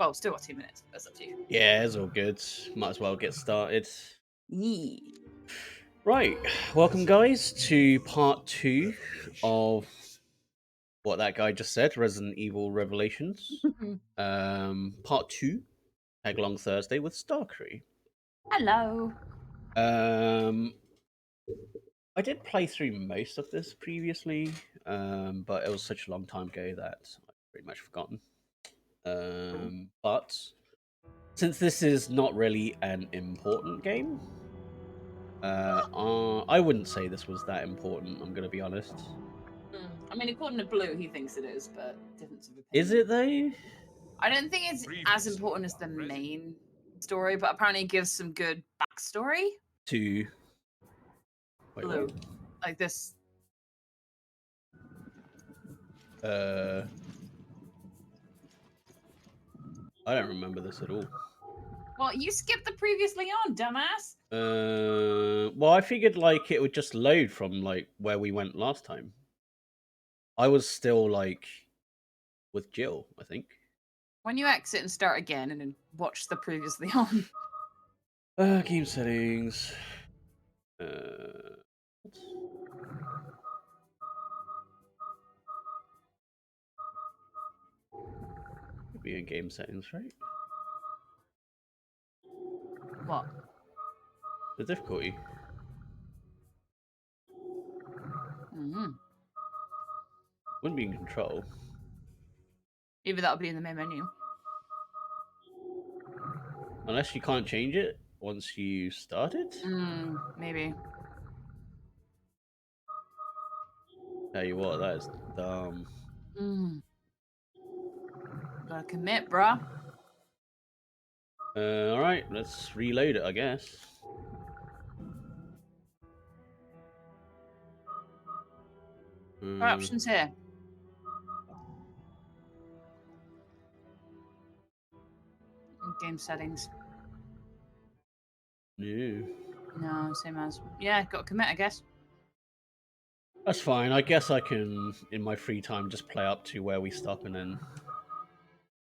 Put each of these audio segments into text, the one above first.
Well, still got 2 minutes. That's up to you. Yeah, it's all good. Might as well get started. Yee. Right, welcome guys to part 2 of what that guy just said, Resident Evil Revelations. Part 2, Tag Along Thursday with Starkyrie. Hello. I did play through most of this previously, but it was such a long time ago that I've pretty much forgotten. But since this is not really an important game, I wouldn't say this was that important. I'm going to be honest. I mean, according to Blue, he thinks it is, but difference of opinion. Is it though? I don't think it's as important as the main story, but apparently it gives some good backstory. To wait, Blue, what? like this. I don't remember this at all. Well, you skipped the previously on, dumbass. Well, I figured like it would just load from like where we went last time. I was still like with Jill, I think. When you exit and start again, and then watch the previously on. Game settings. Could be in game settings, right? What? The difficulty. Wouldn't be in control. Maybe that'll be in the main menu. Unless you can't change it once you start it? Maybe. Tell you what, that is dumb. Gotta commit, bruh. Alright, let's reload it, I guess. What options here? Game settings. No, same as. Yeah, gotta commit, I guess. That's fine. I guess I can, in my free time, just play up to where we stop and then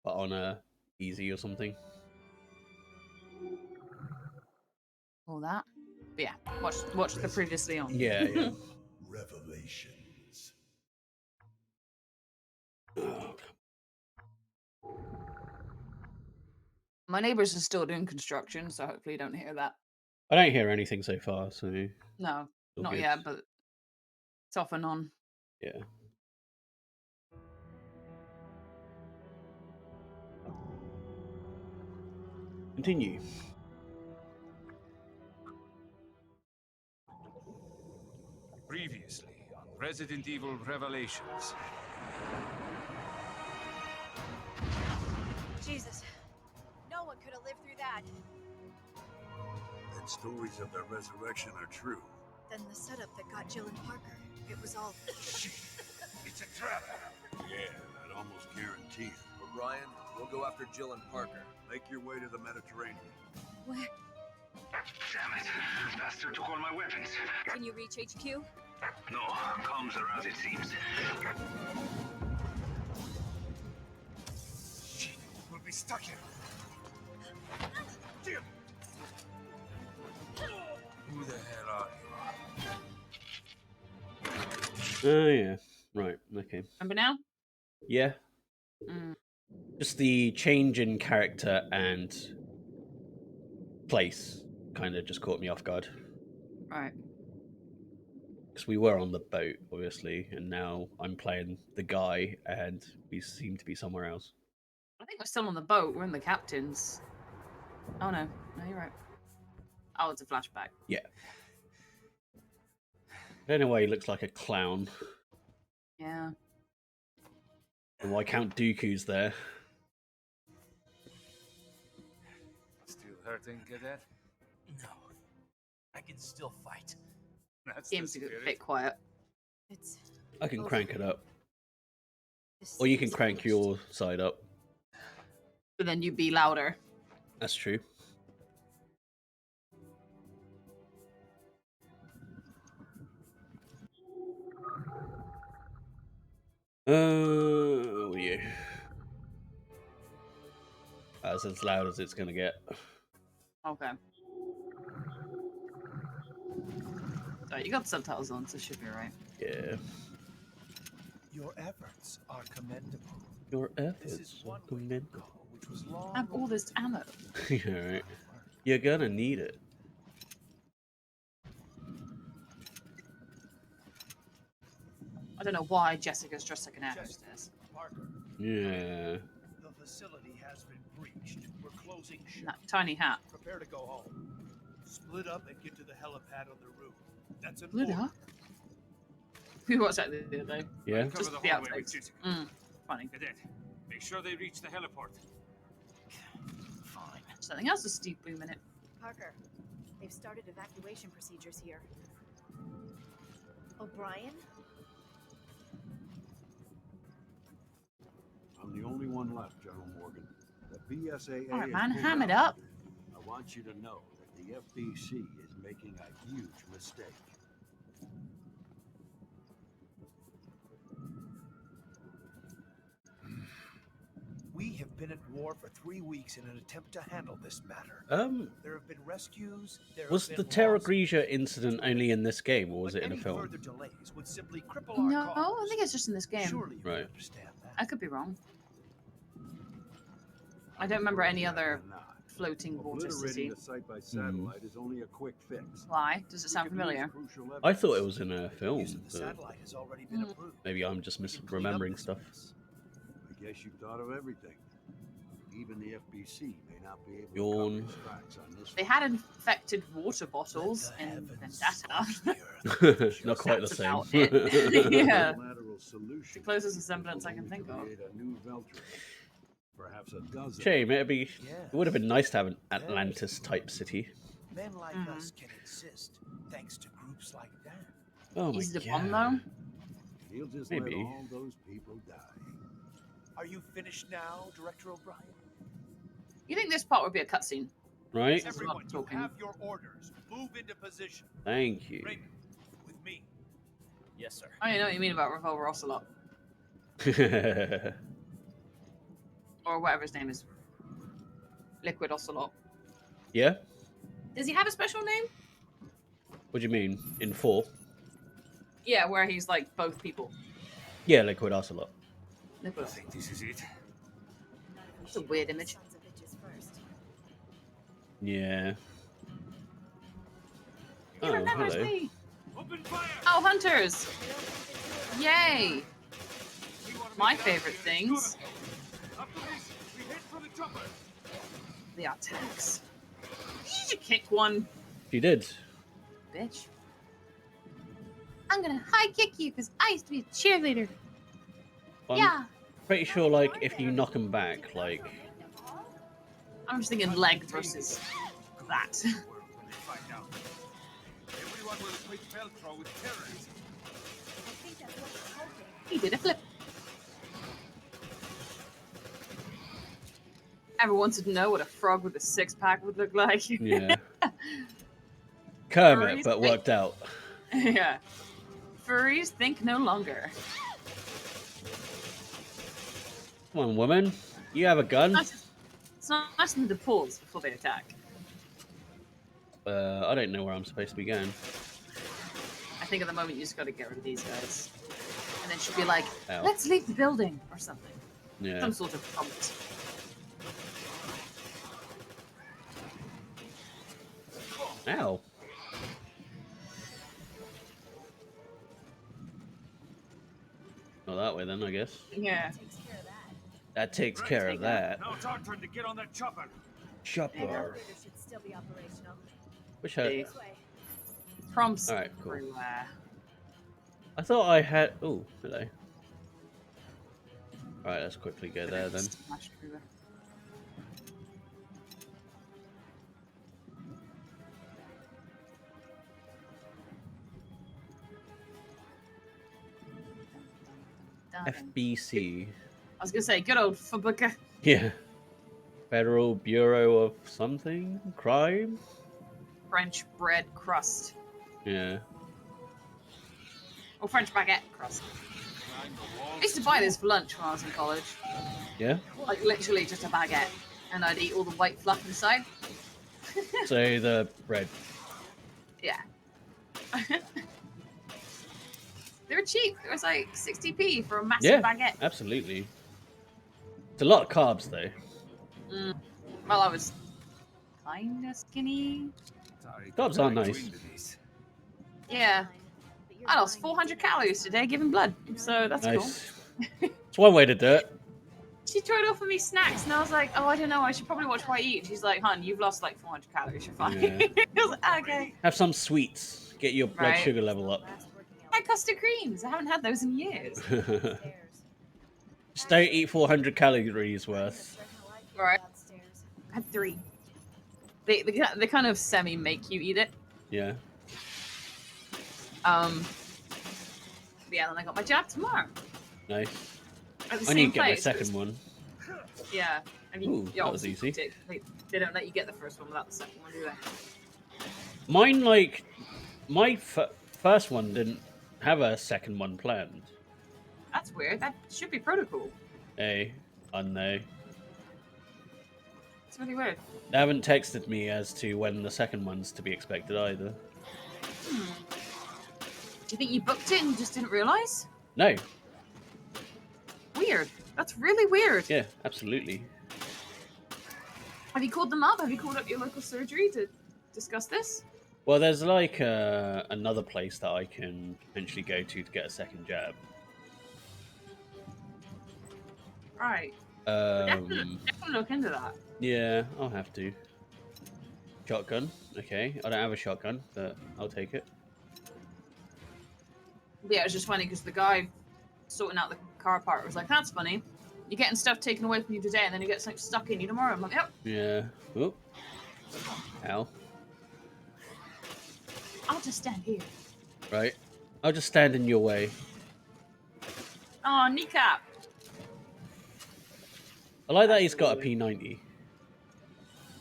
put on a easy or something. All that. But yeah, watch the previously on. Yeah, yeah. Revelations. Oh, My neighbors are still doing construction, so hopefully you don't hear that. I don't hear anything so far, so No, not good. yet, but it's off and on. Yeah. Continue. Previously on Resident Evil Revelations. Jesus. No one could have lived through that. And stories of their resurrection are true. Then the setup that got Jill and Parker, it was all... Shit! It's a trap! Yeah, I'd almost guarantee it. Ryan, we'll go after Jill and Parker. Make your way to the Mediterranean. Where? Damn it. Bastard took all my weapons. Can you reach HQ? No, comms are out, it seems. Shit, we'll be stuck here. Jim! Who the hell are you? Oh, yeah. Right, okay. Remember now? Yeah. Just the change in character and place kind of just caught me off guard. Right. Because we were on the boat, obviously, and now I'm playing the guy, and we seem to be somewhere else. I think we're still on the boat. We're in the captain's. Oh, no. No, you're right. Oh, it's a flashback. Yeah. I don't know why he looks like a clown. Yeah. And why Count Dooku's there. Still hurting, Cadet? No. I can still fight. That's Seems the a spirit. bit quiet. It's... I can crank it up. This Or you can seems crank finished. your side up. But then you'd be louder. That's true. Yeah. That's as loud as it's gonna get. Okay. Alright, you got subtitles on, so it should be alright. Yeah. Your efforts are commendable. Your This efforts is are one way to commendable. go, which was long I have all this ammo. Yeah, right. You're gonna need it. I don't know why Jessica's dressed like an air Jessica, hostess. Parker, Yeah. the facility has been breached. We're closing And shop. that tiny hat. Prepare to go home. Split up and get to the helipad on the roof. That's an Blew order. up? We watched that the other day. Yeah. Cover Just the the hallway with outtakes. Jessica. Funny. Cadet, make sure they reach the heliport. Fine. Something else is Steve booming it. Parker, they've started evacuation procedures here. O'Brien? I'm the only one left, General Morgan. The BSAA Alright, is man, pulled ham it out. up. I want you to know that the FBC is making a huge mistake. We have been at war for 3 weeks in an attempt to handle this matter. There have been rescues. There Was have the been Terra losses. Grigia incident only in this game, or was But it in a any film? further delays would simply cripple our No, cause. I think it's just in this game. Surely you Right. can understand that. I could be wrong. I don't remember any other Cannot. floating water Obliterating city. the site by satellite is only a quick fix. Why? Does it sound We could lose familiar? crucial I thought it evidence. was in a film. Use of the But satellite has already been Mm. approved. maybe I'm just We can clean up misremembering this stuff. mess. I guess you've thought of everything. Even the FBC may not be able Yawn. to cover its tracks on this They one. had infected water bottles Let the in heavens Vendetta. scorch the earth. Not quite the That's same. about it. Yeah. Multilateral solution The closest is resemblance I can only to think of. create a new Veltri. Perhaps a dozen. Shame. It would have been nice to have an Yes. Atlantis type city. Men like Mhm. us can exist thanks to groups like that. Oh my Easy to god. bomb though. He'll just Maybe. let all those people die. Are you finished now, Director O'Brien? You think this part would be a cutscene? Right? That's Everyone, not you talking. have your orders. Move into position. Thank you. Raymond, with me. Yes, sir. I don't know what you mean about Revolver Ocelot. Or whatever his name is. Liquid Ocelot. Yeah? Does he have a special name? What do you mean? In 4? Yeah, where he's like both people. Yeah, Liquid Ocelot. Liquid I Ocelot. think this is it. It's a weird image. Sons of bitches first. Yeah. He Oh, remembers hello. me. Open fire! Oh, hunters! Yay! We wanna My make that favorite clear. things. After this, we head for the chopper. The attacks. Did you kick one, You did. bitch? I'm gonna high kick you because I used to be a cheerleader. I'm Yeah. pretty sure, like, if you knock him back, like, I'm just thinking leg versus that. When they find out. Everyone will equate Velcro with terrorism. I think that's what we're hoping. He did a flip. Ever wanted to know what a frog with a six-pack would look like? yeah. Kermit, Furries but think- worked out. Yeah. Furries think no longer. Come on, woman. You have a gun? It's not nice of them to pause before they attack. I don't know where I'm supposed to be going. I think at the moment you just got to get rid of these guys. And then she'll be like, Ow. let's leave the building or something. Yeah. Some sort of prompt. Ow. Not that way then, I guess. Yeah. Takes care of that. That takes care of that. Now it's our turn to get on that chopper. The Chopper. elevator should still be operational. Wish I. See. This way. Prompts Alright, cool. everywhere. I thought I had. Oh, hello. Alright, let's quickly go there then. Smashed everywhere. FBC. I was gonna say, good old Fabuka. Yeah. Federal Bureau of something? Crime? French bread crust. Yeah. Or French baguette crust. I used to buy this for lunch when I was in college. Yeah? Like, literally just a baguette. and I'd eat all the white fluff inside. So the bread. Yeah. They were cheap. It was like 60p for a massive baguette. Absolutely. It's a lot of carbs, though. Well, I was kind of skinny. Carbs are nice. Yeah. I lost 400 calories today giving blood, so that's Nice. cool. It's one way to do it. She tried offering me snacks, and I was like, oh, I don't know, I should probably watch what I eat. She's like, hun, you've lost like 400 calories, you're fine. Yeah. I was like, okay. Have some sweets. Get your blood sugar level up. I had custard creams. I haven't had those in years. Just don't eat 400 calories worth. Right. I had 3. They kind of semi-make you eat it. Yeah. Yeah, then I got my jab tomorrow. Nice. At the I same need to get my place. second one. Yeah. And Ooh, that was obviously easy. They don't let you get the first one without the second one, do they? Mine, like, my first one didn't have a second one planned. That's weird. That should be protocol. Hey, I know. It's really weird. They haven't texted me as to when the second one's to be expected either. Do you think you booked it and just didn't realise? No. Weird. That's really weird. Yeah, absolutely. Have you called them up? Have you called up your local surgery to discuss this? Well, there's like another place that I can potentially go to get a second jab. Right. Definitely look into that. Yeah, I'll have to. Shotgun. Okay, I don't have a shotgun, but I'll take it. But yeah, it was just funny because the guy sorting out the car part was like, that's funny. You're getting stuff taken away from you today and then you get something stuck in you tomorrow. I'm like, yep. Yeah. Oh. Ow. I'll just stand here. Right. I'll just stand in your way. Oh, kneecap. I like that he's got a P90.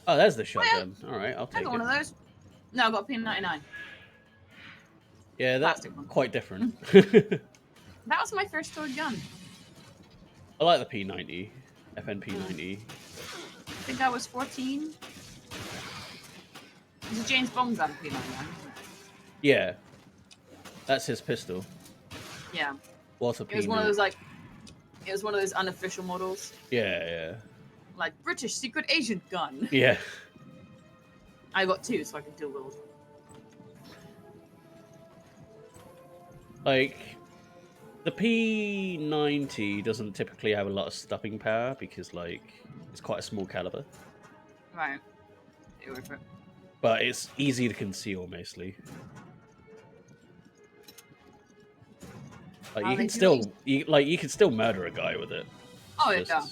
Oh, there's the shotgun. Alright, I'll I take got one it. of those. No, I got a P99. Yeah, that's Plastic one. quite different. That was my first toy gun. I like the P90. FNP90. I think I was 14. It's a James Bond gun, P99, isn't it? Yeah. That's his pistol. Yeah. What a It was one of those like, it was one of those unofficial models, Yeah, yeah. like British secret agent gun. Yeah. I got 2, so I could dual wield. Like, the P90 doesn't typically have a lot of stopping power because, like, it's quite a small caliber. Right. It worked for it. But it's easy to conceal, mostly. Like, Oh, you they can do still, these- you can still murder a guy with it. Oh, Just- yeah.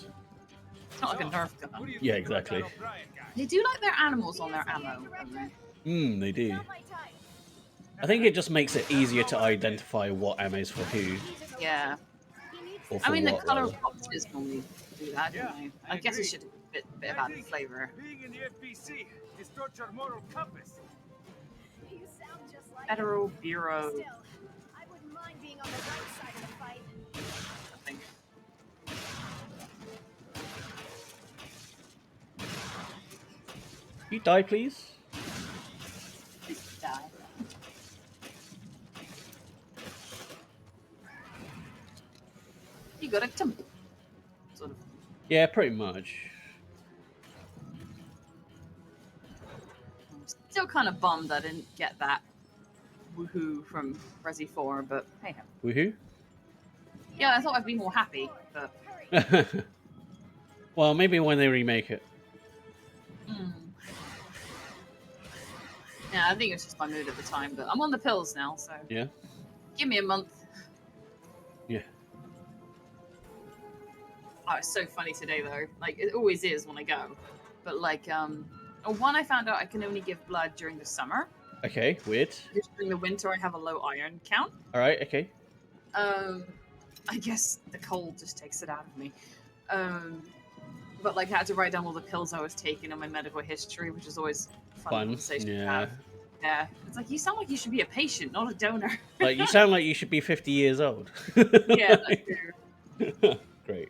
It's not like a Nerf gun. Yeah, exactly. They do like their animals on their ammo, don't they? They do. I think it just makes it easier to identify what ammo's for who. Yeah. Or for I mean, the what, color rather. boxes normally do that, don't they? I guess it should have a bit of added flavor. Being in the FBC distorts your moral compass. You sound just like Federal Bureau. Still, I wouldn't mind being on the right side of the fight. Something. You die, please? Just die. You got a temple. Sort of. Yeah, pretty much. I'm still kind of bummed I didn't get that woohoo from Resi 4, but hey ho. Woohoo. Yeah, I thought I'd be more happy, but Well, maybe when they remake it. Yeah, I think it was just my mood at the time, but I'm on the pills now, so Yeah. give me a month. Yeah. Oh, it's so funny today though. Like it always is when I go. But like, one I found out I can only give blood during the summer. Okay, weird. Because during the winter I have a low iron count. Alright, okay. I guess the cold just takes it out of me. But like I had to write down all the pills I was taking and my medical history, which is always a fun conversation to Yeah. have. Yeah. It's like you sound like you should be a patient, not a donor. Like, you sound like you should be 50 years old. Yeah, that's true. Great.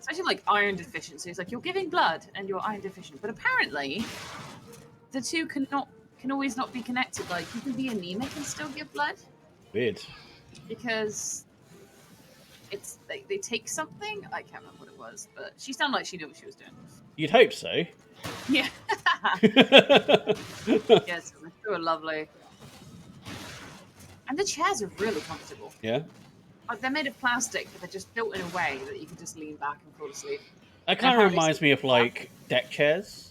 especially like iron deficiency. It's like you're giving blood and you're iron deficient, but apparently the two can always not be connected. Like you can be anemic and still give blood. Weird. Because it's they take something. I can't remember what it was, but she sounded like she knew what she was doing. You'd hope so. Yeah. Yes, they were lovely. And the chairs are really comfortable. Yeah. Like they're made of plastic, but they're just built in a way that you can just lean back and fall asleep. That kind of reminds me of like deck chairs,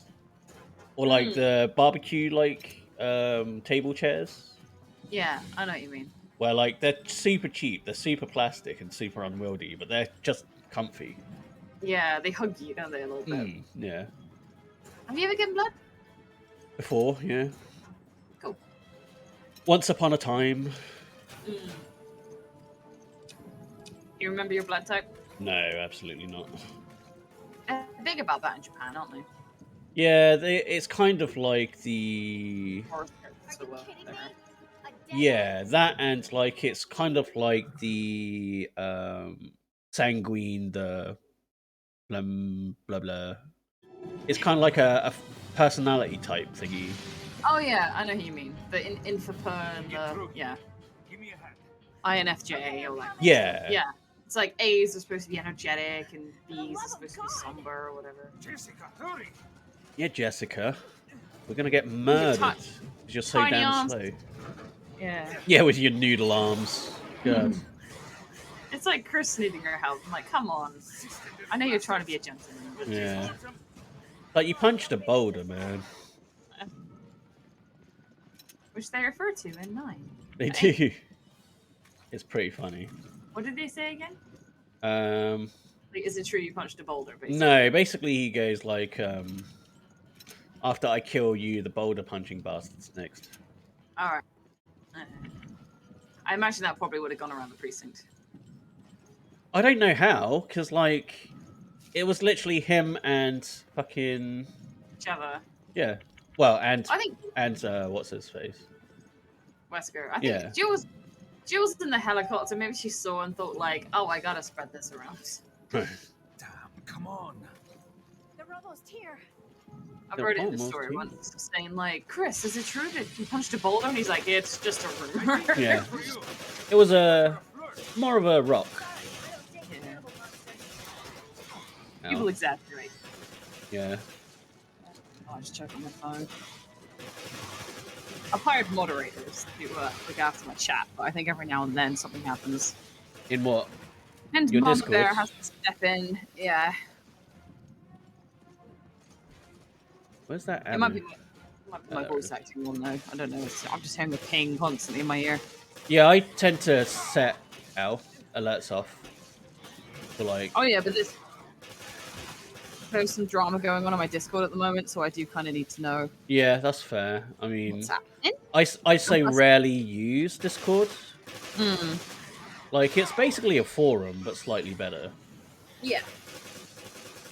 or like the barbecue table chairs. Yeah, I know what you mean. Where like they're super cheap, they're super plastic and super unwieldy, but they're just comfy. Yeah, they hug you, don't they, a little bit? Yeah. Have you ever given blood? Before, yeah. Cool. Once upon a time. You remember your blood type? No, absolutely not. They're big about that in Japan, aren't they? Yeah, it's kind of like the... Yeah, that and like it's kind of like the sanguine, the blah blah blah. It's kind of like a personality type thingy. Oh yeah, I know who you mean. The Inferper and the INFJ or like Yeah. It's like A's are supposed to be energetic and B's are supposed to be somber or whatever. Yeah, Jessica, we're gonna get murdered because you're so tiny damn arms. slow. Yeah. Yeah, with your noodle arms. God. It's like Chris needing her help. I'm like, come on. I know you're trying to be a gentleman. But Yeah. Like you punched a boulder, man. which they refer to in 9. They do. It's pretty funny. What did they say again? Like, is it true you punched a boulder? Basically? No, basically he goes like, after I kill you, the boulder punching bastard's next. All right. I imagine that probably would have gone around the precinct. I don't know how, because like, it was literally him and fucking Java. Yeah. Well, and I think what's his face? Wesker. I think Jules in the helicopter. Maybe she saw and thought like, "Oh, I gotta spread this around." Damn! Come on. They're almost here. I wrote it in the story once, saying like, "Chris, is it true that you punched a boulder?" And he's like, "It's just a rumor." Yeah. It was more of a rock. Yeah. People exaggerate. Yeah. Oh, I just checked on my phone. I've hired moderators to look after my chat, but I think every now and then something happens. In what? And Your Mom Discord? Bear has to step in. Yeah. Where's that? It might be my voice acting one though. I don't know. I'm just hearing the ping constantly in my ear. Yeah, I tend to set alerts off. For like. Oh yeah, but there's some drama going on my Discord at the moment, so I do kind of need to know. Yeah, that's fair. I mean, what's happening. I say rarely use Discord. Like it's basically a forum, but slightly better. Yeah.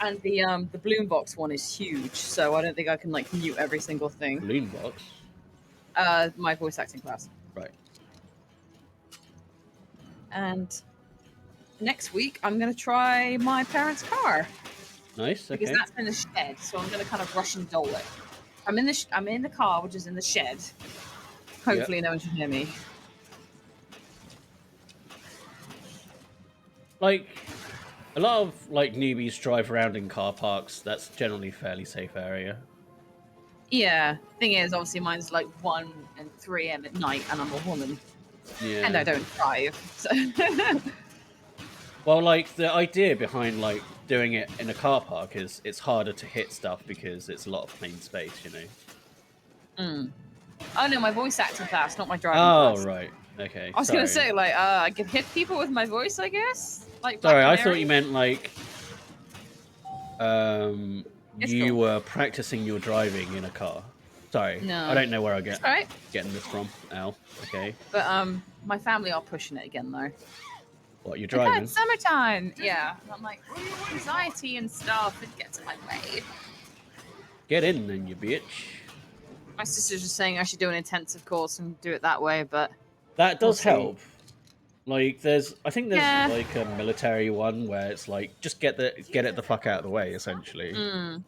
And the Bloom Box one is huge, so I don't think I can like mute every single thing. Bloom Box? My voice acting class. Right. And next week I'm gonna try my parents' car. Nice. Okay. Because that's in the shed, so I'm gonna kind of rush and dole it. I'm in the car, which is in the shed. Hopefully, no one should hear me. Like, a lot of like newbies drive around in car parks. That's generally a fairly safe area. Yeah. Thing is, obviously, mine's like 1 and 3 a.m. at night, and I'm a woman. Yeah. And I don't drive. So. Well, like the idea behind like doing it in a car park is it's harder to hit stuff because it's a lot of plain space, you know. Oh no, my voice acting class, not my driving class. Oh right, okay. I was gonna say like I could hit people with my voice, I guess. Like. Sorry, I thought you meant like you were practicing your driving in a car. Sorry, no, I don't know where I right. getting this from. Ow. Okay. But my family are pushing it again though. What, you're driving? Like, it's summertime. Yeah. And I'm like, anxiety and stuff, it gets in my way. Get in then, you bitch. My sister's just saying I should do an intensive course and do it that way, but... That does help. Like, I think there's Yeah. like a military one where it's like just get it the fuck out of the way, essentially. Mm.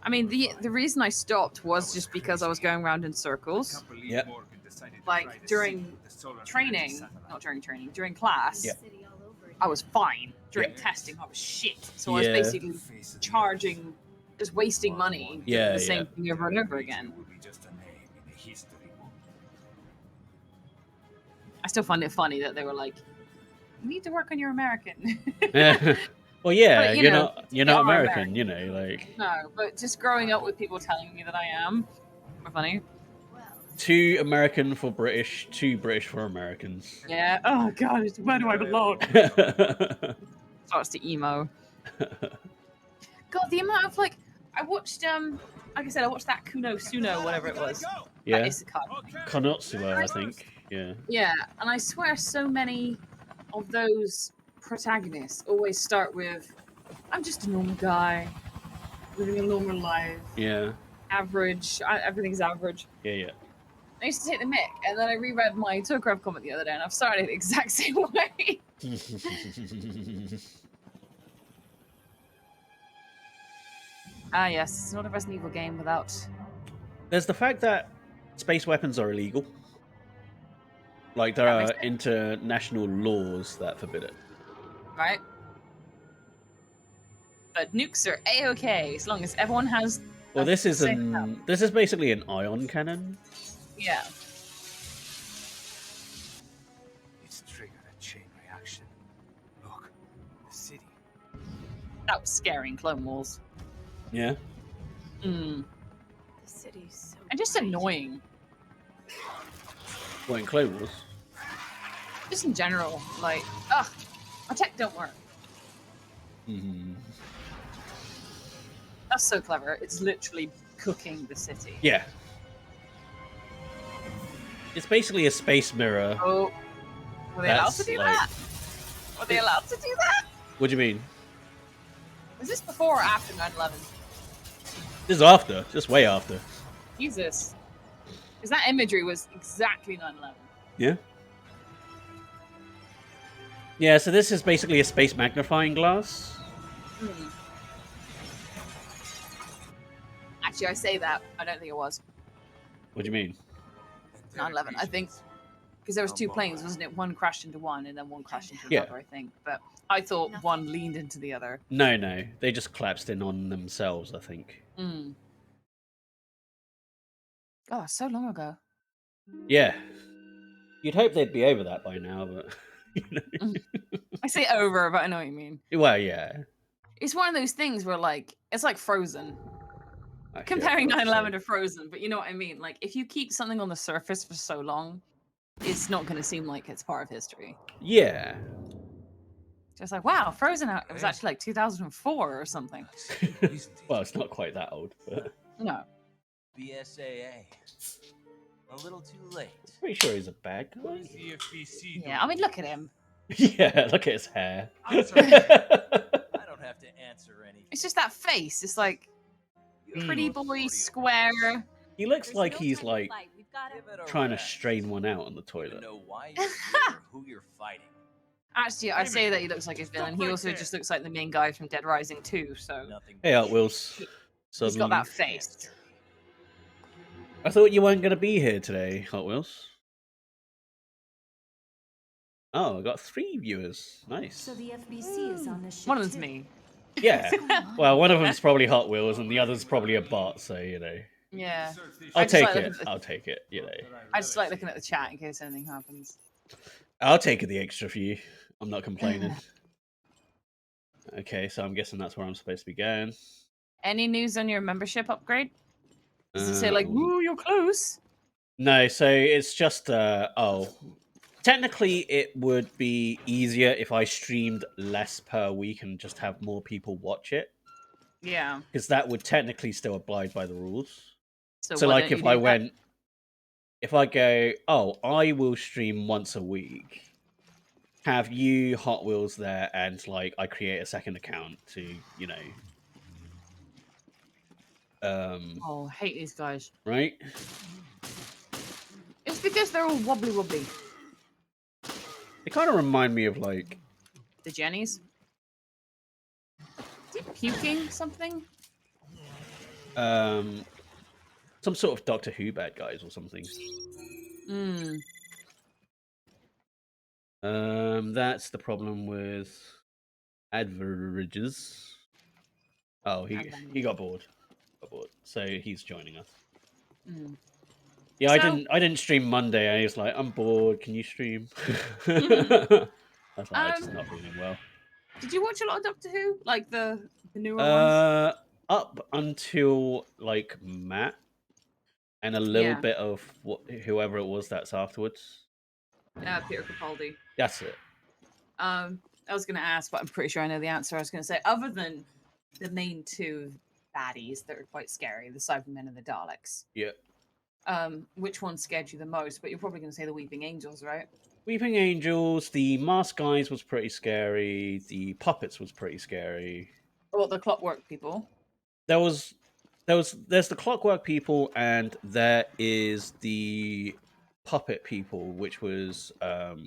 I mean, the reason I stopped was just because I was going around in circles. Yep. Like during training, not during training, during class, Yep. I was fine. During Yep. testing, I was shit. So I was basically charging, just wasting money doing the same thing over and over again. I still find it funny that they were like, "You need to work on your American." Well, yeah, But, you're know, not American, you know, like. No, but just growing up with people telling me that I am, more funny. Too American for British, too British for Americans. Yeah. Oh god, where do I belong? Starts to emo. God, the amount of like I watched like I said, I watched that Kuno Suno, whatever it was. Yeah. That Isekai. Konotsuba, I think. Yeah. Yeah, and I swear so many of those protagonists always start with, I'm just a normal guy, living a normal life. Yeah. Average. Everything's average. Yeah. I used to take the mic, and then I reread my Tok'ra comic the other day, and I've started the exact same way. Ah, yes, it's not a Resident Evil game without. There's the fact that space weapons are illegal. Like, there are international laws that forbid it. Right? But nukes are A-okay, as long as everyone has. Well, this is basically an ion cannon. Yeah. It's triggered a chain reaction. Look, the city. That was scary in Clone Wars. Yeah. Mm. The city's so And just annoying. What, in Clone Wars? Just in general, like, ugh, my tech don't work. Mm-hmm. That's so clever. It's literally cooking the city. Yeah. It's basically a space mirror. Oh, were they allowed to do that? Were they allowed to do that? What do you mean? Was this before or after 9/11? This is after. Just way after. Jesus. Because that imagery was exactly 9/11. Yeah. Yeah, so this is basically a space magnifying glass. Hmm. Actually, I say that. I don't think it was. What do you mean? 9/11, I think. Because there was two planes, wasn't it? One crashed into one and then one crashed into Yeah. another, I think. But I thought one leaned into the other. No. They just collapsed in on themselves, I think. Mm. Oh, so long ago. Yeah. You'd hope they'd be over that by now, but... You know. I say over, but I know what you mean. Well, yeah. It's one of those things where, like, it's like Frozen. Actually, Comparing 9/11 to Frozen, but you know what I mean? Like, if you keep something on the surface for so long, it's not going to seem like it's part of history. Yeah. Just like, wow, Frozen, it was actually like 2004 or something. Well, it's not quite that old, but... No. BSAA. A little too late. Pretty sure he's a bad guy. Yeah, I mean, look at him. Yeah, look at his hair. I don't have to answer any. It's just that face. It's like pretty boy, square. He looks like he's like trying to strain one out on the You toilet. know why you're here or who you're fighting. Actually, I say that he looks like his villain. He also just looks like the main guy from Dead Rising 2, so Hey, Hot Wheels. he's got that face. I thought you weren't going to be here today, Hot Wheels. Oh, I got 3 viewers. Nice. So the FBC is on this ship One of them's too. me. Yeah. Well, one of them's probably Hot Wheels, and the other's probably a bot. So you know. Yeah. I'll just like take it. looking at the- I'll take it. You know. I just like looking at the chat in case anything happens. I'll take it the extra for you. I'm not complaining. Okay, so I'm guessing that's where I'm supposed to be going. Any news on your membership upgrade? Does it say like, "Woo, you're close"? No, so it's just technically it would be easier if I streamed less per week and just have more people watch it. Yeah. Because that would technically still abide by the rules. So why like don't if you I do that? went, if I go, oh, I will stream once a week, have you Hot Wheels there, and like I create a second account to, you know, Oh, I hate these guys. right? It's because they're all wobbly. They kind of remind me of like The Jennies. Is he puking something? some sort of Doctor Who bad guys or something. Hmm. That's the problem with averages. Oh, he got bored. So he's joining us. Mm. Yeah, So, I didn't stream Monday. I was like, I'm bored. Can you stream? I was like, I'm just not feeling well. Did you watch a lot of Doctor Who, like the newer ones? Up until like Matt and a little bit of whoever it was that's afterwards. Peter Capaldi. That's it. I was going to ask, but I'm pretty sure I know the answer. I was going to say, other than the main two baddies that are quite scary, the Cybermen and the Daleks. Yeah. Which one scared you the most? But you're probably going to say the Weeping Angels, right? Weeping Angels, the Masked Guys was pretty scary. The Puppets was pretty scary. Or the Clockwork People. There's the Clockwork People, and there is the Puppet People, which was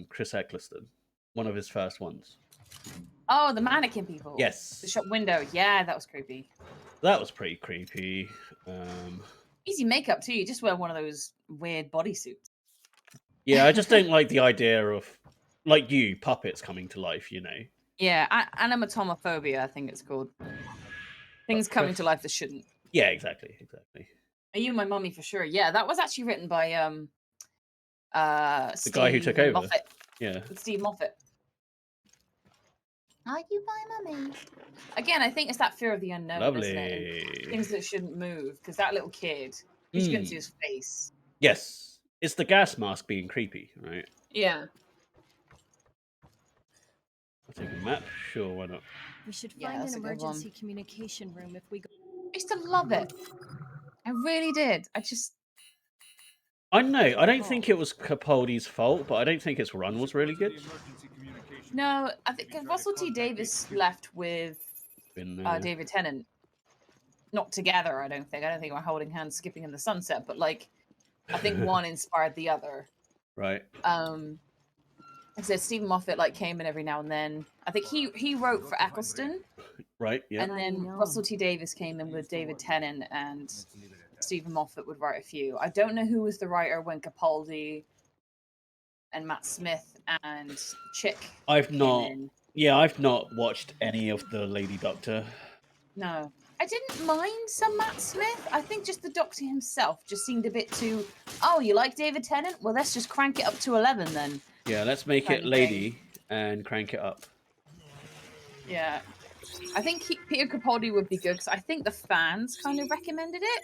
Chris Eccleston, one of his first ones. Oh, the Mannequin People. Yes. The shop window. Yeah, that was creepy. That was pretty creepy. Easy makeup too. You just wear one of those weird bodysuits. Yeah, I just don't like the idea of like puppets coming to life. You know. Yeah, animatomophobia, I think it's called. Things coming to life that shouldn't. Yeah, exactly. Are you my mummy for sure? Yeah, that was actually written by the guy who took over. Moffat. Yeah. Steve Moffat. Are you my mummy? Again, I think it's that fear of the unknown, Lovely. isn't it? Things that shouldn't move, because that little kid, you couldn't see his face. Yes. It's the gas mask being creepy, right? Yeah. I'll take a map. Sure, why not? We should find an emergency communication room if we go. I used to love it. I really did. I know. I don't think it was Capaldi's fault, but I don't think its run was really good. No, I think Russell T Davies left with David Tennant. Not together, I don't think. I don't think we're holding hands, skipping in the sunset. But like, I think one inspired the other. Right. I said Stephen Moffat like came in every now and then. I think he wrote for Eccleston. Right. Yeah. And then Russell T Davies came in with David Tennant, and Stephen Moffat would write a few. I don't know who was the writer when Capaldi and Matt Smith and Chick. I've not watched any of the Lady Doctor. No. I didn't mind some Matt Smith. I think just the Doctor himself just seemed a bit too, oh, you like David Tennant? Well, let's just crank it up to 11 then. Yeah, let's make it Lady and crank it up. Yeah. I think Peter Capaldi would be good because I think the fans kind of recommended it.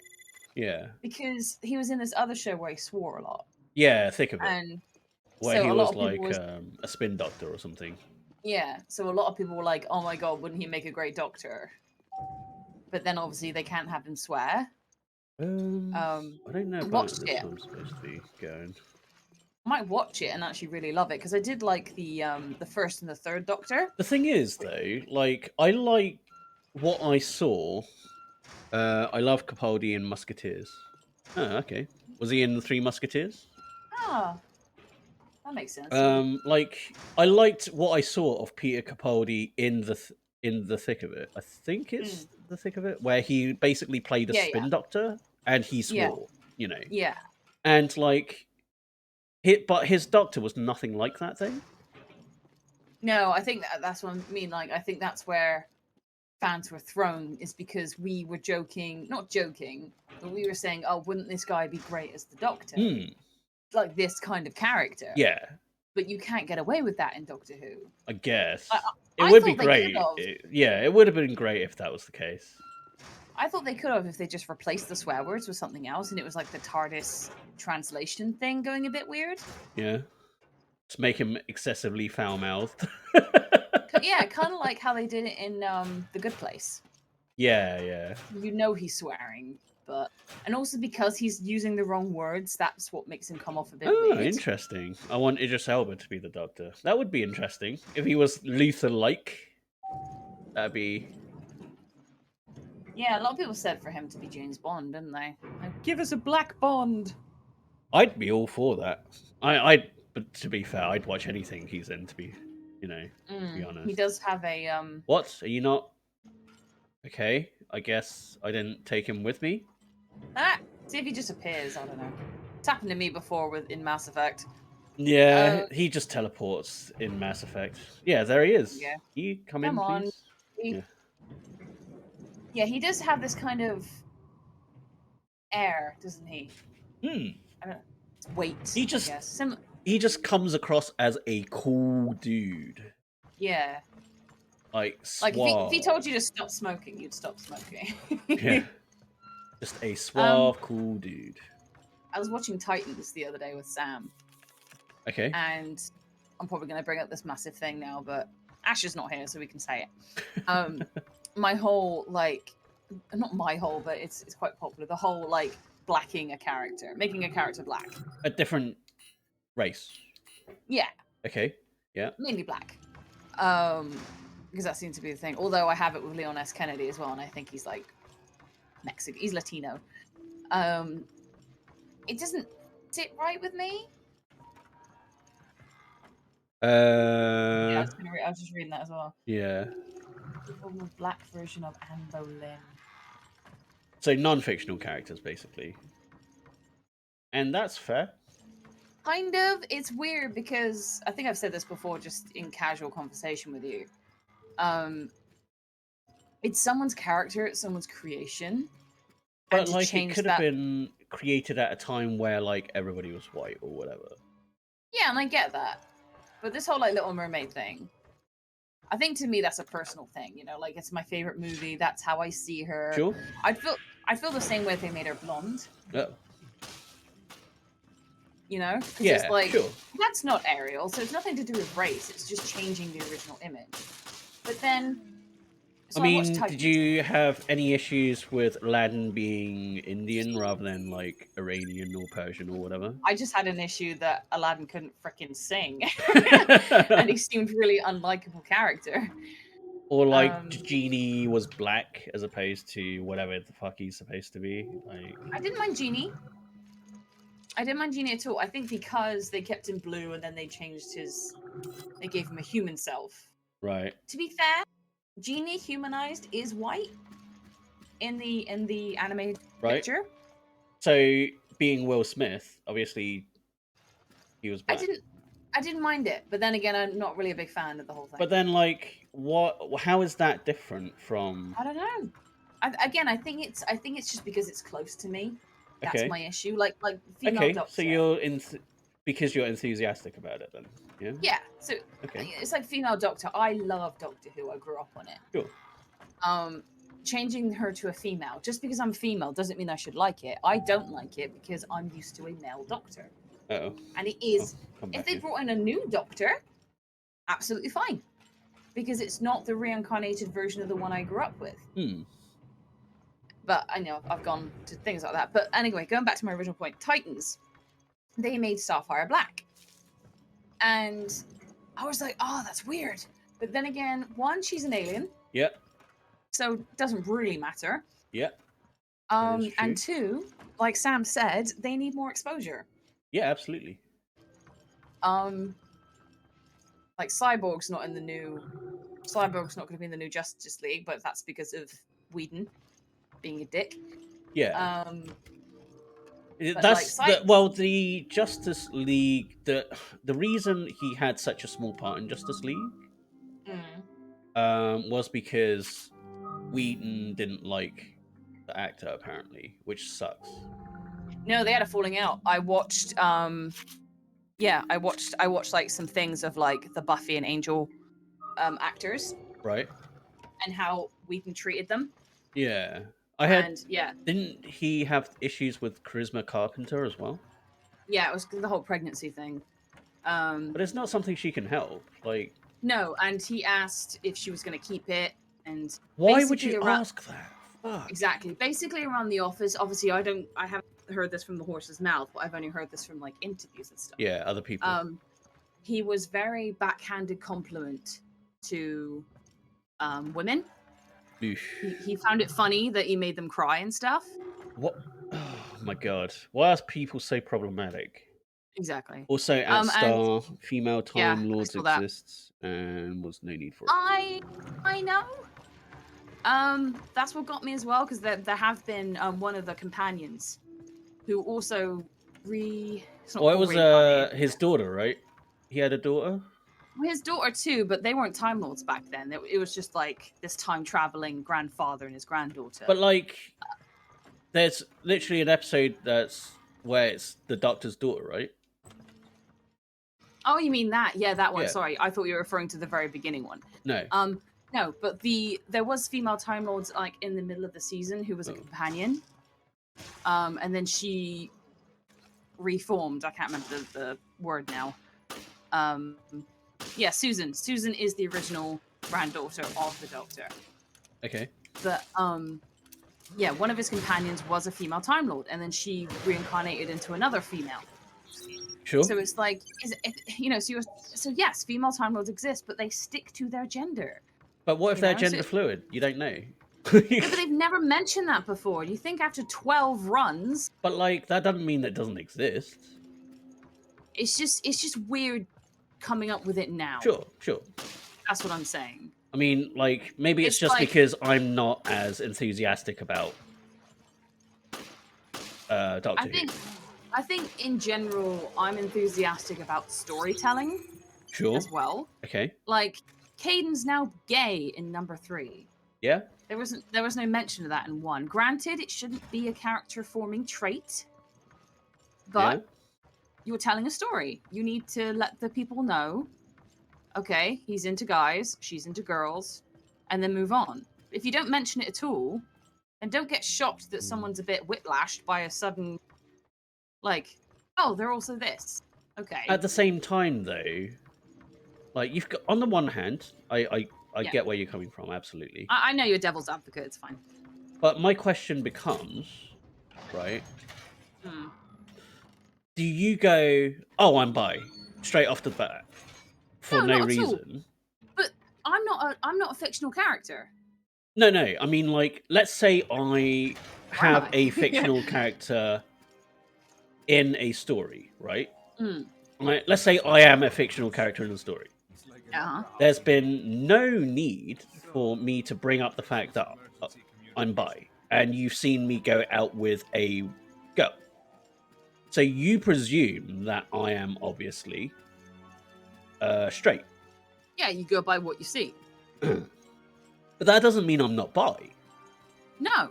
Yeah. Because he was in this other show where he swore a lot. Yeah, Thick of It. And where so he was like a spin doctor or something. Yeah, so a lot of people were like, oh my god, wouldn't he make a great doctor? But then obviously they can't have him swear. I don't know if watched this it. one's supposed to be going. I might watch it and actually really love it because I did like the first and the third Doctor. The thing is, though, like I like what I saw. I love Capaldi in Musketeers. Oh, okay. Was he in the Three Musketeers? Ah, that makes sense. Like I liked what I saw of Peter Capaldi in the thick of it. I think it's the thick of it, where he basically played a spin doctor and he swore. You know. Yeah. And like, but his doctor was nothing like that thing. No, I think that's what I mean. Like, I think that's where fans were thrown, is because we were not joking, but we were saying, oh, wouldn't this guy be great as the Doctor? Like this kind of character. Yeah. But you can't get away with that in Doctor Who. I guess. I would be thought great. It would have been great if that was the case. I thought they could have if they just replaced the swear words with something else and it was like the TARDIS translation thing going a bit weird. Yeah. To make him excessively foul-mouthed. Yeah, kind of like how they did it in The Good Place. Yeah, yeah. You know he's swearing, and also because he's using the wrong words, that's what makes him come off a bit weird. Interesting. I want Idris Elba to be the Doctor. That would be interesting. If he was Luther-like, that'd be... Yeah, a lot of people said for him to be James Bond, didn't they? Like, give us a black Bond. I'd be all for that. I But to be fair, I'd watch anything he's in. To be honest. He does have a What? Are you not? Okay, I guess I didn't take him with me. See if he just appears. I don't know. It's happened to me before in Mass Effect. Yeah, he just teleports in Mass Effect. Yeah, there he is. Yeah. You come Come in, on. please. Yeah, he does have this kind of air, doesn't he? I don't know. It's weight. He just I guess. he just comes across as a cool dude. Yeah. Like Like suave. if he told you to stop smoking, you'd stop smoking. Yeah. Just a suave, cool dude. I was watching Titans the other day with Sam. Okay. And I'm probably going to bring up this massive thing now, but Ash is not here, so we can say it. My whole, like, not my whole, but it's quite popular. The whole, like, blacking a character, making a character black. A different race. Yeah. Okay. Yeah. Mainly black. Because that seems to be the thing. Although I have it with Leon S. Kennedy as well, and I think he's, like, Mexican. He's Latino. It doesn't sit right with me. Yeah, I was just reading that as well. Yeah. A black version of Anne Boleyn. So non-fictional characters, basically. And that's fair. Kind of. It's weird because I think I've said this before, just in casual conversation with you. It's someone's character, it's someone's creation. But like, it could have been created at a time where like everybody was white or whatever. Yeah, and I get that. But this whole like Little Mermaid thing, I think to me that's a personal thing. You know, like it's my favorite movie. That's how I see her. Sure. I feel the same way if they made her blonde. Oh. You know? Yeah, it's like, sure. That's not Ariel, so it's nothing to do with race. It's just changing the original image. But then, I mean, did you have any issues with Aladdin being Indian rather than like Iranian or Persian or whatever? I just had an issue that Aladdin couldn't fricking sing, and he seemed really unlikable character. Or like Genie was black as opposed to whatever the fuck he's supposed to be. Like, I didn't mind Genie. I didn't mind Genie at all. I think because they kept him blue and then they changed they gave him a human self. Right. To be fair, Genie humanized is white in the animated picture. So being Will Smith, obviously he was black. I didn't mind it, but then again, I'm not really a big fan of the whole thing. But then, like, how is that different from? I don't know. I think it's just because it's close to me. That's my issue. Like female doctor. So you're because you're enthusiastic about it, then. Yeah. Yeah. So it's like female Doctor. I love Doctor Who. I grew up on it. Sure. Changing her to a female just because I'm female doesn't mean I should like it. I don't like it because I'm used to a male Doctor. Uh-oh. And it is. If they brought in a new Doctor, absolutely fine, because it's not the reincarnated version of the one I grew up with. But I know I've gone to things like that. But anyway, going back to my original point, Titans, they made Starfire black. And I was like, oh, that's weird. But then again, one, she's an alien. Yep. So it doesn't really matter. Yep. And two, like Sam said, they need more exposure. Yeah, absolutely. Like Cyborg's not going to be in the new Justice League, but that's because of Whedon being a dick. Yeah. That's the Justice League. The reason he had such a small part in Justice League was because Whedon didn't like the actor, apparently, which sucks. No, they had a falling out. I watched I watched like some things of like the Buffy and Angel actors. Right. And how Whedon treated them. Yeah. Didn't he have issues with Charisma Carpenter as well? Yeah, it was the whole pregnancy thing. But it's not something she can help. Like, no, and he asked if she was going to keep it, and why would you ask that? Fuck. Exactly. Basically, around the office. Obviously, I haven't heard this from the horse's mouth, but I've only heard this from like interviews and stuff. Yeah, other people. He was very backhanded compliment to women. He found it funny that he made them cry and stuff. What? Oh my god! Why are people so problematic? Exactly. Also, at And Star, female yeah, Time I Lords saw that. exists, and was no need for it. I know. That's what got me as well, because there have been one of the companions who also it's not Well, it called was reincarnated. his daughter, right? He had a daughter. His daughter too, but they weren't Time Lords back then. It was just like this time traveling grandfather and his granddaughter. But like, there's literally an episode that's where it's the Doctor's daughter, right? Oh, you mean that? Yeah, that one. Yeah. Sorry, I thought you were referring to the very beginning one. No. No, but there was female Time Lords like in the middle of the season who was a companion. And then she reformed. I can't remember the word now. Yeah, Susan. Susan is the original granddaughter of the Doctor. Okay. But yeah, one of his companions was a female Time Lord, and then she reincarnated into another female. Sure. So it's like, so yes, female Time Lords exist, but they stick to their gender. But what if they're gender fluid? You don't know. Yeah, but they've never mentioned that before. You think after 12 runs? But like, that doesn't mean that it doesn't exist. It's just weird coming up with it now. Sure. That's what I'm saying. I mean, like, maybe it's just like, because I'm not as enthusiastic about Doctor Who. I think in general, I'm enthusiastic about storytelling. Sure. As well. Okay. Like, Caden's now gay in number 3. Yeah. There was no mention of that in 1. Granted, it shouldn't be a character forming trait, but you're telling a story. You need to let the people know, okay, he's into guys, she's into girls, and then move on. If you don't mention it at all, then don't get shocked that someone's a bit whiplashed by a sudden, like, oh, they're also this. Okay. At the same time, though, like, you've got, on the one hand, I get where you're coming from, absolutely. I know you're devil's advocate, it's fine. But my question becomes, right? Do you go, oh, I'm bi, straight off the bat, for no reason? But I'm not a fictional character. No. I mean, like, let's say I have a fictional character in a story, right? Right? Let's say I am a fictional character in a story. There's been no need for me to bring up the fact that I'm bi, and you've seen me go out with a girl. So you presume that I am obviously straight. Yeah, you go by what you see. But that doesn't mean I'm not bi. No.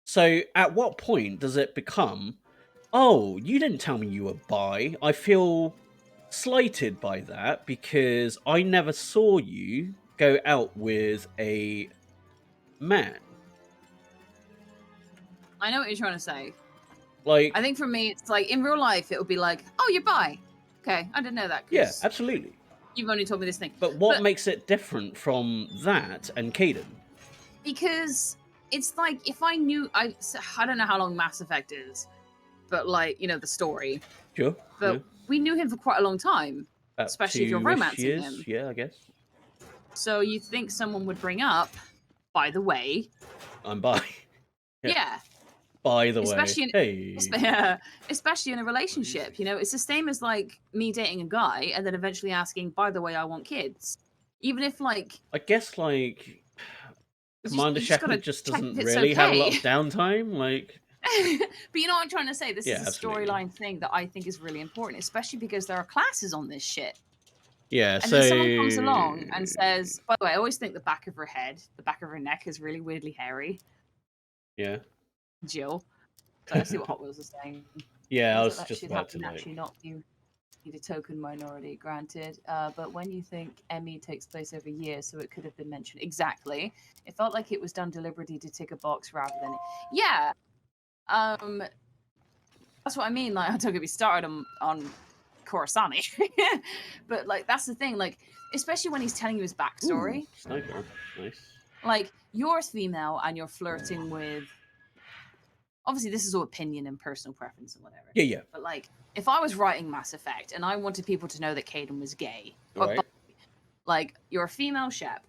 So at what point does it become, oh, you didn't tell me you were bi. I feel slighted by that because I never saw you go out with a man. I know what you're trying to say. Like, I think for me, it's like, in real life, it would be like, oh, you're bi. Okay, I didn't know that. Yeah, absolutely. You've only told me this thing. But what makes it different from that and Caden? Because it's like, if I knew, I don't know how long Mass Effect is, but like, you know, the story. Sure. But we knew him for quite a long time, especially if you're romancing him. Yeah, I guess. So you think someone would bring up, by the way, I'm bi. Yeah. By the especially way, especially in a relationship, you know, it's the same as like me dating a guy and then eventually asking, by the way, I want kids. Even if, like, I guess, like, Commander Shepard just doesn't really have a lot of downtime, like. But you know what I'm trying to say? This is a storyline thing that I think is really important, especially because there are classes on this shit. Yeah, and then someone comes along and says, by the way, I always think the back of her neck is really weirdly hairy. Yeah. Jill. So let's see what Hot Wheels is saying. Yeah, I was just about to know. Actually, not you need a token minority, granted. But when you think Emmy takes place over years, so it could have been mentioned. Exactly. It felt like it was done deliberately to tick a box rather than... Yeah. That's what I mean. Like, don't get me started on Coruscant. But, like, that's the thing. Like, especially when he's telling you his backstory. Ooh, sniper. Nice. Like, you're female and you're flirting with... Obviously, this is all opinion and personal preference and whatever. Yeah. But, like, if I was writing Mass Effect and I wanted people to know that Caden was gay, right. Like, you're a female Shep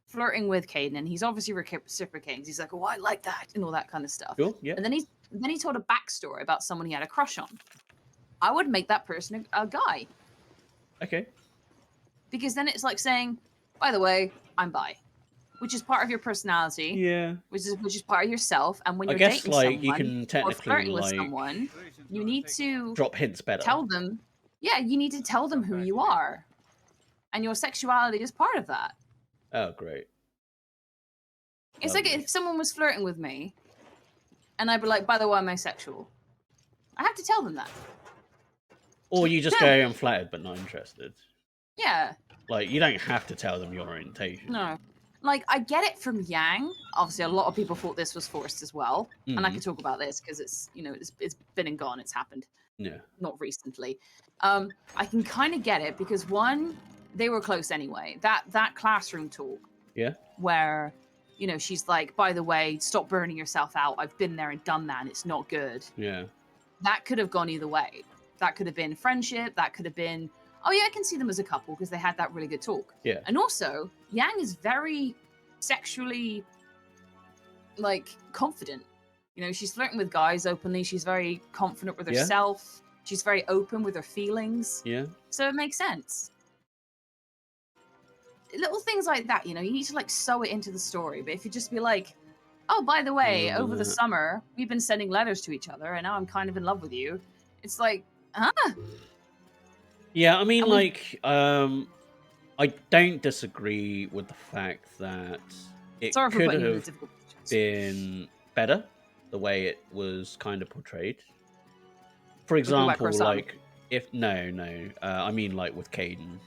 flirting with Caden, and he's obviously reciprocating. He's like, oh, I like that, and all that kind of stuff. Cool, yeah. And then he told a backstory about someone he had a crush on. I would make that person a guy. Okay. Because then it's like saying, by the way, I'm bi. Which is part of your personality. Yeah. Which is part of yourself. And when I you're guess dating like you someone can or technically flirting with like someone, you need to drop hints better. tell them. Yeah, you need to tell them who you are. And your sexuality is part of that. Oh, great. It's like if someone was flirting with me and I'd be like, by the way, I'm asexual. I have to tell them that. Or you just go, I'm flattered but not interested. Yeah. Like, you don't have to tell them your orientation. No. Like, I get it from Yang. Obviously, a lot of people thought this was forced as well. And I could talk about this because it's, you know, it's been and gone. It's happened. Yeah. Not recently. I can kind of get it because, one, they were close anyway. That classroom talk. Yeah. Where, you know, she's like, by the way, stop burning yourself out. I've been there and done that and it's not good. Yeah. That could have gone either way. That could have been friendship. That could have been, oh yeah, I can see them as a couple because they had that really good talk. Yeah. And also, Yang is very sexually, like, confident. You know, she's flirting with guys openly. She's very confident with herself. She's very open with her feelings. Yeah. So it makes sense. Little things like that, you know, you need to, like, sew it into the story. But if you just be like, oh, by the way, over the summer, we've been sending letters to each other, and now I'm kind of in love with you. It's like, huh? Yeah, I mean, like, I don't disagree with the fact that it could have been better, the way it was kind of portrayed. For example, like, if, I mean, like, with Caden.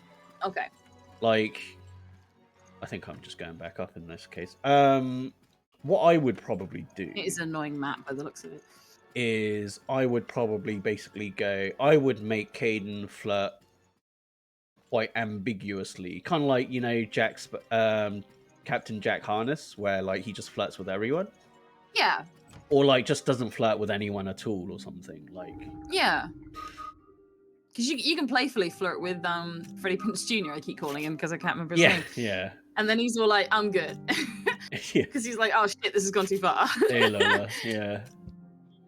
Okay. Like, I think I'm just going back up in this case. What I would probably do... It is an annoying map by the looks of it. Is I would probably basically go... I would make Caden flirt quite ambiguously. Kind of like, you know, Jack's... Captain Jack Harness, where, like, he just flirts with everyone. Yeah. Or, like, just doesn't flirt with anyone at all or something. Like... Yeah. Because you can playfully flirt with Freddie Prinze Jr., I keep calling him because I can't remember his name. Yeah. And then he's all like, I'm good. Because he's like, oh shit, this has gone too far. Hey, Lola. Yeah.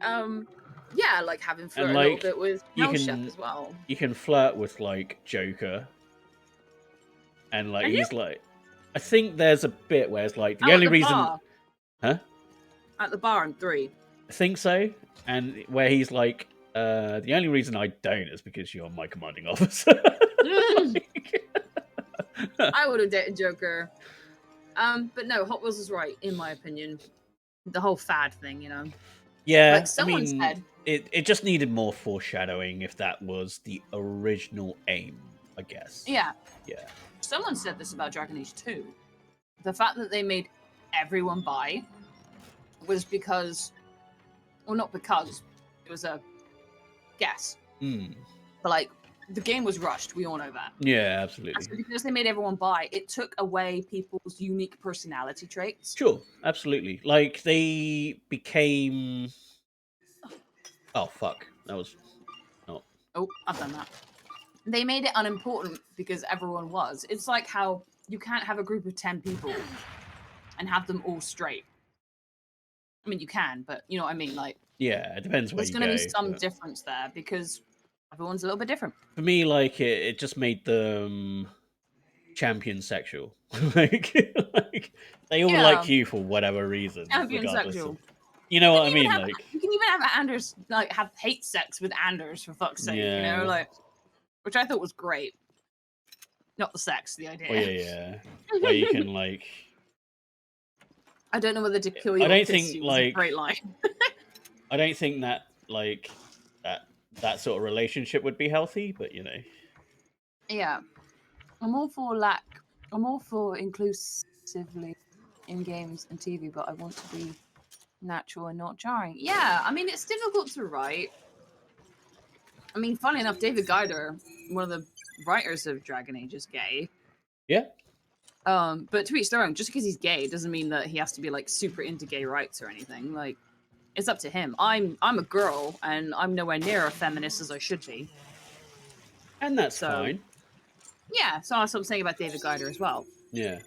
Yeah, like having flirt and, a like, little bit with Chef as well. You can flirt with, like, Joker. And, like, he's like... I think there's a bit where it's like, the only reason... Bar. Huh? At the bar in 3. I think so. And where he's like, the only reason I don't is because you're my commanding officer. I would have dated Joker. But no, Hot Wheels is right, in my opinion. The whole fad thing, you know. Yeah, like someone said, it just needed more foreshadowing if that was the original aim, I guess. Yeah. Yeah. Someone said this about Dragon Age 2. The fact that they made everyone bi was because, well, not because, it was a guess. But, like, the game was rushed. We all know that. Yeah, absolutely. And so because they made everyone bi, it took away people's unique personality traits. Sure, absolutely. Like, they became... Oh, fuck. That was not... Oh, I've done that. They made it unimportant because everyone was. It's like how you can't have a group of 10 people and have them all straight. I mean, you can, but you know what I mean? Like, yeah, it depends where you go. There's going to be some difference there because everyone's a little bit different. For me, like, it just made them champion sexual. like, they all like you for whatever reason. Champion sexual. You know what I mean? Like, you can even have Anders, like, have hate sex with Anders, for fuck's sake, you know? Like, which I thought was great. Not the sex, the idea. Oh, yeah. Where you can, like... I don't know whether to kill you I don't think, like... a great line. I don't think that, like, that sort of relationship would be healthy, but, you know. Yeah. I'm all for inclusively in games and TV, but I want to be natural and not jarring. Yeah, I mean, it's difficult to write. I mean, funny enough, David Geider, one of the writers of Dragon Age, is gay. Yeah. But to each their own. Just because he's gay doesn't mean that he has to be, like, super into gay rights or anything. Like, it's up to him. I'm a girl, and I'm nowhere near a feminist as I should be. And that's fine. Yeah, so that's what I'm saying about David Geider as well. Yeah.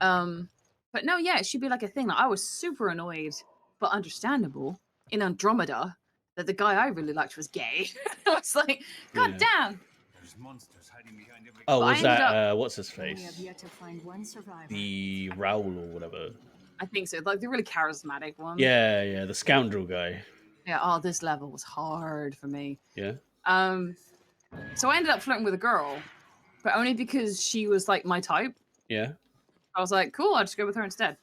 But no, yeah, it should be like a thing. Like, I was super annoyed, but understandable, in Andromeda, that the guy I really liked was gay. I was like, God damn. There's monsters hiding behind every. Oh, But was I ended that what's his We have face? yet to find one survivor. The Raoul or whatever. I think so. Like the really charismatic one. Yeah, the scoundrel guy. Yeah. Oh, this level was hard for me. Yeah. So I ended up flirting with a girl, but only because she was like my type. Yeah. I was like, cool, I'll just go with her instead.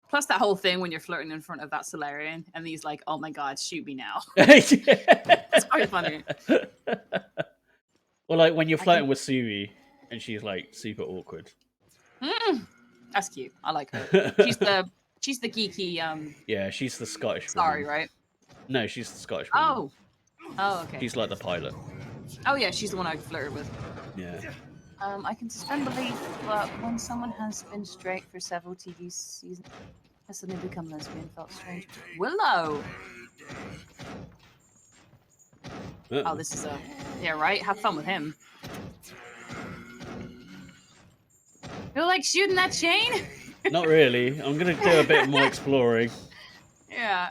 Plus that whole thing when you're flirting in front of that Solarian and he's like, oh my god, shoot me now. It's quite funny. Well, like when you're flirting with Suri and she's like super awkward. That's cute. I like her. She's the geeky Yeah, she's the Scottish Sorry, woman. right? No, she's the Scottish woman. Oh, okay. She's like the pilot. Oh yeah, she's the one I flirted with. Yeah. I can suspend belief, but when someone has been straight for several TV seasons, has suddenly become lesbian, felt strange. Willow! Oh, this is a... Yeah, right? Have fun with him. Feel like shooting that chain? Not really. I'm gonna do a bit more exploring. Yeah.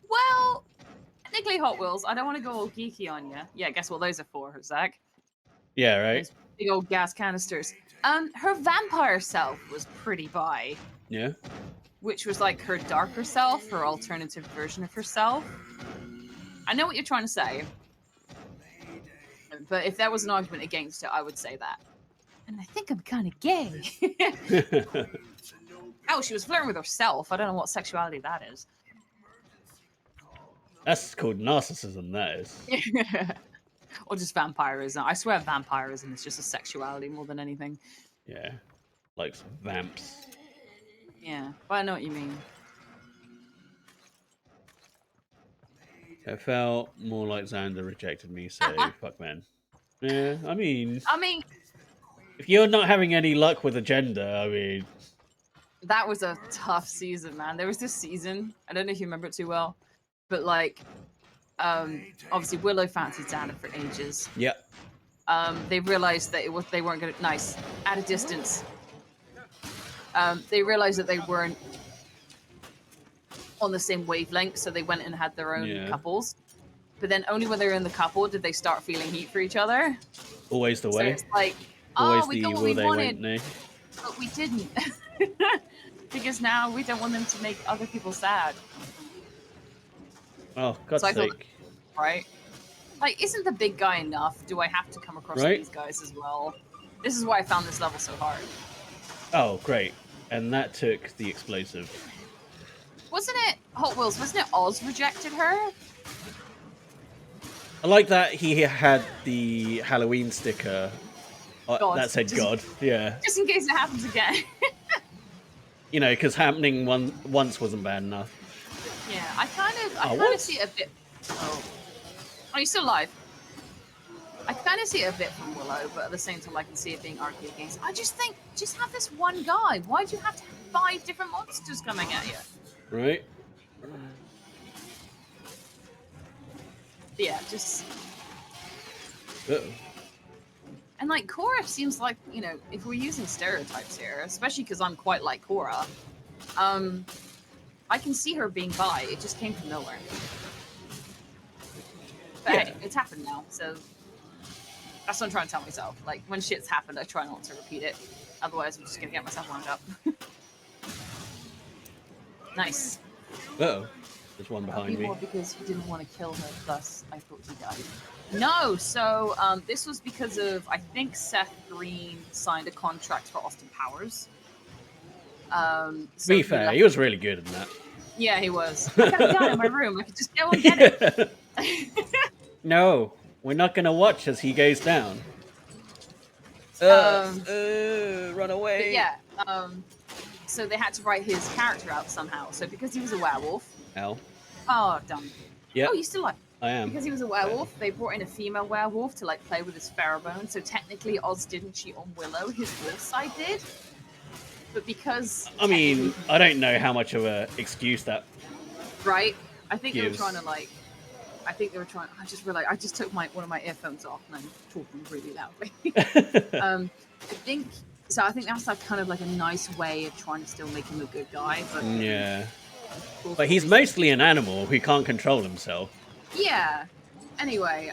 Well, technically Hot Wheels. I don't want to go all geeky on you. Yeah, guess what those are for, Zach? Yeah, right? Those big old gas canisters. Her vampire self was pretty bi. Yeah. Which was like her darker self, her alternative version of herself. I know what you're trying to say. But if there was an argument against it, I would say that. And I think I'm kind of gay. Oh, she was flirting with herself. I don't know what sexuality that is. That's called narcissism, that is. Or just vampirism. I swear vampirism is just a sexuality more than anything. Yeah. Like some vamps. Yeah, but I know what you mean. It felt more like Xander rejected me, so fuck man. Yeah, I mean, if you're not having any luck with a gender, I mean... That was a tough season, man. There was this season, I don't know if you remember it too well, but like, obviously Willow fancied Xander for ages. Yep. They realized that they weren't gonna... Nice. At a distance. They realized that they weren't on the same wavelength, so they went and had their own couples. But then only when they were in the couple did they start feeling heat for each other. Always the So way. it's like, Always we the got evil what we they wanted, won't know. but we didn't. Because now we don't want them to make other people sad. Oh, God's sake. Right? Like, isn't the big guy enough? Do I have to come across these guys as well? This is why I found this level so hard. Oh, great. And that took the explosive. Wasn't it Hot Wheels? Wasn't it Oz rejected her? I like that he had the Halloween sticker that said just, God. Yeah. Just in case it happens again. You know, because happening once wasn't bad enough. Yeah, I kind of see it a bit. Oh, are you still alive? I kind of see it a bit from Willow, but at the same time, I can see it being argued against. I just think, just have this one guy. Why do you have to have 5 different monsters coming at you? Right. Yeah, just. Uh-oh. And like Cora seems like, you know, if we're using stereotypes here, especially because I'm quite like Cora, I can see her being bi. It just came from nowhere. But hey, it's happened now, so that's what I'm trying to tell myself. Like, when shit's happened, I try not to repeat it. Otherwise, I'm just gonna get myself wound up. Nice. Uh-oh. There's one behind me. More because he didn't want to kill her, thus I thought he died. No, so this was because of, I think Seth Green signed a contract for Austin Powers. To be fair, he was really good in that. Yeah, he was. I got a gun in my room. I could just go and get it. No, we're not going to watch as he goes down. Run away. But yeah, so they had to write his character out somehow. So because he was a werewolf... Oh, done. Yeah. Oh, you still like? I am. Because he was a werewolf, they brought in a female werewolf to like play with his pheromone. So technically, Oz didn't cheat on Willow. His wolf side did. But because... I mean, I don't know how much of an excuse that... Right? I think gives. they were trying to like... I think they were trying... I just realized... I just took one of my earphones off and I'm talking really loudly. I think that's like kind of like a nice way of trying to still make him a good guy. But yeah. But he's mostly an animal who can't control himself. Yeah. Anyway,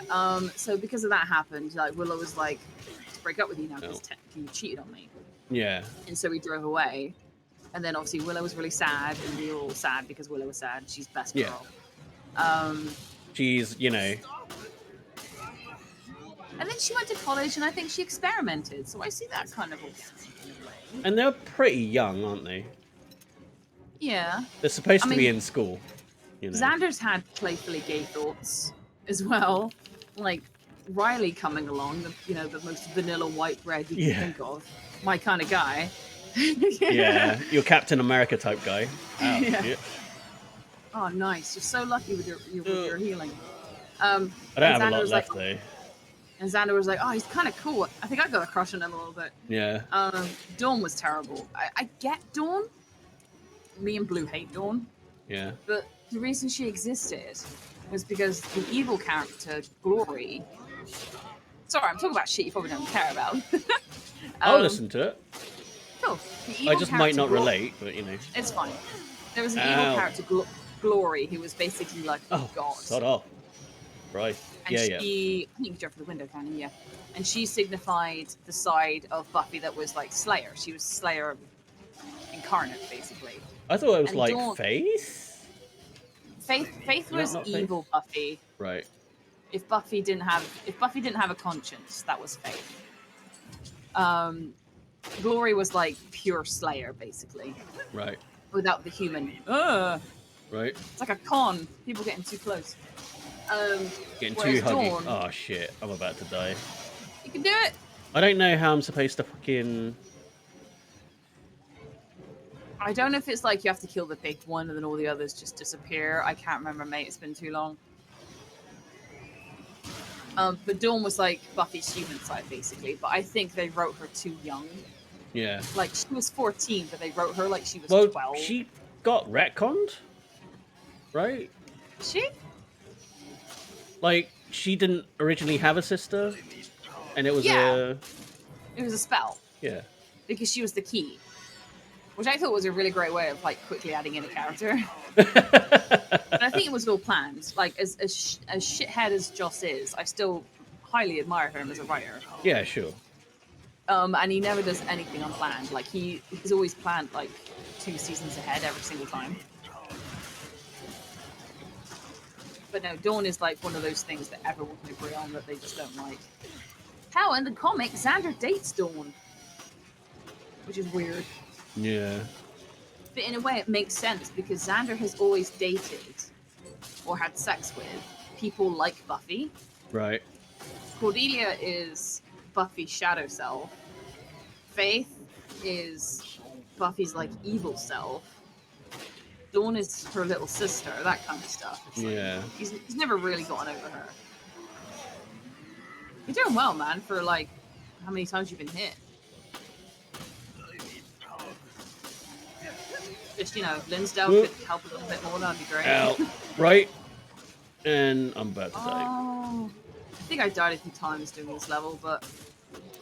so because of that happened, like Willow was like, to break up with you now because technically you cheated on me. Yeah. And so we drove away. And then obviously Willow was really sad, and we were all sad because Willow was sad. She's best girl. She's, you know. And then she went to college, and I think she experimented. So I see that kind of organic in a way. And they're pretty young, aren't they? Yeah. They're supposed to be in school. You know. Xander's had playfully gay thoughts as well. Like Riley coming along, the most vanilla white bread you can think of. My kind of guy. Yeah, your Captain America type guy. Ow, yeah. Oh, nice. You're so lucky with your healing. I don't have a lot left, though. And Xander was like, oh, he's kind of cool. I think I got a crush on him a little bit. Yeah. Dawn was terrible. I get Dawn. Me and Blue hate Dawn. Yeah. But the reason she existed was because the evil character, Glory... Sorry, I'm talking about shit you probably don't care about. I'll listen to it. Cool. I just might not relate, but you know. It's fine. There was an evil character, Glory, who was basically like a god. Sod off. Right. And I think you can jump through the window, can you? Yeah. And she signified the side of Buffy that was like Slayer. She was Slayer incarnate, basically. I thought it was like Faith? Faith was evil Buffy. Right. If Buffy didn't have a conscience, that was Faith. Glory was like pure Slayer, basically. Right. Without the human. Right. It's like a con. People getting too close. Getting too huggy. Oh shit! I'm about to die. You can do it. I don't know how I'm supposed to fucking. I don't know if it's like you have to kill the big one and then all the others just disappear. I can't remember, mate. It's been too long. But Dawn was like Buffy's human side, basically. But I think they wrote her too young. Yeah. Like, she was 14, but they wrote her like she was 12. Well, she got retconned, right? She? Like, she didn't originally have a sister, and it was It was a spell. Yeah. Because she was the key. Which I thought was a really great way of, like, quickly adding in a character. But I think it was all planned. Like, as shithead as Joss is, I still highly admire him as a writer. Yeah, sure. And he never does anything unplanned. Like, he's always planned, like, 2 seasons ahead every single time. But no, Dawn is, like, one of those things that everyone can agree on that they just don't like. Hell, in the comic, Xander dates Dawn. Which is weird. Yeah. But in a way, it makes sense, because Xander has always dated, or had sex with, people like Buffy. Right. Cordelia is Buffy's shadow self. Faith is Buffy's, like, evil self. Dawn is her little sister, that kind of stuff. It's yeah. Like, he's never really gotten over her. You're doing well, man, for, like, how many times you've been hit. Just, Linsdale could help a little bit more, that'd be great. Ow. Right. And I'm about to die. Oh. I think I died a few times doing this level, but...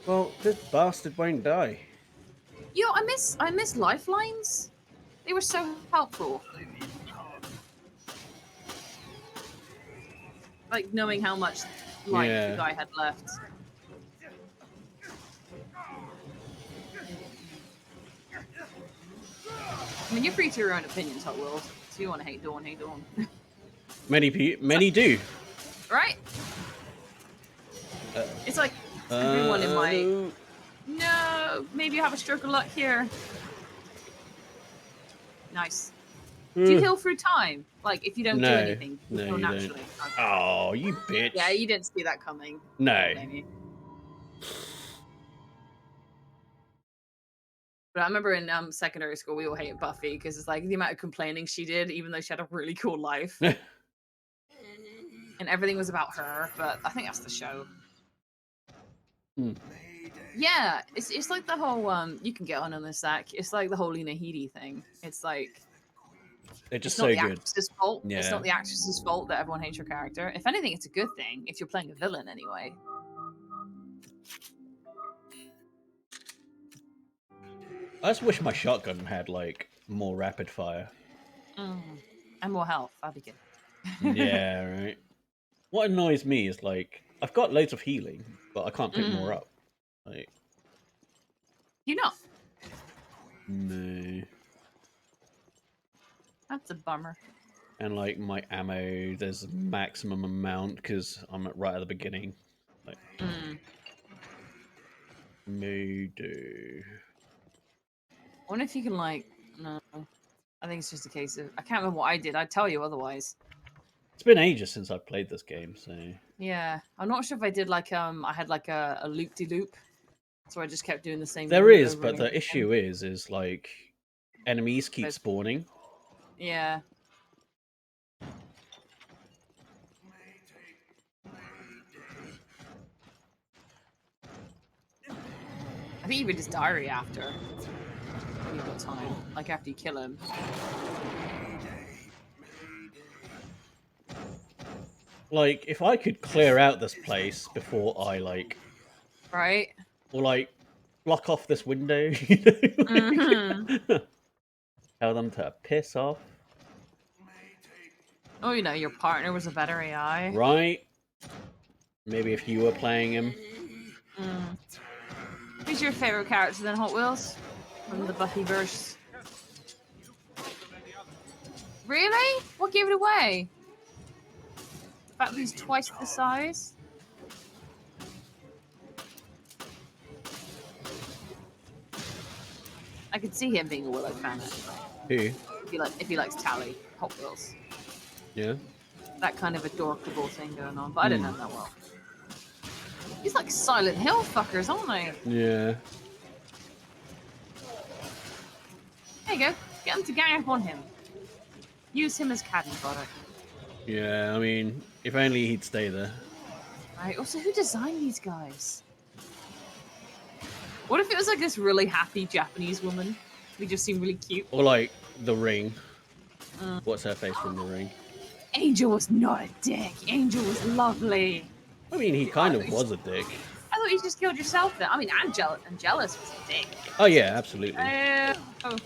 Well, this bastard won't die. Yo, I miss lifelines. They were so helpful. Like, knowing how much life the guy had left. I mean, you're free to your own opinions, Hot World. So you want to hate Dawn, hate Dawn. Many do. Right? It's like everyone in my... No, maybe you have a stroke of luck here. Nice. Do you heal through time? Like, if you don't do anything, you heal naturally. Okay. Oh, you bitch. Yeah, you didn't see that coming. No. But I remember in secondary school, we all hated Buffy because it's like the amount of complaining she did, even though she had a really cool life. And everything was about her, but I think that's the show. Yeah, it's like the whole, you can get on this, Zach. It's like the whole Lena Headey thing. It's like... They're just so good. Actress's fault. Yeah. It's not the actress's fault that everyone hates your character. If anything, it's a good thing if you're playing a villain anyway. I just wish my shotgun had, like, more rapid fire. And more health. That'd be good. Yeah, right. What annoys me is like I've got loads of healing, but I can't pick more up. Like, You not? no. That's a bummer. And like my ammo, there's a maximum amount because I'm right at the beginning. Like, do. I wonder if you can like. No, I think it's just a case of I can't remember what I did. I'd tell you otherwise. It's been ages since I've played this game, so Yeah, I'm not sure if I did like I had like a loop de loop, so I just kept doing the same. there route is, over but and the over issue again. is like enemies keep There's- spawning. Yeah. I think you read his diary after when you've got time, like after you kill him. Like, if I could clear out this place before I like, Right. or like block off this window, you know? Tell them to piss off. Oh, you know, your partner was a better AI. Right? Maybe if you were playing him. Who's your favorite character then, Hot Wheels? From the Buffyverse? Really? What gave it away? The fact that he's twice the size? I could see him being a Willow fan. Who? If he likes Tally, Hot Wheels. Yeah. That kind of adorable thing going on, but I don't know that well. He's like Silent Hill fuckers, aren't they? Yeah. There you go. Get him to gang up on him. Use him as caddy fodder. Yeah, I mean, if only he'd stay there. Right. Also, who designed these guys? What if it was like this really happy Japanese woman? Who just seemed really cute. Or like The Ring. What's her face from The Ring? Angel was not a dick. Angel was lovely. I mean, he kind of was a dick. I thought you just killed yourself then. I mean, Angelus was a dick. Oh yeah, absolutely. Oh,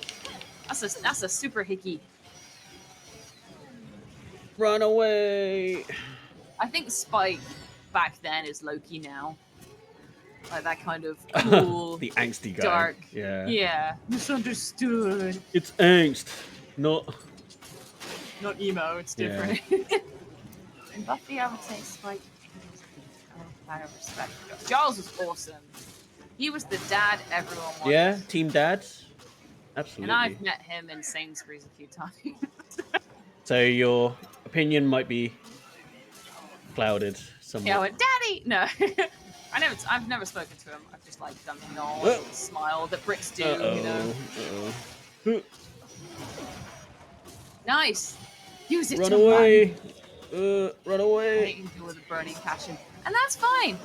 that's a super hickey. Run away! I think Spike back then is Loki now. Like that kind of cool, the angsty guy. dark. Yeah. Yeah. Misunderstood. It's angst, not emo. It's different. In Buffy, I would say Spike. I respect. Giles was awesome. He was the dad everyone wanted. Yeah, team dad. Absolutely. And I've met him in Sainsbury's a few times. So your opinion might be clouded somewhat. Yeah, I went, Daddy! No. I've never spoken to him. I've just like done the nod, smile that bricks do, you know. Nice. Use it Run to away. run. Run I away. hate you with a burning passion. And that's fine.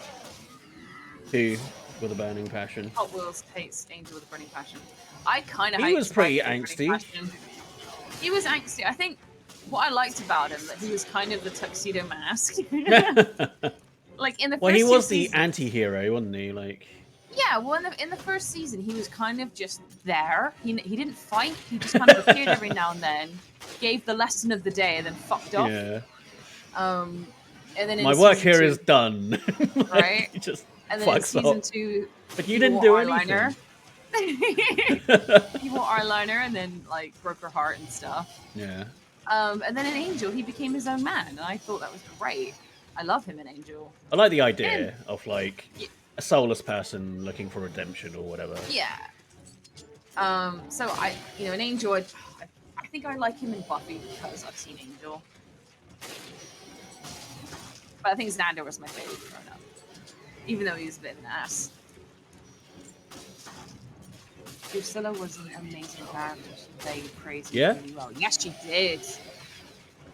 Who with a burning passion? Hot Wheels hates Angel with a burning passion. I kind of He hate was pretty Spike with a burning angsty. passion. He was angsty. I think what I liked about him that he was kind of the tuxedo mask. Like in the first Well, he was the seasons, anti-hero, wasn't he? Like, yeah. Well, in the first season, he was kind of just there. He didn't fight. He just kind of appeared every now and then, gave the lesson of the day, and then fucked off. yeah. And then in My work season here two, is done. Like, right? he just And then in fucks season off. 2, But he you didn't wore do eyeliner. anything. He wore eyeliner and then like broke her heart and stuff. Yeah. And then in Angel, he became his own man, and I thought that was great. I love him in Angel. I like the idea of like Yeah. a soulless person looking for redemption or whatever. Yeah. So I, in Angel, I think I like him in Buffy because I've seen Angel. But I think Xander was my favorite growing up, even though he was a bit of an ass. Drusilla was an amazing character. She played crazy really well. Yes, she did.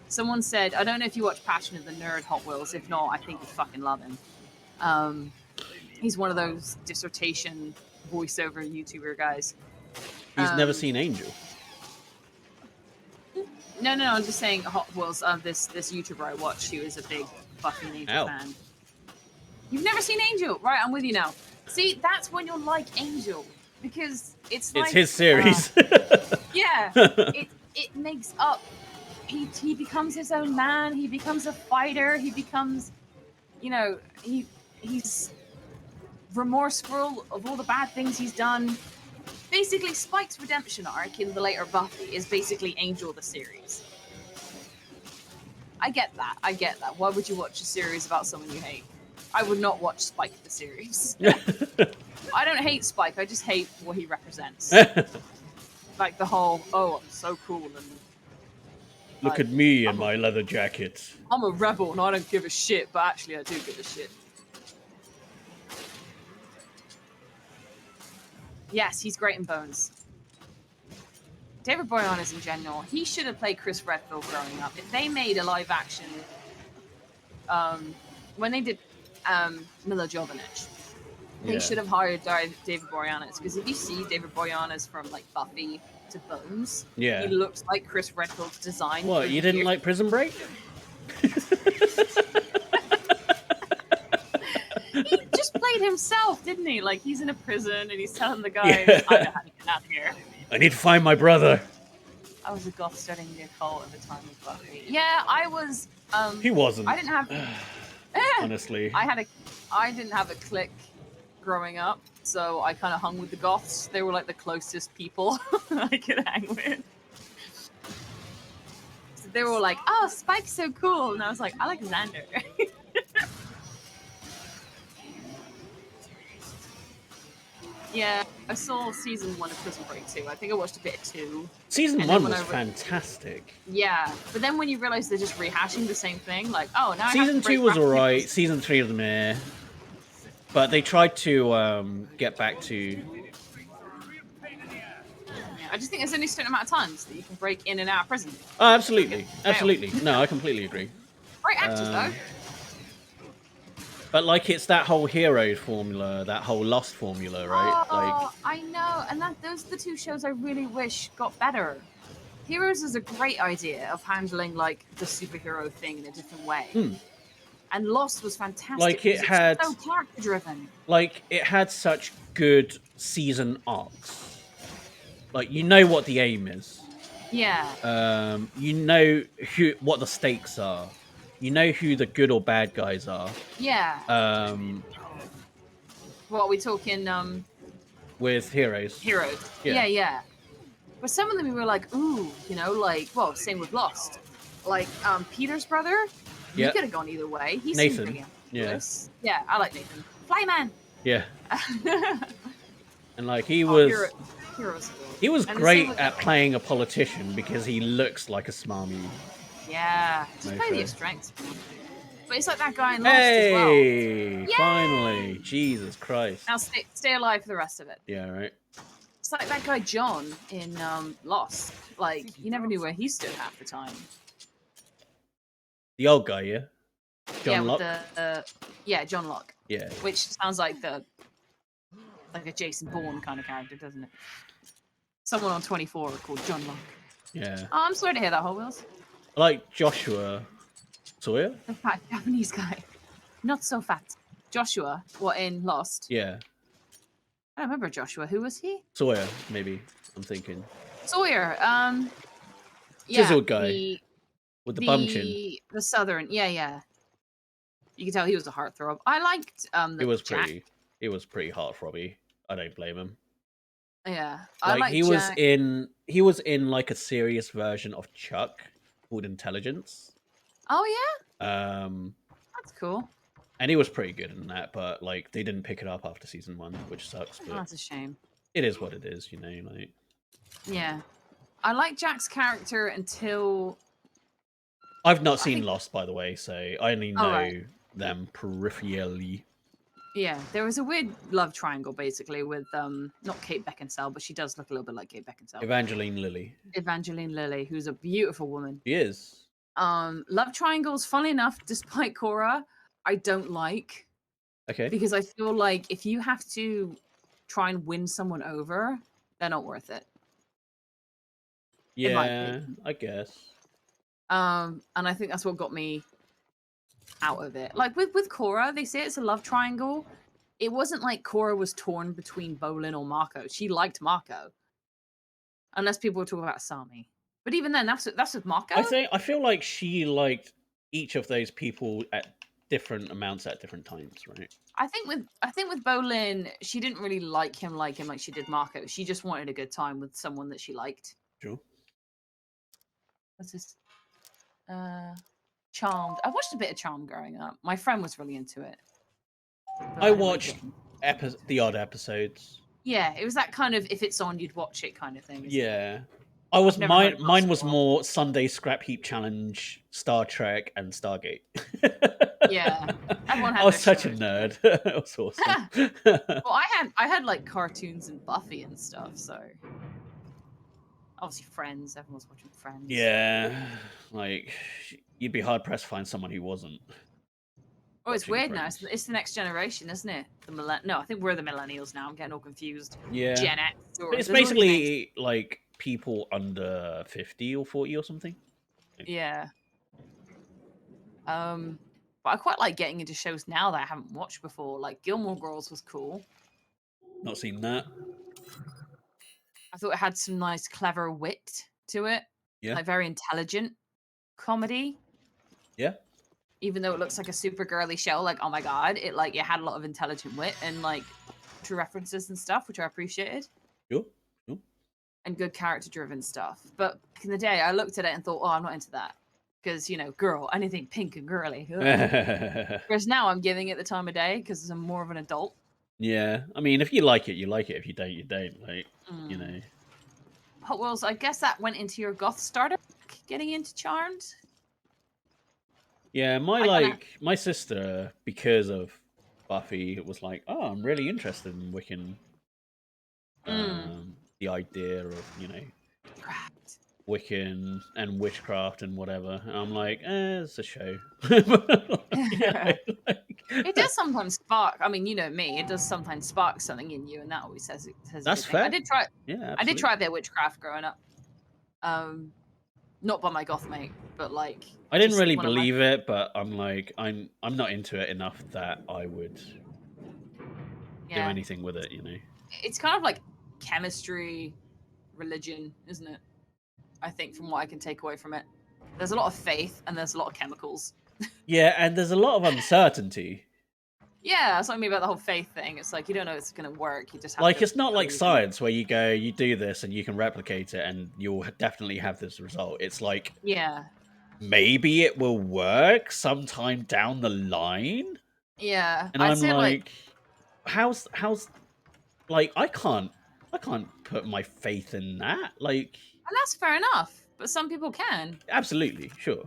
Someone said, I don't know if you watch Passion of the Nerd, Hot Wheels. If not, I think you fucking love him. He's one of those dissertation voiceover YouTuber guys. He's never seen Angel. No, I'm just saying Hot Wheels. This YouTuber I watched, he was a big fucking Angel fan. You've never seen Angel? Right, I'm with you now. See, that's when you'll like Angel. Because it's like... It's his series. Yeah. it makes up. He becomes his own man. He becomes a fighter. He becomes, he's remorseful of all the bad things he's done. Basically, Spike's redemption arc in the later Buffy is basically Angel the series. I get that. Why would you watch a series about someone you hate? I would not watch Spike the series. I don't hate Spike. I just hate what he represents. Like the whole, I'm so cool and look at me and my leather jacket. I'm a rebel and I don't give a shit, but actually I do give a shit. Yes, he's great in Bones. David Boreanaz in general, he should have played Chris Redfield growing up. If they made a live action, when they did Mila Jovovich, they should have hired David Boreanaz, because if you see David Boreanaz from like Buffy to Bones, he looks like Chris Redfield's design. What, you didn't like Prison Break? He just played himself, didn't he? Like, he's in a prison and he's telling the guys, I know how to get out of here. I need to find my brother. I was a goth studying the occult at the time of Buffy. Yeah, I was. He wasn't. I didn't have. Honestly. I didn't have a clique growing up, so I kind of hung with the goths. They were like the closest people I could hang with. So they were all like, "Oh, Spike's so cool," and I was like, "I like Xander." Yeah, I saw season 1 of Prison Break 2. I think I watched a bit of 2. Season 1 was fantastic. Yeah, but then when you realize they're just rehashing the same thing, like, oh, now Season 2 was alright. Season 3 was meh. But they tried to get back to... Yeah, I just think there's only a certain amount of times that you can break in and out of prison. Oh, absolutely. Absolutely. No, I completely agree. Great actors, though. But, like, it's that whole hero formula, that whole Lost formula, right? Oh, I know. And those are the two shows I really wish got better. Heroes is a great idea of handling, like, the superhero thing in a different way. And Lost was fantastic. Like, it had... so character-driven. Like, it had such good season arcs. Like, you know what the aim is. Yeah. You know what the stakes are. You know who the good or bad guys are. Yeah. What are we talking? With Heroes. Heroes. Yeah. But some of them we were like, ooh, like, well, same with Lost. Like, Peter's brother, he could have gone either way. He Nathan. Seemed really yeah, I like Nathan. Flyman. Yeah. And like he was, Heroes. He was great at playing a politician because he looks like a smarmy. Yeah, just play to your strengths. But it's like that guy in Lost as well. Hey, finally! Jesus Christ! Now stay alive for the rest of it. Yeah, right. It's like that guy John in Lost. Like, you never knew where he stood half the time. The old guy, yeah. John Locke. John Locke. Yeah. Which sounds like a Jason Bourne kind of character, doesn't it? Someone on 24 called John Locke. Yeah. Oh, I'm sorry to hear that, Hot Wheels. I like Joshua Sawyer. The fat Japanese guy. Not so fat. Joshua, what, in Lost? Yeah. I don't remember Joshua. Who was he? Sawyer, maybe. I'm thinking. Sawyer. Chiseled guy. With the bum chin. The southern. Yeah. You can tell he was a heartthrob. I liked It was pretty heartthrobby. I don't blame him. Yeah. Like he was in like a serious version of Chuck called Intelligence. Oh yeah? That's cool. And he was pretty good in that, but like they didn't pick it up after season 1, which sucks. But that's a shame. It is what it is, like. Yeah. I like Jack's character until I've not seen Lost, by the way, so I only know them peripherally. Yeah, there was a weird love triangle basically with not Kate Beckinsale, but she does look a little bit like Kate Beckinsale. Evangeline Lilly, who's a beautiful woman. She is. Love triangles, funnily enough, despite Cora, I don't like. Okay. Because I feel like if you have to try and win someone over, they're not worth it. Yeah, I guess. And I think that's what got me out of it. Like with Cora, they say it's a love triangle. It wasn't like Cora was torn between Bolin or Marco. She liked Marco. Unless people were talking about Asami. But even then, that's with Mako. I feel like she liked each of those people at different amounts at different times, right? I think with Bolin, she didn't really like him like she did Mako. She just wanted a good time with someone that she liked. Sure. What's this? Charmed. I watched a bit of Charmed growing up. My friend was really into it. I watched the odd episodes. Yeah, it was that kind of if it's on, you'd watch it kind of thing. Yeah. Mine was more Sunday Scrap Heap Challenge, Star Trek, and Stargate. Yeah, everyone had I was their such a shows. nerd. It was awesome. Well, I had like cartoons and Buffy and stuff. So obviously Friends. Everyone was watching Friends. Yeah, like you'd be hard pressed to find someone who wasn't. Oh, it's weird now. It's the next generation, isn't it? No, I think we're the millennials now. I'm getting all confused. Yeah. Gen X. But it's basically like people under 50 or 40 or something. Yeah. But I quite like getting into shows now that I haven't watched before. Like Gilmore Girls was cool. Not seen that. I thought it had some nice, clever wit to it. Yeah. Like very intelligent comedy. Yeah. Even though it looks like a super girly show, like oh my god, it had a lot of intelligent wit and like true references and stuff, which I appreciated. Sure. And good character driven stuff. But in the day, I looked at it and thought, oh, I'm not into that because girl, anything pink and girly. Whereas now I'm giving it the time of day because I'm more of an adult. Yeah, I mean, if you like it, you like it. If you don't, you don't. Like, you know. Hot Wheels, I guess that went into your goth starter, getting into Charmed. Yeah, my sister, because of Buffy, was like, oh, I'm really interested in Wiccan. The idea of, Wiccan and witchcraft and whatever. And I'm like, it's a show. It does sometimes spark. I mean, you know me. It does sometimes spark something in you, and that always says. That's fair. I did try. Yeah, absolutely. I did try a bit of witchcraft growing up. Not by my goth mate, but like. I didn't really believe it, but I'm like, I'm not into it enough that I would do anything with it. It's kind of like chemistry, religion, isn't it? I think from what I can take away from it, there's a lot of faith and there's a lot of chemicals. Yeah, and there's a lot of uncertainty. Yeah, that's what I mean about the whole faith thing. It's like you don't know it's going to work. You just have like it's not like science where you go, you do this and you can replicate it and you'll definitely have this result. It's like maybe it will work sometime down the line. Yeah, and I'm like, how's like I can't put my faith in that. Like, and that's fair enough, but some people can. Absolutely, sure.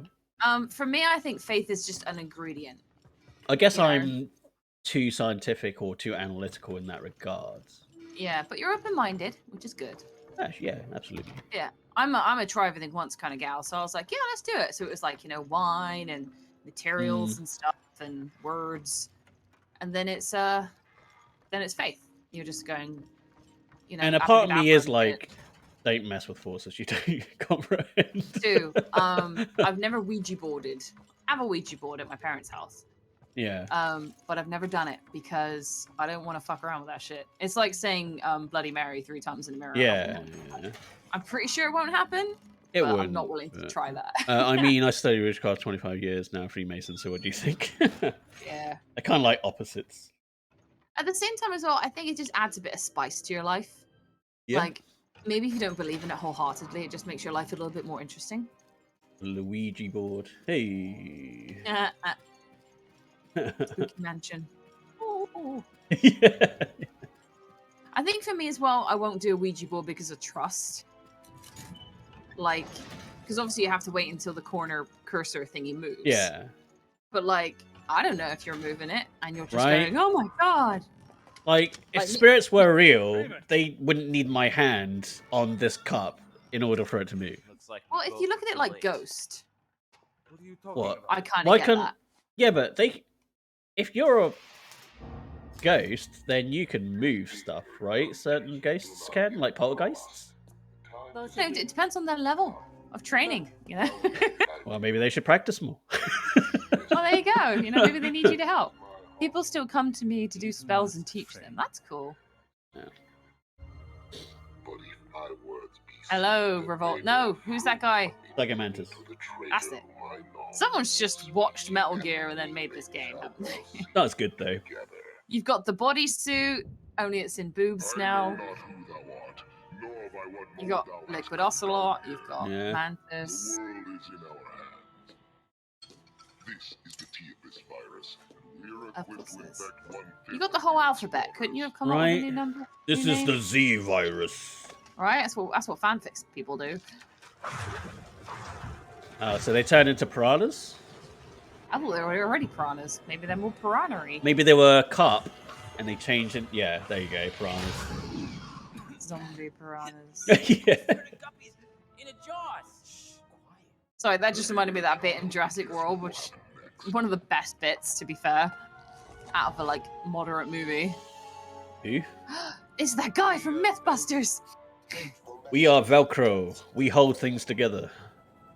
For me, I think faith is just an ingredient. I guess I'm too scientific or too analytical in that regard. Yeah, but you're open-minded, which is good. Yeah, absolutely. Yeah, I'm a try everything once kind of gal, so I was like, yeah, let's do it. So it was like wine and materials and stuff and words, and then it's faith. You're just going, And a part of me is like, don't mess with forces you don't comprehend. I've never Ouija boarded. I have a Ouija board at my parents' house. Yeah. But I've never done it because I don't want to fuck around with that shit. It's like saying Bloody Mary 3 times in the mirror. Yeah. I'm pretty sure it won't happen. It would. I'm not willing to try that. I mean, I studied witchcraft 25 years now, Freemason, so what do you think? Yeah. I kind of like opposites. At the same time as well, I think it just adds a bit of spice to your life. Yeah. Like, maybe if you don't believe in it wholeheartedly, it just makes your life a little bit more interesting. Luigi board. Hey. Spooky mansion. Ooh. Yeah. I think for me as well, I won't do a Ouija board because of trust. Like, because obviously you have to wait until the corner cursor thingy moves. Yeah. But like, I don't know if you're moving it and you're just going, oh my god. Like, if spirits were real, they wouldn't need my hand on this cup in order for it to move. Well, if you look at it like Ghost. What are you talking What? about? I kind of get that. Yeah, but if you're a ghost, then you can move stuff, right? Certain ghosts can, like poltergeists. No, it depends on their level of training, Well, maybe they should practice more. Well, there you go. Maybe they need you to help. People still come to me to do spells and teach them. That's cool. Yeah. But if my words be Hello, Revolt. No, who's that guy? Mantis. That's it. Someone's just watched Metal Gear and then made this game, haven't they? That's good though. You've got the bodysuit, only it's in boobs now. You got Liquid Ocelot, you've got Mantis. The world is in our hands. This is the key of this virus. We're equipped to infect one You got the whole alphabet. Couldn't you have come up with a new number? This is the Z virus. Right, that's what fanfics people do. Oh, so they turned into piranhas? I thought they were already piranhas. Maybe they're more piranha-y. Maybe they were carp, and they changed it. Yeah, there you go, piranhas. Zombie piranhas. Yeah. In a Jaws. Sorry, that just reminded me of that bit in Jurassic World, which is one of the best bits, to be fair, out of a like moderate movie. Who? It's that guy from Mythbusters. We are Velcro. We hold things together.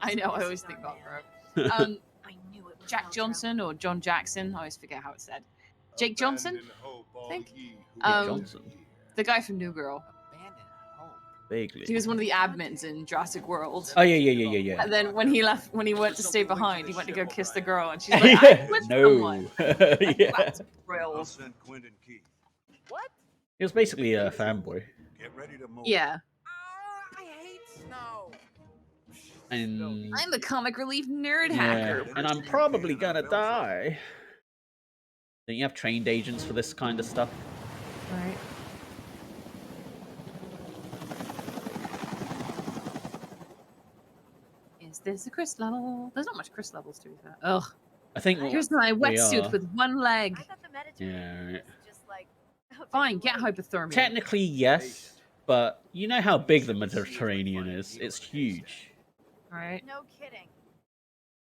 I know. I always think Velcro. I knew it was Jack Johnson or John Jackson. I always forget how it's said. Jake Johnson, I think. Johnson. The guy from New Girl. Vaguely. He was one of the admins in Jurassic World. Oh yeah. And then when he left, when he went to stay behind, he went to go kiss the girl, and she's like, "I'm with someone." Yeah. That's thrilled. I'll send Quinn and Keith. What? He was basically a fanboy. Get ready to move. Yeah. I hate snow. And I'm the comic relief nerd yeah, hacker. and I'm probably gonna die. Don't you have trained agents for this kind of stuff? Right. Is this a Chris level? There's not much Chris levels to be fair. Ugh. I think. Here's my wetsuit with one leg. I thought the Mediterranean Yeah. was just like a Fine, big get lake. hypothermia. Technically, yes, but you know how big the Mediterranean is. It's huge. Right. No kidding.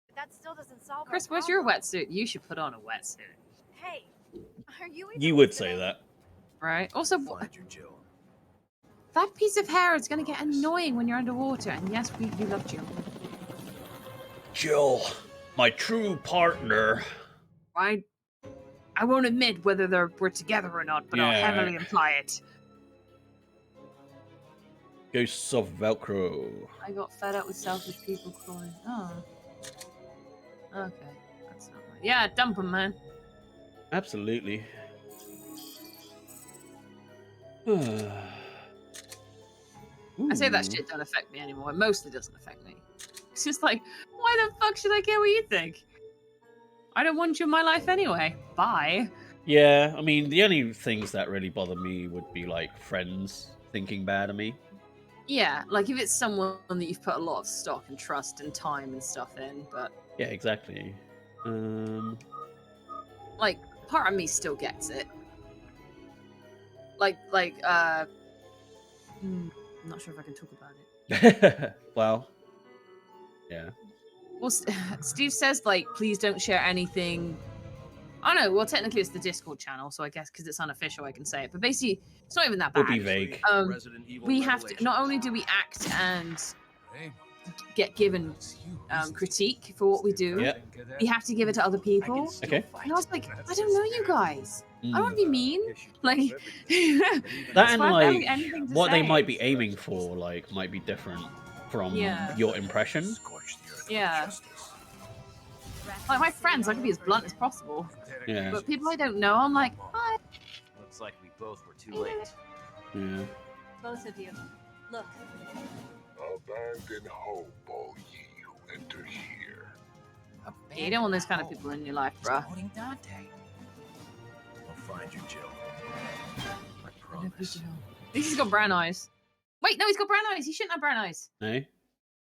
But that still doesn't solve. Chris, our where's your problem. wetsuit? You should put on a wetsuit. Hey, are you? even You would say listening? that. Right. Also, Find your Jill. that piece of hair is going to get annoying when you're underwater. And yes, we do love Jill. Jill, my true partner. I won't admit whether we're together or not, but I'll Yeah. heavily imply it. Ghosts of Velcro. I got fed up with selfish people calling. Oh. Okay. That's not right. Yeah, dump him, man. Absolutely. I say that shit don't affect me anymore. It mostly doesn't affect me. It's just like, why the fuck should I care what you think? I don't want you in my life anyway. Bye. Yeah, I mean, the only things that really bother me would be like friends thinking bad of me. Yeah, like if it's someone that you've put a lot of stock and trust and time and stuff in, but Yeah, exactly. like part of me still gets it. I'm not sure if I can talk about it. Well, yeah. Well, Steve says like, please don't share anything. Oh no, well technically it's the Discord channel, so I guess because it's unofficial I can say it. But basically, it's not even that bad. Would be vague. We have to. Not only do we act and get given critique for what we do, Yeah. we have to give it to other people. Okay. And I was like, I don't know you guys. I don't want to be mean. Like That it's and fine if I like have anything to what they say. might be aiming for, like, might be different from Yeah. your impression. Scorch the earth with Yeah. justice. Like my friends, I can be as blunt as possible. Yeah. But people I don't know, I'm like, hi. Looks like we both were too late. Yeah. Both of you. Look, Abandon hope, all ye who enter here. Yeah, you don't want those kind of people in your life, bruh. Quoting Dante. I'll find you, Jill. I I love you, promise. Jill. At least he's got brown eyes. Wait, no, he's got brown eyes. He shouldn't have brown eyes. No? They're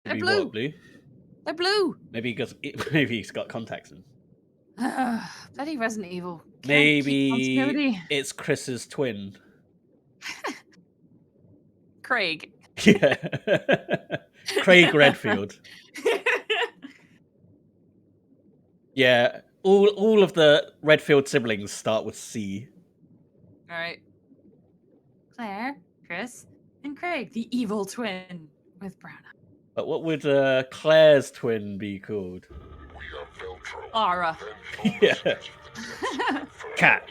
Maybe blue. what, blue? They're blue. Maybe maybe he's got contacts in. Bloody Resident Evil. Can't keep Maybe continuity. it's Chris's twin. Craig. Yeah. Craig Redfield. Yeah. All of the Redfield siblings start with C. All right. Claire, Chris, and Craig, the evil twin with brown eyes. But what would Claire's twin be called? We are Veltro. Aura. Yeah. Cat.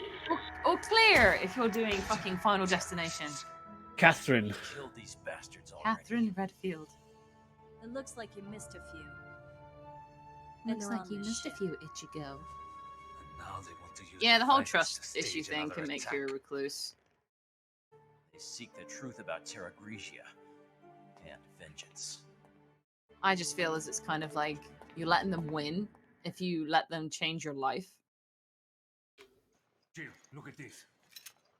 Or Claire, if you're doing fucking Final Destination. Catherine. Killed these bastards already. Catherine Redfield. It looks like you missed a few. Looks they're like on you this missed a ship. few, Ichigo. And now they want to use Yeah, the whole virus trust to issue stage thing another can make attack. you a recluse. They seek the truth about Terra Grigia and vengeance. I just feel as it's kind of like you're letting them win if you let them change your life. Jill, look at this.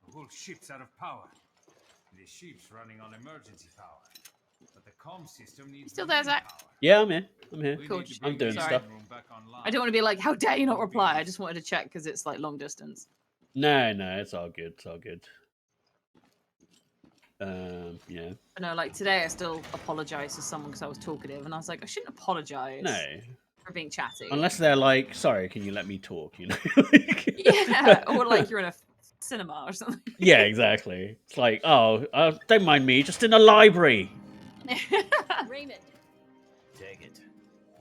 The whole ship's out of power. The ship's running on emergency power. But the comm system needs Still there, main Zach? power. Yeah, I'm here. I'm here. We Cool, need to just- I'm bring doing the sorry. stuff. room back online. I don't want to be like, how dare you not reply? I just wanted to check because it's like long distance. No, it's all good. It's all good. Yeah. But no, like today I still apologise to someone because I was talkative and I was like, I shouldn't apologise No. for being chatty. Unless they're like, sorry, can you let me talk? You know? Yeah, or like you're in a cinema or something. Yeah, exactly. It's like, oh, don't mind me, just in a library. Raymond. Take it.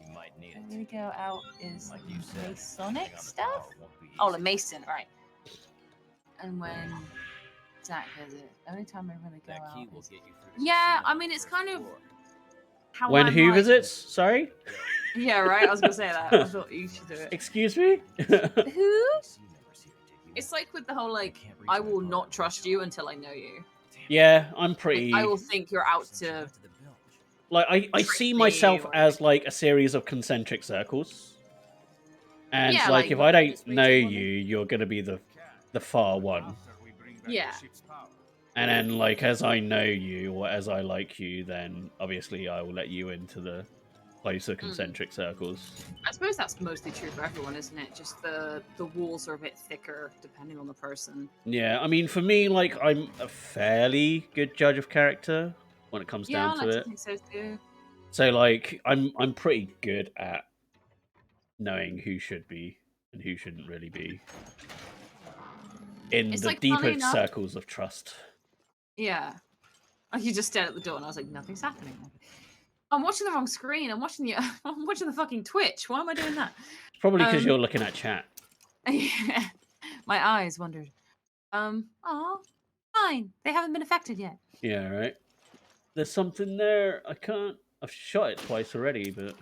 You might need Where we it. go out is Like you said, Masonic getting on the stuff? power won't be Oh, easy. the Mason, right. And when Zach does it, only time I really go That out key will is... get you through to the Yeah, casino I on mean, the it's first kind of floor. how When I'm who like... visits? Sorry? Yeah, right, I was going to say that. I thought you should do it. Excuse me? Who? You never see her, did you? It's like with the whole, like, Can't reach I that will part not of the trust bridge. you until I know you. Yeah, I'm Like, pretty... I will think you're out Since you to... went to the bilge. Like, I trick see me myself or- as, like, a series of concentric circles. And, Yeah, like, like, if I don't this know Rachel woman? you, you're going to be the far one. After we bring back Yeah. the ship's power. And then, like, as I know you, or as I like you, then, obviously, I will let you into the closer concentric circles. I suppose that's mostly true for everyone, isn't it? Just the walls are a bit thicker depending on the person. Yeah, I mean, for me, like, I'm a fairly good judge of character when it comes Yeah, I down like to to it. think so too. So, like, I'm pretty good at knowing who should be and who shouldn't really be in It's the like, funny deeper enough- circles of trust. Yeah. Like you just stared at the door and I was like, nothing's happening. I'm watching the wrong screen. I'm watching the I'm watching the fucking Twitch. Why am I doing that? It's probably because Um, you're looking at chat. Yeah. My eyes wandered. Oh, fine. They haven't been affected yet. Yeah, right. There's something there. I can't. I've shot it twice already, but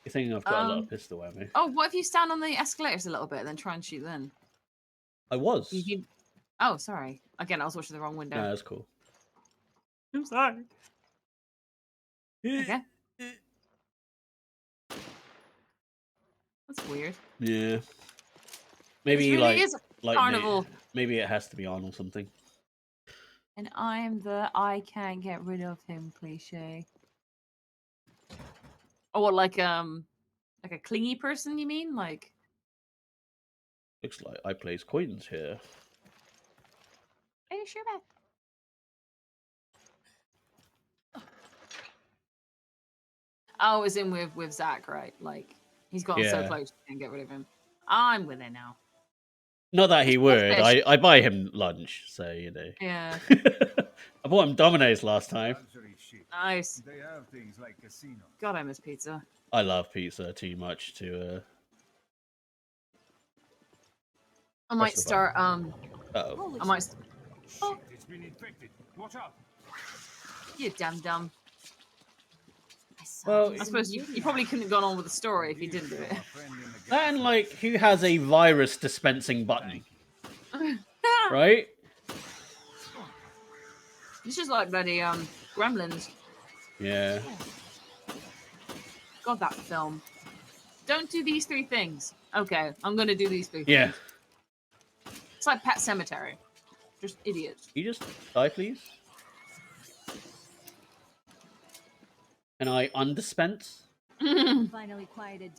you think I've got a lot of pistol ammo. Oh, what if you stand on the escalators a little bit and then try and shoot then? I was. Oh, sorry. Again, I was watching the wrong window. No, that's cool. I'm sorry. Okay. That's weird. Yeah. This Maybe really like is a like carnival. maybe it has to be on or something. And I'm the I can't get rid of him cliche. Oh, what, like a clingy person, you mean? Like, Looks like I place coins here. are you sure about? Oh, as in with Zach, right? Like, he's gotten so Yeah. close, you can't get rid of him. I'm with it now. Not that he It's would. fish. I buy him lunch, so you know. Yeah, I bought him Domino's last time. Luxury ship. nice. They have things like casinos. God, I miss pizza. I love pizza too much to. I might Press the start. Uh-oh. I might. Shit, it's been infected. Watch out. You dumb. Well, I suppose you probably couldn't have gone on with the story if you didn't do Our it. friend in the That and gas like, who has a virus dispensing button, Thank right? It's just like bloody Gremlins. Yeah. God, that film. Don't do these three things. Okay, I'm gonna do these three. Yeah. Things. It's like Pet Cemetery. Just idiots. You just die, please. Can I undispense? Finally quieted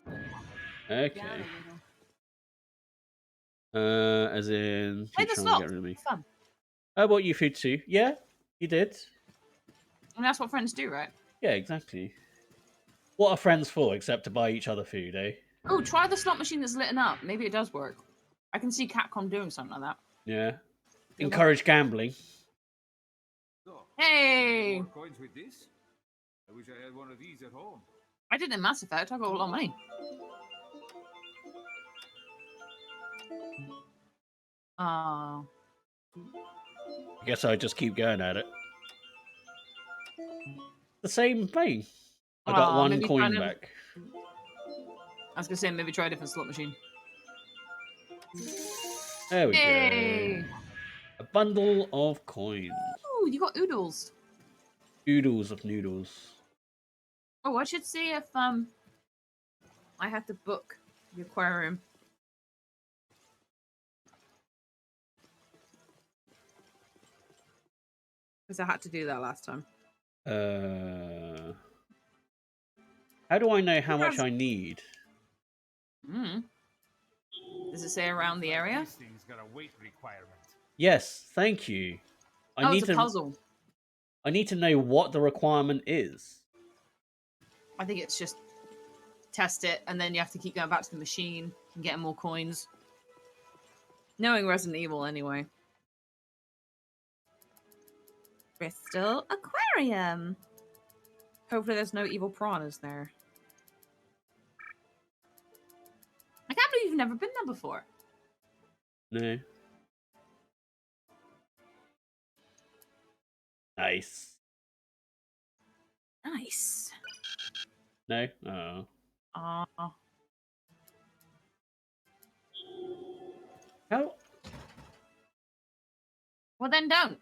Okay. down a little. As in, Play you the trying to slot. get rid of me. Fun. I bought you food too. Yeah, you did. And that's what friends do, right? Yeah, exactly. What are friends for except to buy each other food, eh? Oh, try the slot machine that's lit up. Maybe it does work. I can see Capcom doing something like that. Yeah. Encourage gambling. So, Hey! more coins with this? I wish I had one of these at home. I did it in Mass Effect. I got a lot of money. Oh. I guess I just keep going at it. The same thing. I got one maybe coin back. I was gonna say maybe try a different slot machine. There we Yay! go. A bundle of coins. Ooh, you got oodles. Oodles of noodles. Oh, I should see if I have to book the aquarium. Because I had to do that last time. How do I know how much I need? Does it say around the area? This thing's got a weight requirement. Yes, thank you. I need it's a puzzle. I need to know what the requirement is. I think it's just test it, and then you have to keep going back to the machine and getting more coins. Knowing Resident Evil, anyway. Crystal Aquarium. Hopefully there's no evil piranhas there. I can't believe you've never been there before. No. Nice. Nice. No? Oh. How? Well, then don't.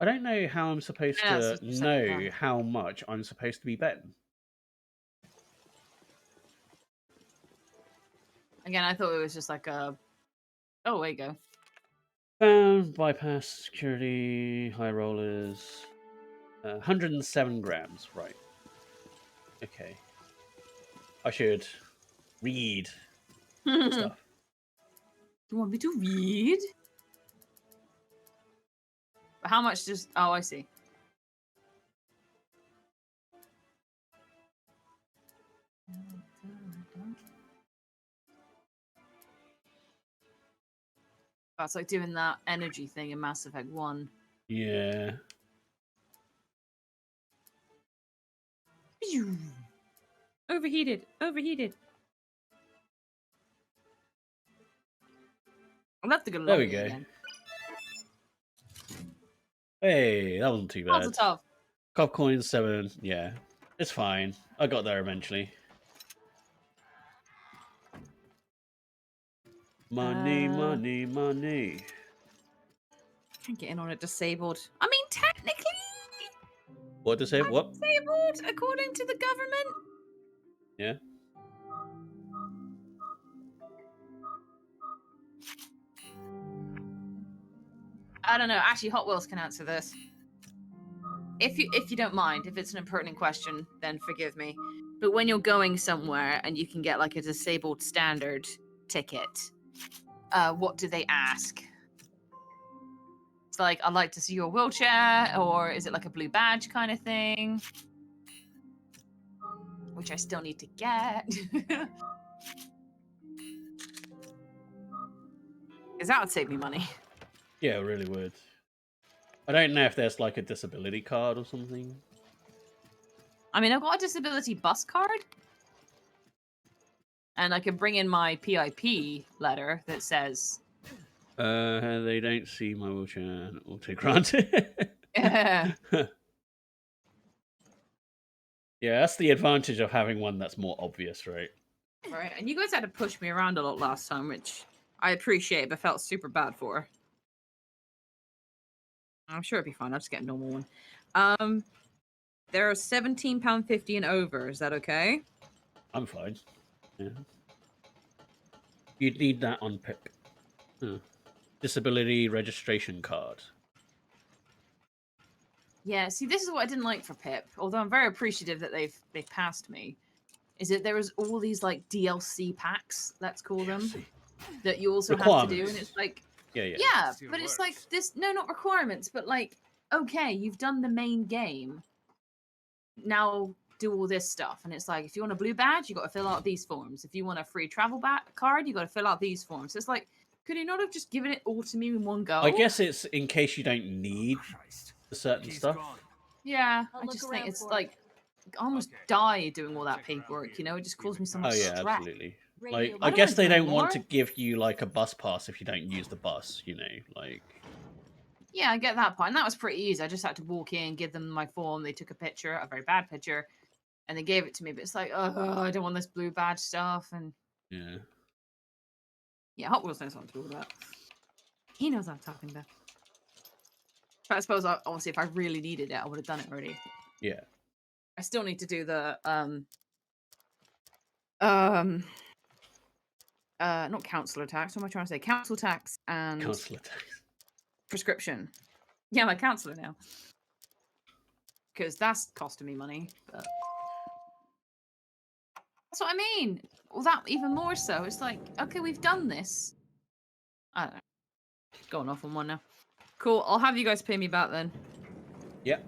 I don't know how I'm supposed to know how much I'm supposed to be betting. Again, I thought it was just like a... Oh, there you go. Found, bypass, security, high rollers. 107 grams, right. Okay. I should read stuff. You want me to read? How much does... Oh, I see. That's like doing that energy thing in Mass Effect 1. Yeah. Overheated. Overheated. I'll have to go There we go. again. Hey, that wasn't too bad. That's tough. Cop coins 7. Yeah, it's fine. I got there eventually. Money, money, money. Can't get in on it disabled. I mean, technically... What disabled? What? Disabled, according to the government. Yeah. I don't know. Actually, Hot Wheels can answer this. If you don't mind, if it's an impertinent question, then forgive me. But when you're going somewhere and you can get like a disabled standard ticket, what do they ask? It's like, I'd like to see your wheelchair, or is it like a blue badge kind of thing? Which I still need to get. Because that would save me money. Yeah, it really would. I don't know if there's like a disability card or something. I mean, I've got a disability bus card. And I can bring in my PIP letter that says... They don't see my wheelchair. Auto granted. Yeah. Yeah, that's the advantage of having one that's more obvious, right? Right, and you guys had to push me around a lot last time, which I appreciate, but felt super bad for. I'm sure it'd be fine. I'll just get a normal one. There are £17.50 and over. Is that okay? I'm fine. Yeah. You'd need that on PIP. Huh. Disability registration card. Yeah, see, this is what I didn't like for Pip, although I'm very appreciative that they've passed me, is that there was all these, like, DLC packs, let's call them, that you also have to do, and it's like... Yeah, but it's like, this... No, not requirements, but, like, okay, you've done the main game. Now do all this stuff. And it's like, if you want a blue badge, you got to fill out these forms. If you want a free travel card, you got to fill out these forms. So it's like, could you not have just given it all to me in one go? I guess it's in case you don't need certain stuff. Yeah, I just think it's like, I almost die doing all that paperwork, you know? It just caused me so much stress. Absolutely. Like, I guess they don't want to give you, like, a bus pass if you don't use the bus, you know? Like... Yeah, I get that part. And that was pretty easy. I just had to walk in, give them my form. They took a picture, a very bad picture, and they gave it to me. But it's like, oh, I don't want this blue badge stuff. And Yeah. yeah, Hot Wheels knows what I'm talking about. He knows what I'm talking about. But I suppose, obviously, if I really needed it, I would have done it already. Yeah. I still need to do the not councillor tax. What am I trying to say? Council tax and Councillor tax. prescription. Yeah, I'm a councillor now. Because that's costing me money. But that's what I mean. Well, that even more so. It's like, okay, we've done this. I don't know. Going off on one now. Cool. I'll have you guys pay me back then. Yeah.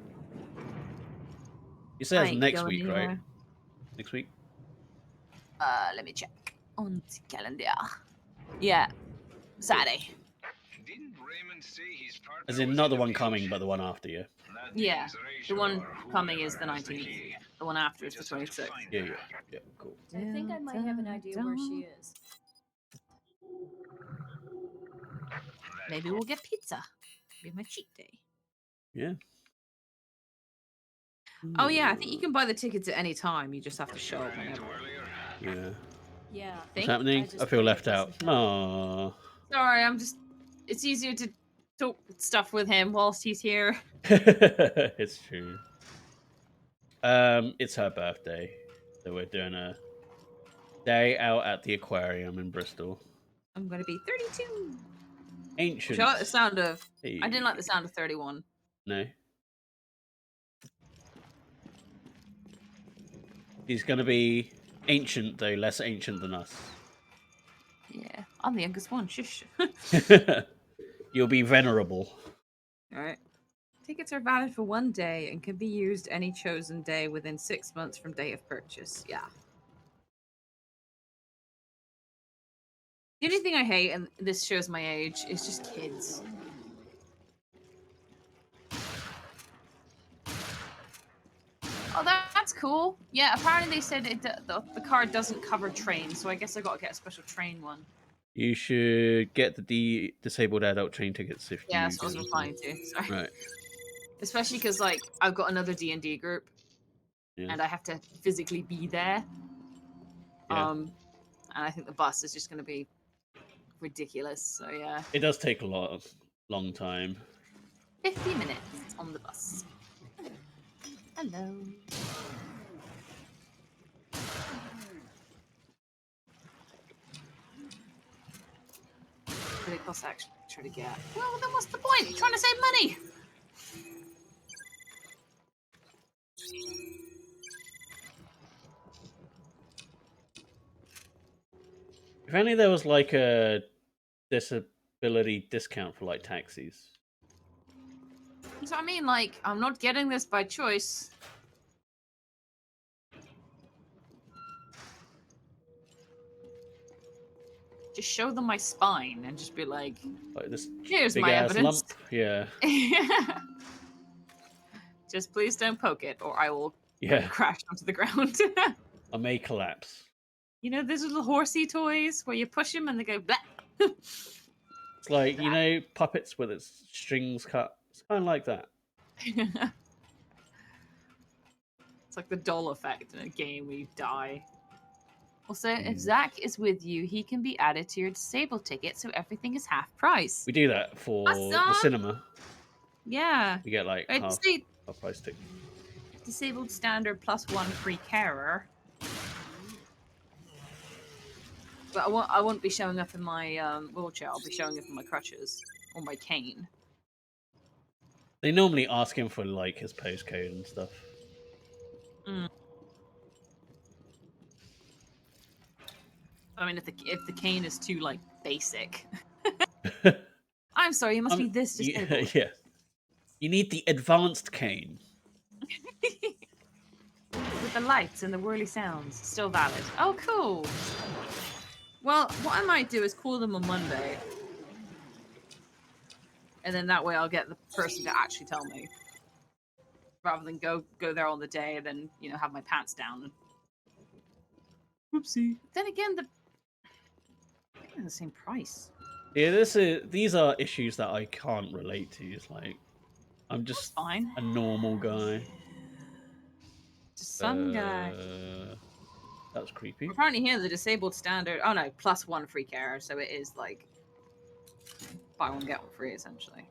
You say I it's ain't next going week, right? anywhere. Next week? Let me check on the calendar. Yeah, Saturday. Didn't Raymond say his partner As in, was not the in one village? coming, but the one after you. That Yeah, means the Rachel one or coming is the whoever has 19th. key. The one after We is the just have to 26th. find Yeah, her. yeah. Yeah, cool. I think I might have an idea where she is. Maybe we'll get pizza. Be my cheat day. Yeah. Oh yeah, I think you can buy the tickets at any time. You just have to show up Ran into whenever. earlier. Yeah. Yeah. What's Think? happening? just I feel pray it left out. doesn't count. Aww. Sorry, I'm just. It's easier to talk stuff with him whilst he's here. It's true. It's her birthday, so we're doing a day out at the aquarium in Bristol. I'm gonna be 32. Ancient. Which I like the sound of. Hey. I didn't like the sound of 31. No. He's gonna be ancient though, less ancient than us. Yeah, I'm the youngest one. Shush. You'll be venerable. All right. Tickets are valid for 1 day and can be used any chosen day within 6 months from date of purchase. Yeah. The only thing I hate, and this shows my age, is just kids. Oh, that's cool. Yeah, apparently they said the card doesn't cover trains, so I guess I got to get a special train one. You should get the disabled adult train tickets if Yeah, you. that's what I was go. replying to. Sorry. Right. Especially because like I've got another D&D group, Yeah. and I have to physically be there. Yeah. And I think the bus is just going to be ridiculous. So yeah. It does take a long time. 50 minutes on the bus. Hello. But it costs extra to get. Well, then what's the point? You're trying to save money. If only there was like a disability discount for like taxis. That's what I mean. Like, I'm not getting this by choice. Just show them my spine and just be like, this here's big my ass evidence. lump. Yeah. Just please don't poke it, or I will crash onto the ground. I may collapse. You know those little horsey toys where you push them and they go blah. It's like, you know, puppets with its strings cut. It's kind of like that. It's like the doll effect in a game where you die. Also, if Zach is with you, he can be added to your disabled ticket, so everything is half price. We do that for the cinema. Yeah. We get like half price ticket. Disabled standard +1 free carer. But I won't be showing up in my wheelchair. I'll be showing up in my crutches or my cane. They normally ask him for like his postcode and stuff. I mean, if the cane is too like basic. I'm sorry, you must be this disabled. Yeah. You need the advanced cane. With the lights and the whirly sounds. Still valid. Oh, cool. Well, what I might do is call them on Monday. And then that way I'll get the person to actually tell me. Rather than go there on the day and then, you know, have my pants down. Whoopsie. Then again, they're the same price. Yeah, these are issues that I can't relate to. It's like I'm just fine. a normal guy. Just some guy. That was creepy. Apparently here the disabled standard. Oh no, +1 free care, so it is like buy one get one free essentially.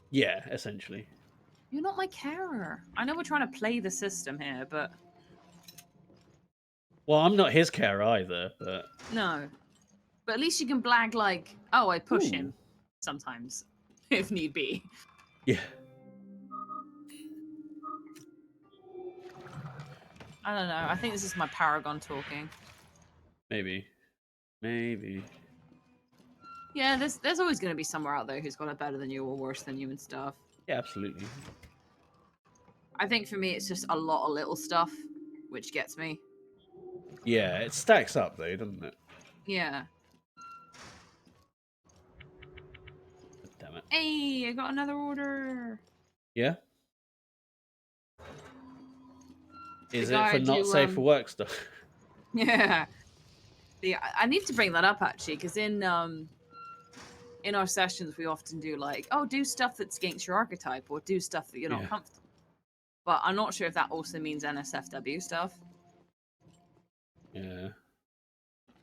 Yeah, essentially. You're not my carer. I know we're trying to play the system here, but Well, I'm not his care either, but no. But at least you can blag like, oh, I push Ooh. him sometimes, if need be. Yeah. I don't know. I think this is my paragon talking. Maybe. Yeah, there's always going to be somewhere out there who's got it better than you or worse than you and stuff. Yeah, absolutely. I think for me, it's just a lot of little stuff, which gets me. Yeah, it stacks up though, doesn't it? Yeah. Damn it. Hey, I got another order. Yeah. Is it guy for not safe for work stuff? Yeah. Yeah, I need to bring that up actually, because in our sessions we often do like, oh, do stuff that's against your archetype or do stuff that you're not comfortable. But I'm not sure if that also means NSFW stuff. Yeah.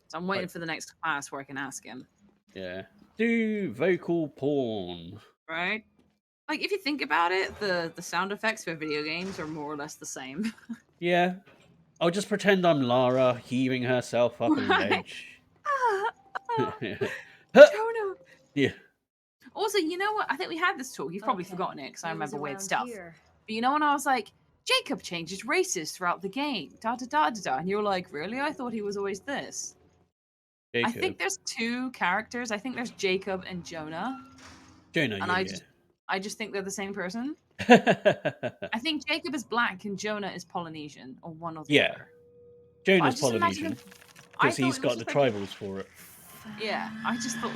So I'm waiting for the next class where I can ask him. Yeah. Do vocal porn. Right? Like if you think about it, the sound effects for video games are more or less the same. Yeah. I'll just pretend I'm Lara heaving herself up a ledge. Jonah! Yeah. Also, you know what? I think we had this talk. You've probably forgotten it because I remember weird stuff. But you know when I was like, Jacob changes races throughout the game, da-da-da-da-da, and you were like, really? I thought he was always this. Jacob. I think there's two characters. I think there's Jacob and Jonah. Jonah, and yeah, I just think they're the same person. I think Jacob is black and Jonah is Polynesian, or one or the other. Jonah's Polynesian. Because he's got the tribals for it. Yeah, I just thought,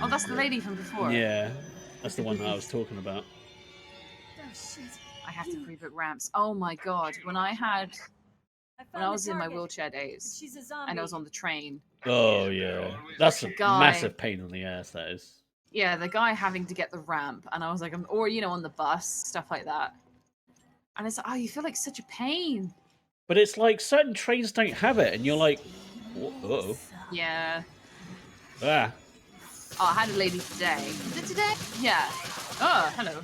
oh, that's the lady from before. Yeah, that's the one that I was talking about. Oh, shit. I have to reboot ramps. Oh my god, when I was in my wheelchair days, and I was on the train. Oh yeah, that's a massive pain in the ass, that is. Yeah, the guy having to get the ramp, and I was like, or on the bus, stuff like that. And it's like, oh, you feel like such a pain. But it's like certain trains don't have it, and you're like, uh-oh. Yeah. Ah. Oh, I had a lady today. Is it today? Yeah. Oh, hello.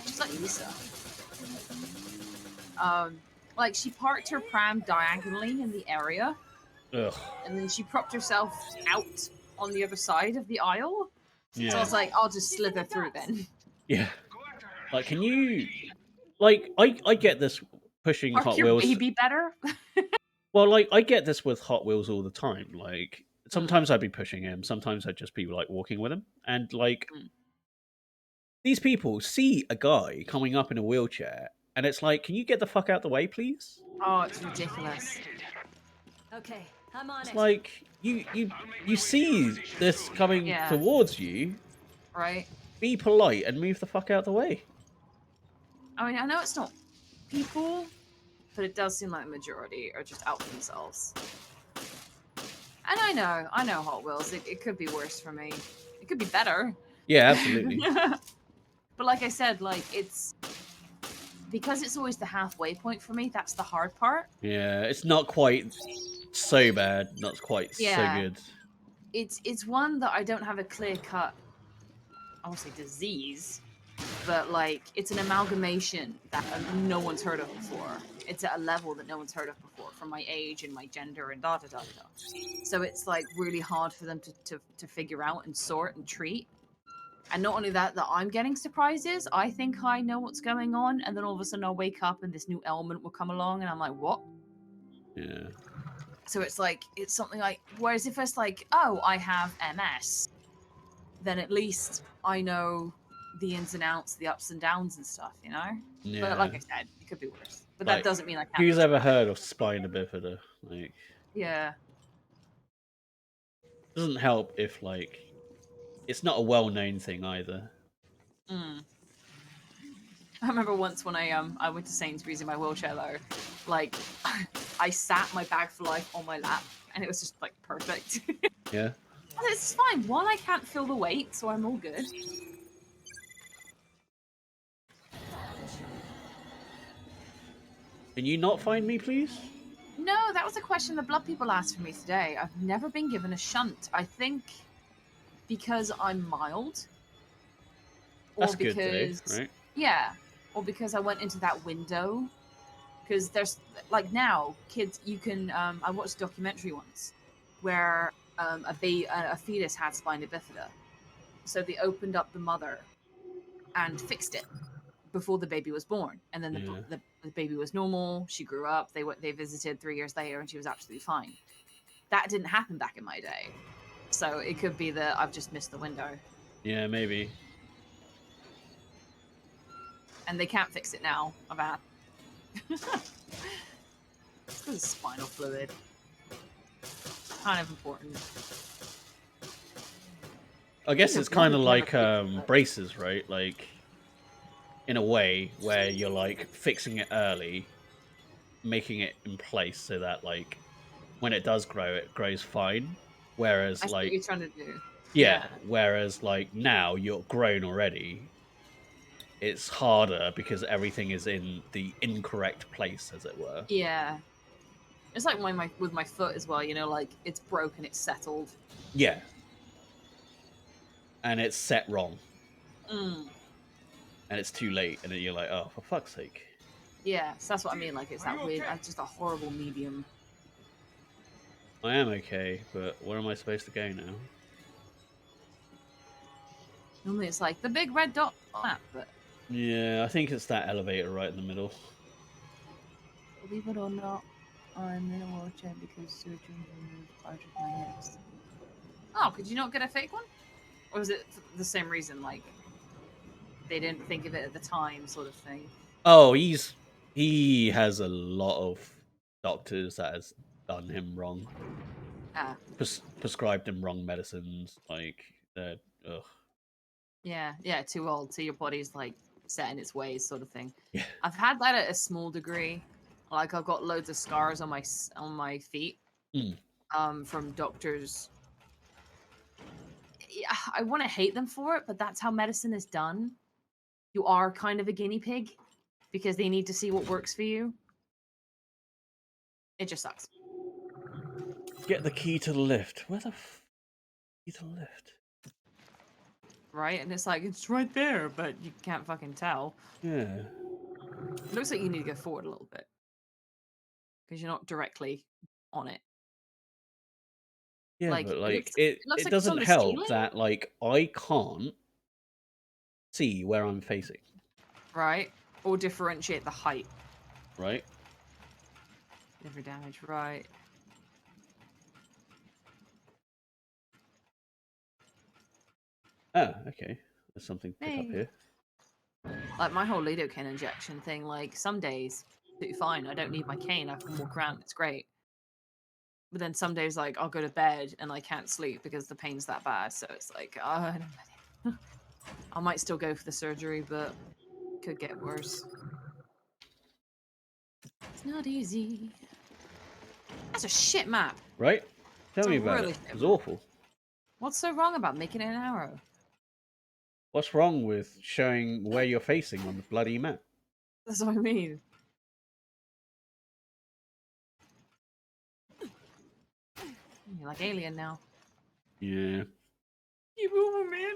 She's like Lisa. Like she parked her pram diagonally in the area. Ugh. And then she propped herself out on the other side of the aisle. Yeah. So I was like, I'll just slither through then. Yeah. Like, can you... Like, I get this pushing Park Hot your Wheels... baby better? Well, like, I get this with Hot Wheels all the time. Like, sometimes I'd be pushing him. Sometimes I'd just be, like, walking with him. And, like, these people see a guy coming up in a wheelchair, and it's like, can you get the fuck out the way, please? Oh, it's ridiculous. Okay, I'm on It's like, you see this coming towards you. Right. Be polite and move the fuck out the way. I mean, I know it's not people, but it does seem like the majority are just out for themselves. And I know Hot Wheels. It could be worse for me. It could be better. Yeah, absolutely. But like I said, like it's because it's always the halfway point for me. That's the hard part. Yeah, it's not quite so bad. Not quite so good. It's one that I don't have a clear cut. I won't say disease, but like it's an amalgamation that no one's heard of before. It's at a level that no one's heard of before from my age and my gender and da da da da. So it's like really hard for them to figure out and sort and treat. And not only that I'm getting surprises. I think I know what's going on, and then all of a sudden I'll wake up and this new ailment will come along, and I'm like, what? Yeah. So it's like it's something like. Whereas if it's like, oh, I have MS, then at least I know the ins and outs, the ups and downs and stuff, you know? Yeah. But like I said, it could be worse. But like, that doesn't mean I can't. Who's ever heard of spina bifida? Like, yeah. It doesn't help if, like, it's not a well-known thing either. I remember once when I went to Sainsbury's in my wheelchair though, like I sat my bag for life on my lap and it was just like perfect. Yeah. It's fine. One, I can't feel the weight, so I'm all good. Can you not find me, please? No, that was a question the blood people asked for me today. I've never been given a shunt. I think because I'm mild. Or That's good, because though, right? yeah. Or because I went into that window. Because there's like now, kids you can I watched a documentary once where a fetus had spina bifida. So they opened up the mother and fixed it before the baby was born, and then the baby was normal. She grew up. They visited 3 years later, and she was absolutely fine. That didn't happen back in my day, so it could be that I've just missed the window. Yeah, maybe. And they can't fix it now. I've had. This is spinal fluid. Kind of important. I guess it's kind of like braces, right? Like, in a way, where you're like fixing it early, making it in place so that like when it does grow, it grows fine. Whereas I see what like you're trying to do. yeah, whereas like now you're grown already, it's harder because everything is in the incorrect place, as it were. Yeah. It's like with my foot as well, you know, like it's broken, it's settled. Yeah. And it's set wrong. Mm. And it's too late, and then you're like, oh, for fuck's sake. Yeah, so that's what I mean, like it's that weird, just a horrible medium. I am okay, but where am I supposed to go now? Normally it's like the big red dot on that, but yeah, I think it's that elevator right in the middle. believe it or not, I'm in a wheelchair because surgery removed part of my hips. Oh, could you not get a fake one? Or was it the same reason, like they didn't think of it at the time, sort of thing? Oh, he has a lot of doctors that has done him wrong. Ah. Prescribed him wrong medicines, like ugh. Yeah, too old, so your body's like set in its ways, sort of thing. Yeah. I've had that at a small degree. Like I've got loads of scars on my feet, from doctors. Yeah, I want to hate them for it, but that's how medicine is done. You are kind of a guinea pig because they need to see what works for you. It just sucks. Get the key to the lift. Where the key to the lift? Right? And it's like, it's right there, but you can't fucking tell. Yeah. It looks like you need to go forward a little bit. Because you're not directly on it. Yeah, like, but like it it looks like it's doesn't on the help ceiling? that like I can't see where I'm facing. Right? Or differentiate the height. Right? Liver damage, right. Oh, okay. There's something to pick up Hey. here. Like my whole lidocaine injection thing, like some days, absolutely fine. I don't need my cane. I can walk around. It's great. But then some days, like I'll go to bed and I can't sleep because the pain's that bad. So it's like, oh, I don't know. I might still go for the surgery, but it could get worse. It's not easy. That's a shit map. Right? Tell It's me a about really it. shit It's map. awful. What's so wrong about making it an arrow? What's wrong with showing where you're facing on the bloody map? That's what I mean. You're like Alien now. Yeah. Keep moving, man.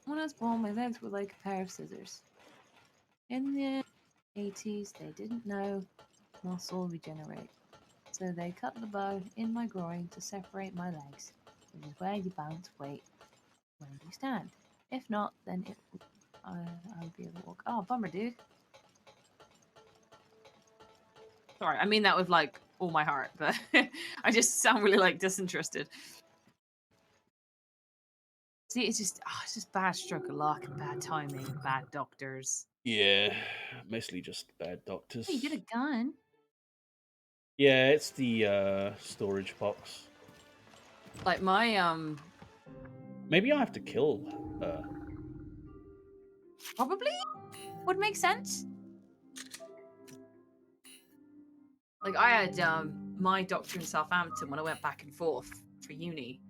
When I was born, my legs were like a pair of scissors. In the 80s, they didn't know muscle regenerate. So they cut the bone in my groin to separate my legs, which is where you balance weight when you stand. If not, then I'll be able to walk. Oh, bummer, dude. Sorry, I mean that with like all my heart, but I just sound really like disinterested. See, it's just bad stroke of luck and bad timing and bad doctors. Yeah. Mostly just bad doctors. Hey, you get a gun. Yeah, it's the storage box. Like my Maybe I have to kill her. probably would make sense. Like I had my doctor in Southampton when I went back and forth for uni.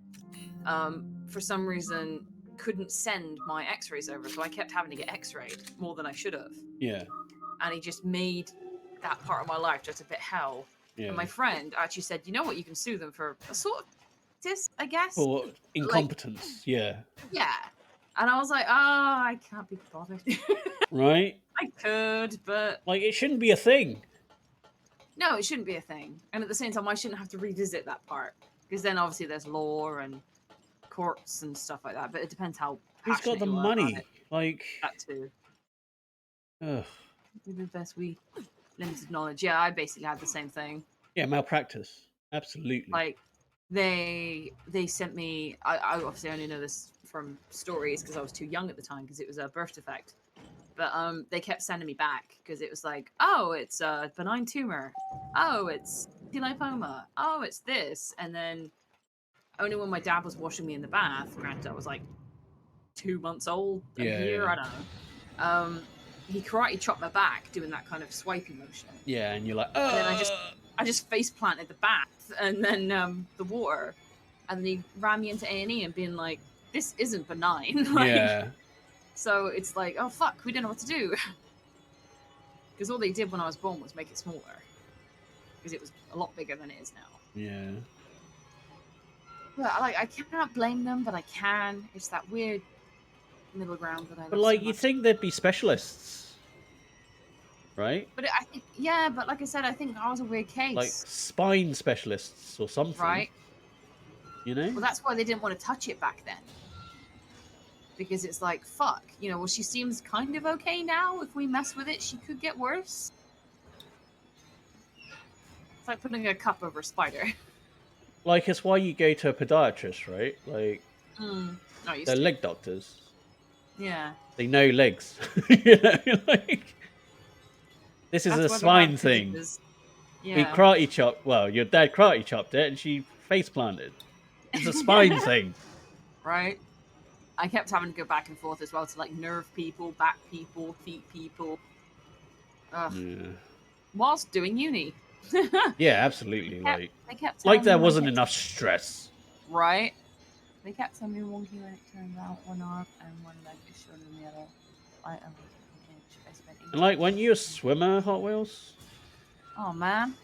for some reason couldn't send my x-rays over, so I kept having to get x-rayed more than I should have. Yeah. And he just made that part of my life just a bit hell. Yeah. And my friend actually said, you know what, you can sue them for a sort of I guess. For incompetence, yeah. Yeah. And I was like, I can't be bothered. Right? I could, but... Like, it shouldn't be a thing. No, it shouldn't be a thing. And at the same time, I shouldn't have to revisit that part. Because then obviously there's law and courts and stuff like that. But it depends how He's got the money. Like... That too. Ugh. Do the best we... Limited knowledge. Yeah, I basically had the same thing. Yeah, malpractice. Absolutely. Like, they sent me... I obviously only know this from stories because I was too young at the time because it was a birth defect. But they kept sending me back because it was like, oh, it's a benign tumor. Oh, it's lymphoma. Oh, it's this. And then only when my dad was washing me in the bath, granted I was like 2 months old, a year, I don't know. He karate chopped my back doing that kind of swiping motion. Yeah, and you're like, oh. And then I just face planted the bath and then the water. And then he ran me into A&E and being like, this isn't benign. Like, yeah. So it's like, oh fuck, we don't know what to do. Because all they did when I was born was make it smaller. Because it was a lot bigger than it is now. Yeah. But I cannot blame them, but I can. It's that weird middle ground that I love. But like, so you much. think there'd be specialists, right? But I think, yeah, but like I said, I think I was a weird case. Like spine specialists or something. Right. You know? Well, that's why they didn't want to touch it back then. Because it's like, fuck, you know, well, she seems kind of okay now. If we mess with it, she could get worse. It's like putting a cup over a spider. Like, it's why you go to a podiatrist, right? Like, they're leg doctors. Yeah. They know legs. You know, like, this is That's a why spine thing. Yeah. We karate chopped, well, your dad karate chopped it and she face planted. It's a spine thing. Right? I kept having to go back and forth as well to like nerve people, back people, feet people. Ugh. Yeah. Whilst doing uni. Yeah, absolutely. They kept like there wasn't enough stress. Right? They kept telling me wonky when it turned out one arm and one leg is shorter than the other. I spent And like, weren't you a swimmer, Hot Wheels? Oh man.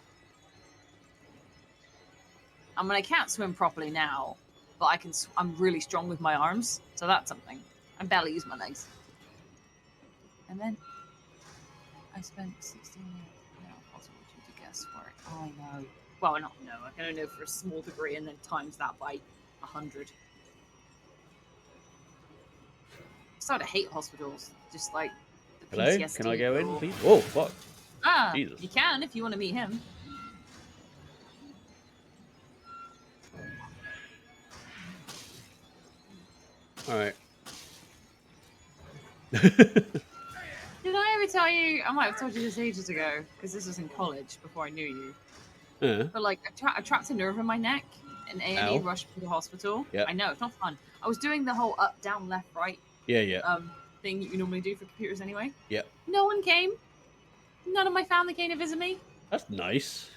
I mean, I can't swim properly now, but I can. I'm really strong with my arms, so that's something. I barely use my legs. And then I spent 16 years. Now, possible to guess for it. Oh, I know. Well, not know. I can only know for a small degree, and then times that by 100. I started to hate hospitals. Just like the Hello? PTSD. Can I go in, please? Whoa, fuck. Ah, Jesus. you can if you want to meet him. Alright. Did I ever tell you? I might have told you this ages ago, because this was in college before I knew you. But like, I trapped a nerve in my neck, and A&E rushed me to the hospital. Yep. I know, it's not fun. I was doing the whole up, down, left, right thing you normally do for computers anyway. Yep. No one came. None of my family came to visit me. That's nice.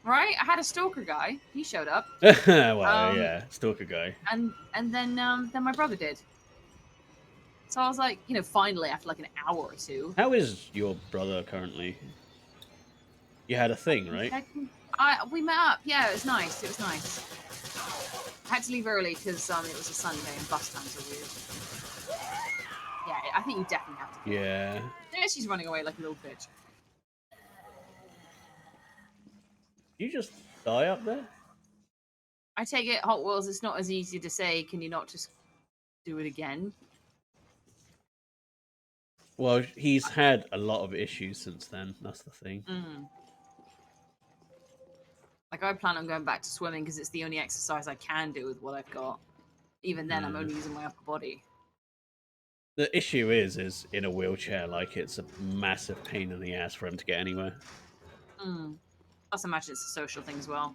Right? I had a stalker guy. He showed up. Well, yeah, stalker guy. And then my brother did. So I was like, you know, finally after like an hour or two. How is your brother currently? You had a thing, right? We met up. Yeah, it was nice. It was nice. I had to leave early because it was a Sunday and bus times are weird. Yeah, I think you definitely have to. Yeah. Yeah, she's running away like a little bitch. You just die up there? I take it, Hot Wheels, it's not as easy to say, can you not just do it again? Well, he's had a lot of issues since then. That's the thing. Like, I plan on going back to swimming because it's the only exercise I can do with what I've got. Even then, I'm only using my upper body. The issue is in a wheelchair, like, it's a massive pain in the ass for him to get anywhere. Plus, I imagine it's a social thing as well.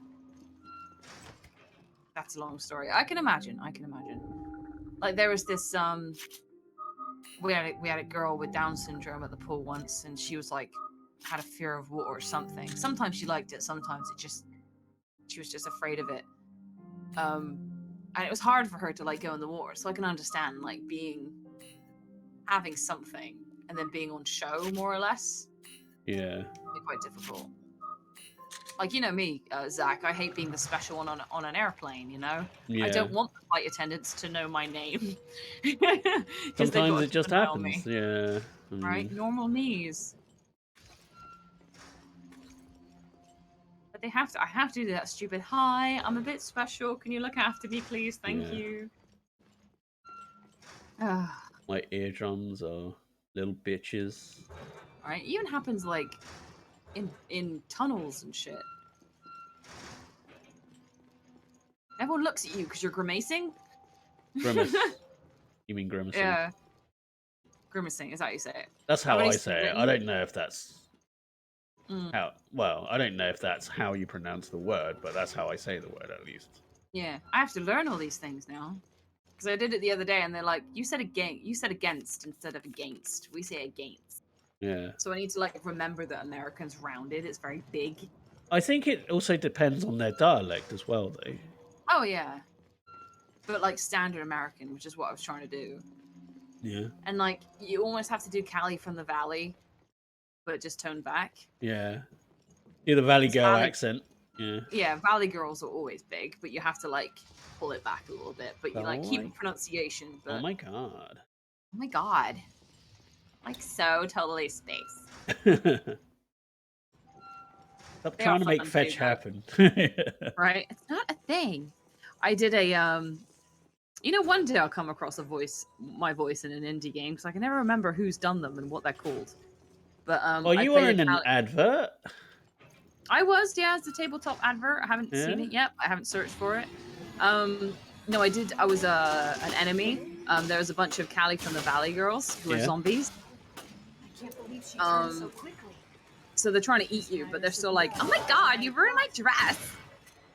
That's a long story. I can imagine. Like, there was this, we had a girl with Down syndrome at the pool once, and she was like, had a fear of water or something. Sometimes she liked it, sometimes she was just afraid of it. and it was hard for her to like go in the water. So I can understand like having something and then being on show more or less. Yeah. It'd be quite difficult. Like, you know me, Zach, I hate being the special one on an airplane, you know? Yeah. I don't want the flight attendants to know my name. Sometimes it just happens, yeah. Right? Normal knees. But they have to, I have to do that stupid, hi, I'm a bit special, can you look after me, please? Thank you. My eardrums are little bitches. Right? It even happens, like, in tunnels and shit. Everyone looks at you because you're grimacing. Grimace. You mean grimacing? Yeah. Grimacing, is that how you say it? That's how I say it. I don't know if that's Mm. how. Well, I don't know if that's how you pronounce the word, but that's how I say the word at least. Yeah, I have to learn all these things now. Because I did it the other day, and they're like, "You said against instead of against. We say against." Yeah. So I need to like remember that Americans rounded. It's very big. I think it also depends on their dialect as well, though. Oh yeah. But like standard American, which is what I was trying to do. Yeah. And like you almost have to do Callie from the Valley, but just toned back. Yeah. Yeah, the Valley Girl accent. Yeah. Yeah, Valley girls are always big, but you have to like pull it back a little bit. But you like keep the pronunciation. But... Oh my god. Oh my god. Like so totally space. Stop trying to make fetch happen. Right? It's not a thing. I did a you know, one day I'll come across my voice in an indie game because I can never remember who's done them and what they're called. But well, you were in an advert. I was, yeah, it's a tabletop advert. I haven't seen it yet. I haven't searched for it. No, I did. I was an enemy. There was a bunch of Callie from the Valley girls who are zombies. I can't believe she turned so quickly. So they're trying to eat you, but they're still like, "Oh my god, you ruined my dress!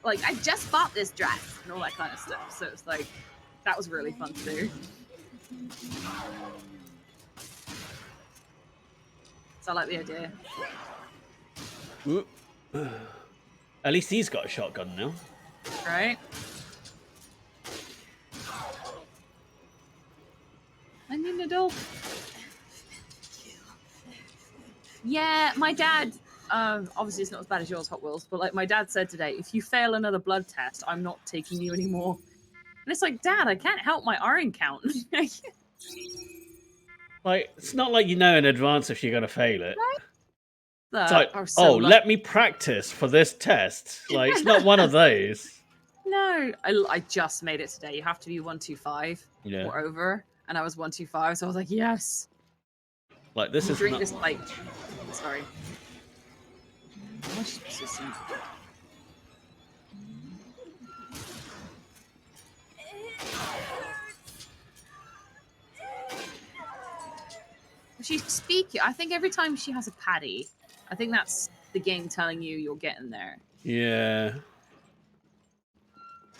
Like, I just bought this dress," and all that kind of stuff. So it's like, that was really fun to do. So I like the idea. Ooh. At least he's got a shotgun now. Right? I need an adult. Yeah, my dad, obviously it's not as bad as yours, Hot Wheels, but like my dad said today, if you fail another blood test, I'm not taking you anymore. And it's like, Dad, I can't help my iron count. Like, it's not like you know in advance if you're going to fail it. Right? It's like, oh, let me practice for this test. Like, it's not one of those. No, I just made it today. You have to be 125 or over. And I was 125, so I was like, yes. Like, this is drink not... this, like... Sorry. What's this? She's speaking. I think every time she has a paddy, I think that's the game telling you you're getting there. Yeah.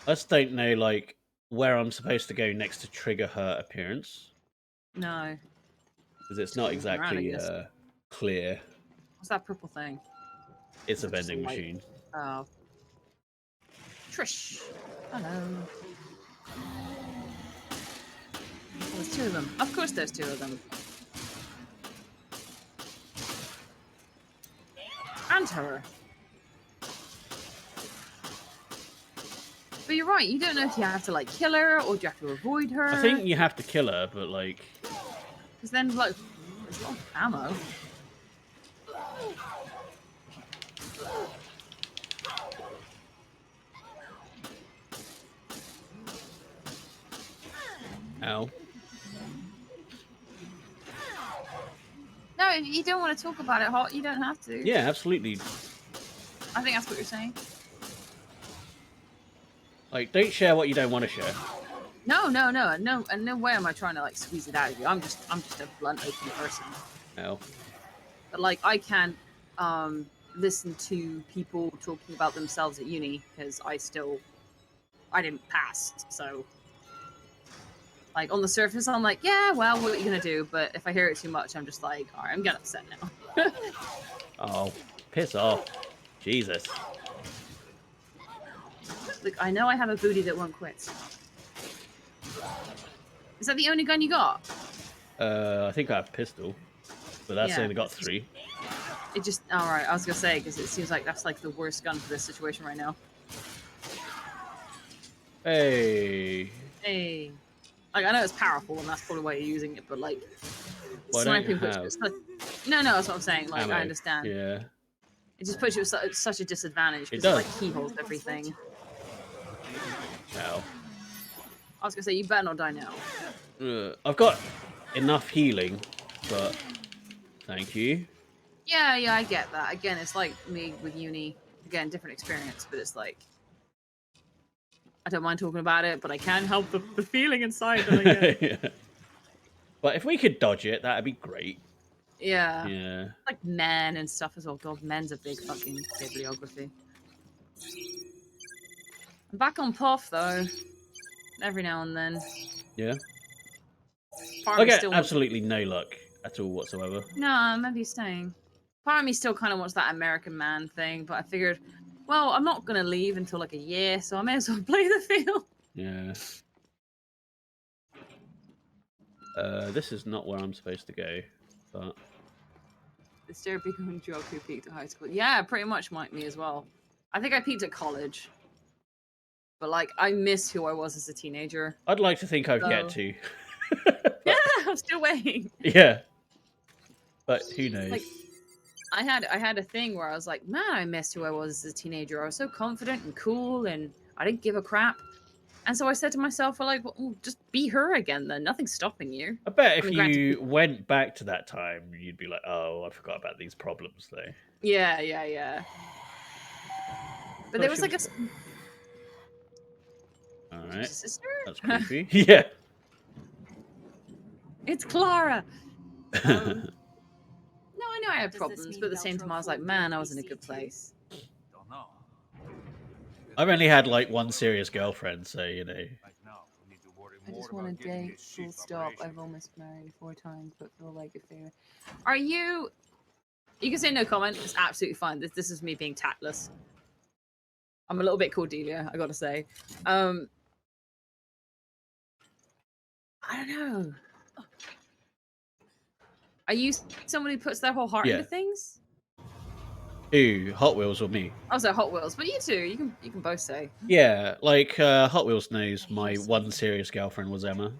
I just don't know, like, where I'm supposed to go next to trigger her appearance. No. Because it's not exactly clear. What's that purple thing? It's a vending machine. Oh. Trish. Hello. Oh, there's two of them. Of course there's two of them. And her. But you're right, you don't know if you have to, like, kill her, or do you have to avoid her? I think you have to kill her, but, like... Because then, like, there's a lot of ammo. Ow. No, if you don't want to talk about it, Hot, you don't have to. Yeah, absolutely. I think that's what you're saying. Like, don't share what you don't want to share. No, and no way am I trying to like squeeze it out of you. I'm just a blunt, open person. No. But like, I can't listen to people talking about themselves at uni because I didn't pass. So, like on the surface, I'm like, yeah, well, what are you gonna do? But if I hear it too much, I'm just like, all right, I'm getting upset now. Oh, piss off, Jesus. Look, I know I have a booty that won't quit. Is that the only gun you got? I think I have a pistol, but that's Yeah, only got it's just- 3. It just all right. I was gonna say because it seems like that's like the worst gun for this situation right now. Hey. Hey, like I know it's powerful and that's probably why you're using it, but like Why don't you sniping puts you have at such... No, that's what I'm saying. Like ammo? I understand. Yeah. It just puts you at such a disadvantage because It it does. like keyholes everything. Ow. I was gonna say you better not die now. I've got enough healing, but thank you. Yeah, I get that. Again, it's like me with uni. Again, different experience, but it's like I don't mind talking about it, but I can't help the feeling inside that I get. Yeah. But if we could dodge it, that'd be great. Yeah. Yeah. Like men and stuff as well. God, men's a big fucking bibliography. I'm back on Puff though. Every now and then. Yeah. Part I of me get still wants... absolutely no luck at all whatsoever. No, maybe staying. Part of me still kind of wants that American man thing, but I figured, well, I'm not gonna leave until like a year, so I may as well play the field. Yeah. This is not where I'm supposed to go, but The stereotypical jock who peaked at high school. Yeah, pretty much like me as well. I think I peaked at college. But like, I miss who I was as a teenager. I'd like to think I've yet to. Yeah, I'm still waiting. Yeah. But who knows? Like, I had a thing where I was like, man, I missed who I was as a teenager. I was so confident and cool, and I didn't give a crap. And so I said to myself, well, like, well, just be her again then. Nothing's stopping you. I bet if mean, you granted- went back to that time, you'd be like, oh, I forgot about these problems, though. Yeah. But there was like a... Alright. Sister? That's creepy. Yeah. It's Clara! No, I know I had Does this problems, mean but at the same time I was like, man, I was in a good place. Don't know. I've only had like one serious girlfriend, so you know. Right now, we need to worry I more just want about to getting date, this full ship stop. I've operational. almost married 4 times, but feel like a failure. Are you... You can say no comment. It's absolutely fine. This is me being tactless. I'm a little bit Cordelia, I gotta say. I don't know. Are you someone who puts their whole heart Yeah. into things? Who? Hot Wheels or me? I was at Hot Wheels, but you too. You can both say. Yeah, like Hot Wheels knows my one serious girlfriend was Emma.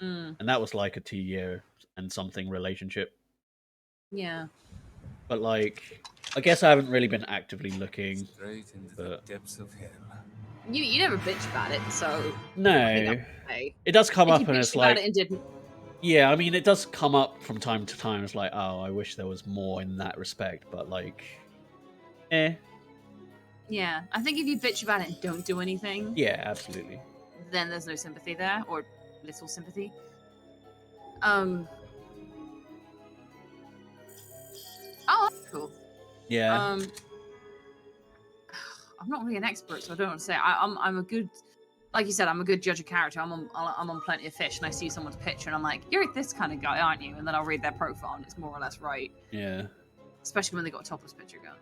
Mm, And that was like a 2-year and something relationship. yeah. But like, I guess I haven't really been actively looking. Straight into But... the depths of hell. You never bitch about it, so... I think No. I'm okay. It does come If up you and bitched it's about like... it and didn't... Yeah, I mean, it does come up from time to time. It's like, oh, I wish there was more in that respect. But like, Yeah, I think if you bitch about it and don't do anything, yeah, absolutely. then there's no sympathy there, or little sympathy. Oh, that's cool. Yeah. I'm not really an expert, so I don't want to say. I'm a good, like you said, I'm a good judge of character. I'm on Plenty of Fish, and I see someone's picture, and I'm like, you're this kind of guy, aren't you? And then I'll read their profile, and it's more or less right. Yeah. Especially when they got a topless picture going.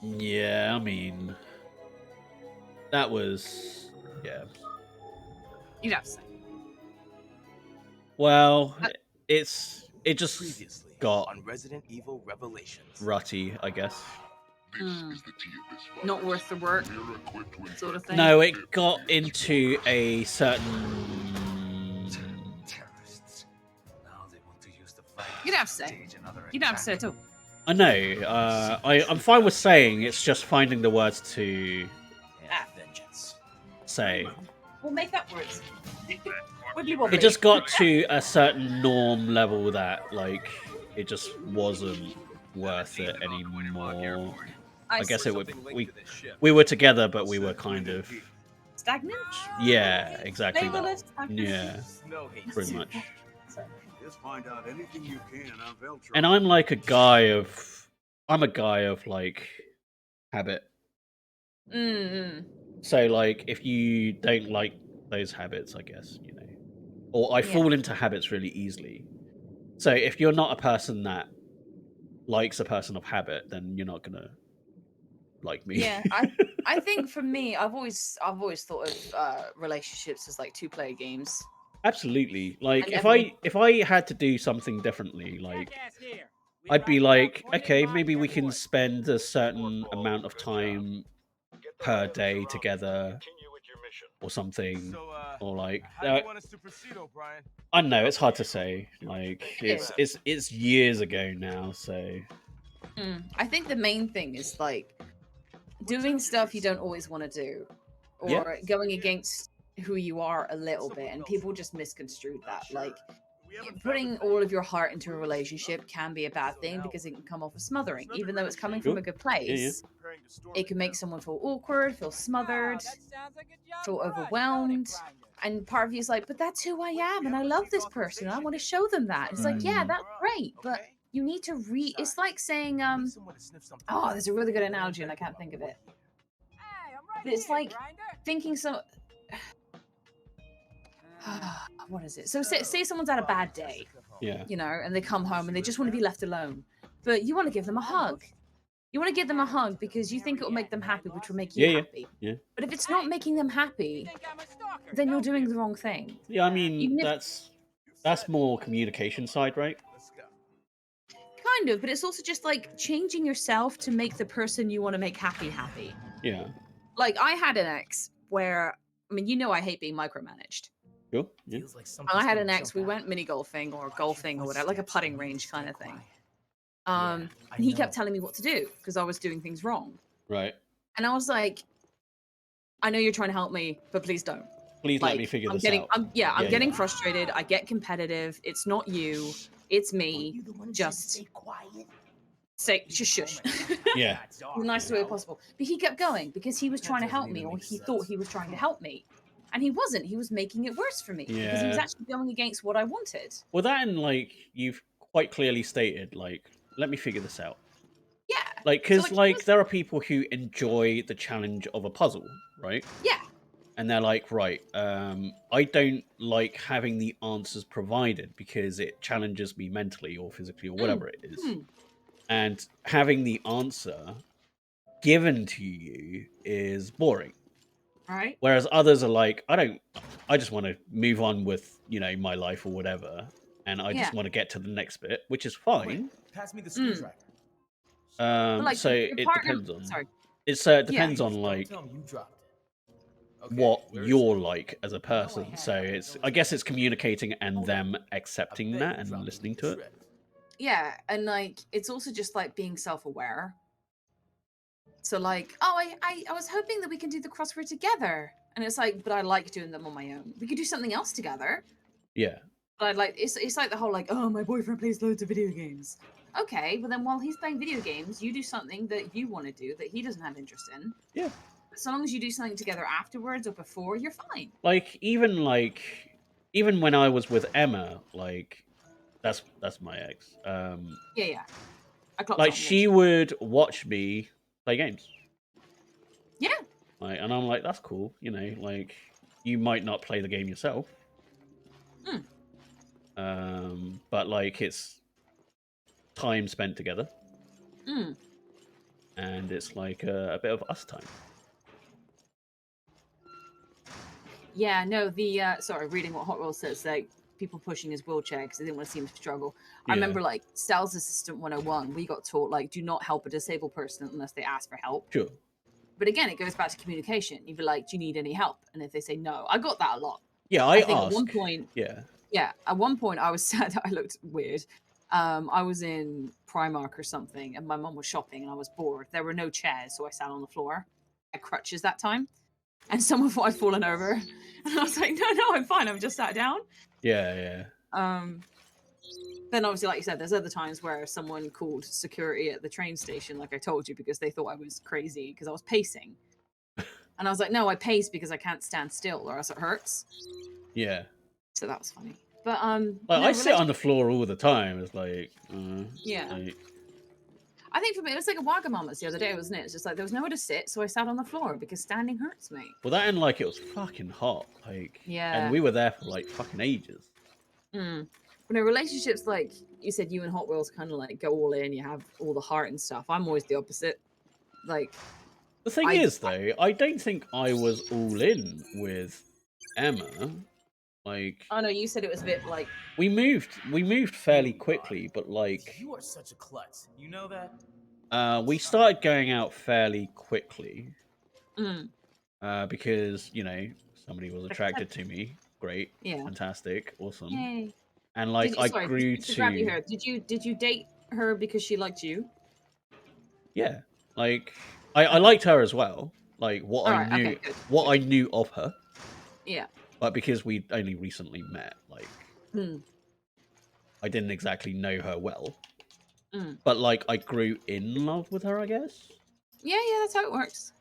Yeah, I mean, that was, yeah. You'd have to say. Well, it just Previously got on Resident Evil Revelations. rutty, I guess. Not worth the work, sort of thing. No, it got into a certain. Terrorists. Now they want to use the fight. You'd have to say. You'd have to say it too. I know. I'm fine with saying. It's just finding the words to vengeance. say. We'll make up words. It just got to a certain norm level that, like, it just wasn't worth it anymore. I guess it would. We were together, but we were kind of stagnant. Yeah, exactly. That. Stagnant. Yeah, pretty much. Just find out anything you can on Veltron. And I'm like a guy of. I'm a guy of like habit. So like, if you don't like those habits, I guess you know, or I fall into habits really easily. So if you're not a person that likes a person of habit, then you're not gonna like me. Yeah, I think for me, I've always thought of relationships as like two-player games. Absolutely. Like And if I had to do something differently, like I'd be like, okay, maybe we can spend a certain amount of time per day together or something. So, Or like how do you want us to proceed, O'Brien? I don't know, it's hard to say. Like It is. it's years ago now, so I think the main thing is like doing stuff you don't always want to do, Yeah. or going against who you are a little bit, and people just misconstrued that. Like putting all of your heart into a relationship can be a bad thing because it can come off as smothering, even though it's coming from Sure. a good place. It can make someone feel awkward, feel smothered, feel overwhelmed. And part of you is like, but that's who I am, and I love this person. I want to show them that. It's like, yeah, that's great, but you need to it's like saying, oh, there's a really good analogy, and I can't think of it. But it's like thinking so. What is it? So say someone's had a bad day, yeah. you know, and they come home and they just want to be left alone, but you want to give them a hug. You want to give them a hug because you think it will make them happy, which will make you happy. Yeah. But if it's not making them happy, then you're doing the wrong thing. Yeah, I mean Even if- that's more communication side, right? Kind of, but it's also just like changing yourself to make the person you want to make happy. Yeah. Like I had an ex where, I mean, you know, I hate being micromanaged. Sure. Yeah. I had an ex. We went mini golfing or golfing or whatever, like a putting range kind of thing. And he kept telling me what to do because I was doing things wrong. Right. And I was like, I know you're trying to help me, but please don't. Please let me figure this out. I'm getting frustrated. I get competitive. It's not you. It's me. Just say shush. Yeah. In the nicest way possible. But he kept going because he was trying to help me, or he thought he was trying to help me. And he wasn't. He was making it worse for me because he was actually going against what I wanted. Well, that and like you've quite clearly stated, like, let me figure this out. Yeah. Like, because there are people who enjoy the challenge of a puzzle, right? Yeah. And they're like, right, I don't like having the answers provided because it challenges me mentally or physically or whatever it is. And having the answer given to you is boring. Right. Whereas others are like, I just want to move on with, you know, my life or whatever. And I just want to get to the next bit, which is fine. Pass me the screwdriver. So it depends on. It depends on like what you're like as a person. So I guess it's communicating and them accepting that and listening to it. Yeah, and like it's also just like being self-aware. So like, oh, I was hoping that we can do the crossword together, and it's like, but I like doing them on my own. We could do something else together. Yeah. But I'd like it's like the whole like, oh, my boyfriend plays loads of video games. Okay, but then while he's playing video games, you do something that you want to do that he doesn't have interest in. Yeah. So long as you do something together afterwards or before, you're fine. Like even when I was with Emma, like that's my ex. Yeah. Like she would watch me play games. Yeah. Like, and I'm like, that's cool. You know, like you might not play the game yourself. But like it's time spent together. And it's like a bit of us time. Yeah, no, sorry, reading what Hot Roll says, like people pushing his wheelchair because they didn't want to see him struggle. I remember like Sales Assistant 101, we got taught like do not help a disabled person unless they ask for help. Sure. But again, it goes back to communication. You'd be like, do you need any help? And if they say no, I got that a lot. Yeah, I think ask. at one point. Yeah, at one point I was sad. I looked weird. I was in Primark or something, and my mum was shopping, and I was bored. There were no chairs, so I sat on the floor. I had crutches that time, and someone thought I'd fallen over, and I was like, "No, I'm fine. I've just sat down." Yeah. Then obviously, like you said, there's other times where someone called security at the train station, like I told you, because they thought I was crazy because I was pacing, and I was like, "No, I pace because I can't stand still, or else it hurts." Yeah. So that was funny. But like, I sit on the floor all the time. It's like yeah. Like... I think for me it was like a Wagamama's the other day, wasn't it? It's just like there was nowhere to sit, so I sat on the floor because standing hurts me. Well, that and like it was fucking hot, like yeah, and we were there for like fucking ages. But no, relationships, like you said, you and Hot Wheels kind of like go all in. You have all the heart and stuff. I'm always the opposite. Like The thing is, though, I don't think I was all in with Emma. Like, oh no, you said it was a bit like we moved fairly quickly, but like, You are such a klutz. You know that? we started going out fairly quickly. mm, Because somebody was attracted to me. Great, yeah. fantastic, awesome. Yay. And like I grew to grab you to here. Did you date her because she liked you? yeah, like I liked her as well. Like All right, okay, good. what I knew of her, Yeah. but because we only recently met, like Mm, I didn't exactly know her well. mm. But like I grew in love with her, I guess. Yeah, that's how it works.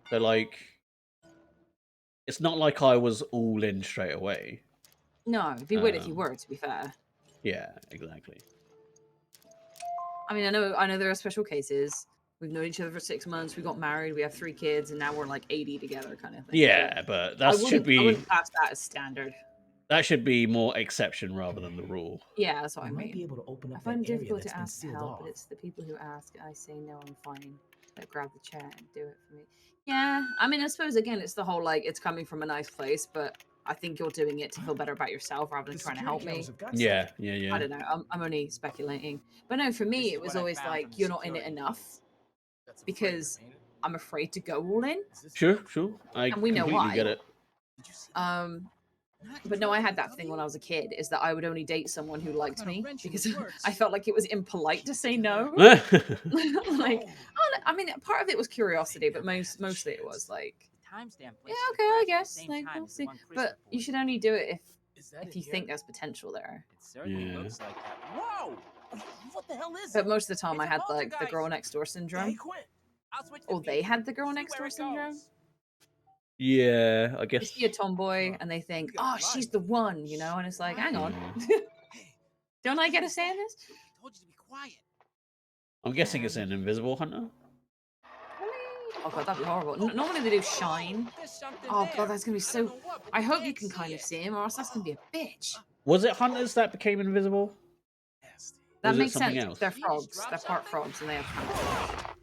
So like, it's not like I was all in straight away. No, it'd be weird if you were, to be fair. Yeah, exactly. I mean, I know there are special cases. We've known each other for 6 months. We got married. We have 3 kids, and now we're like 80 together, kind of thing. Yeah, but that I should be. wouldn't class that as standard. That should be more exception rather than the rule. Yeah, that's what I mean. Might be able to open up I find it that area difficult that's to been ask for sealed help, off. but it's the people who ask. I say no, I'm fine. Like grab the chair and do it for me. Yeah, I mean, I suppose again, it's the whole like it's coming from a nice place, but I think you're doing it to feel better about yourself rather than trying to help me. Yeah. I don't know. I'm only speculating, but no, for me, it was always like you're not in it enough because I'm afraid to go all in. Sure. I And we know completely why. get it. But no, I had that thing when I was a kid, is that I would only date someone who liked me because I felt like it was impolite to say no. Like, I mean, part of it was curiosity, but mostly it was like, yeah, okay, I guess, like, we'll see. But you should only do it if you think there's potential there. It certainly Yeah. looks like that. Whoa! What the hell is But it? most of the time, I It's a had like the poltergeist. girl next door syndrome, I'll switch the or they feed. had the girl See next where door it syndrome. goes. Yeah, I You guess. see a tomboy and they think, oh, she's the one, you know, and it's like, hang on, don't I get a say in this? I told you to be quiet. I'm guessing it's an invisible hunter. Oh god, that'd be horrible. Normally they do shine. Oh god, that's gonna be so. I hope you can kind of see him, or else that's gonna be a bitch. Was it hunters that became invisible? That Was it makes something sense. else? They're frogs. They're part frogs, and they have camouflage.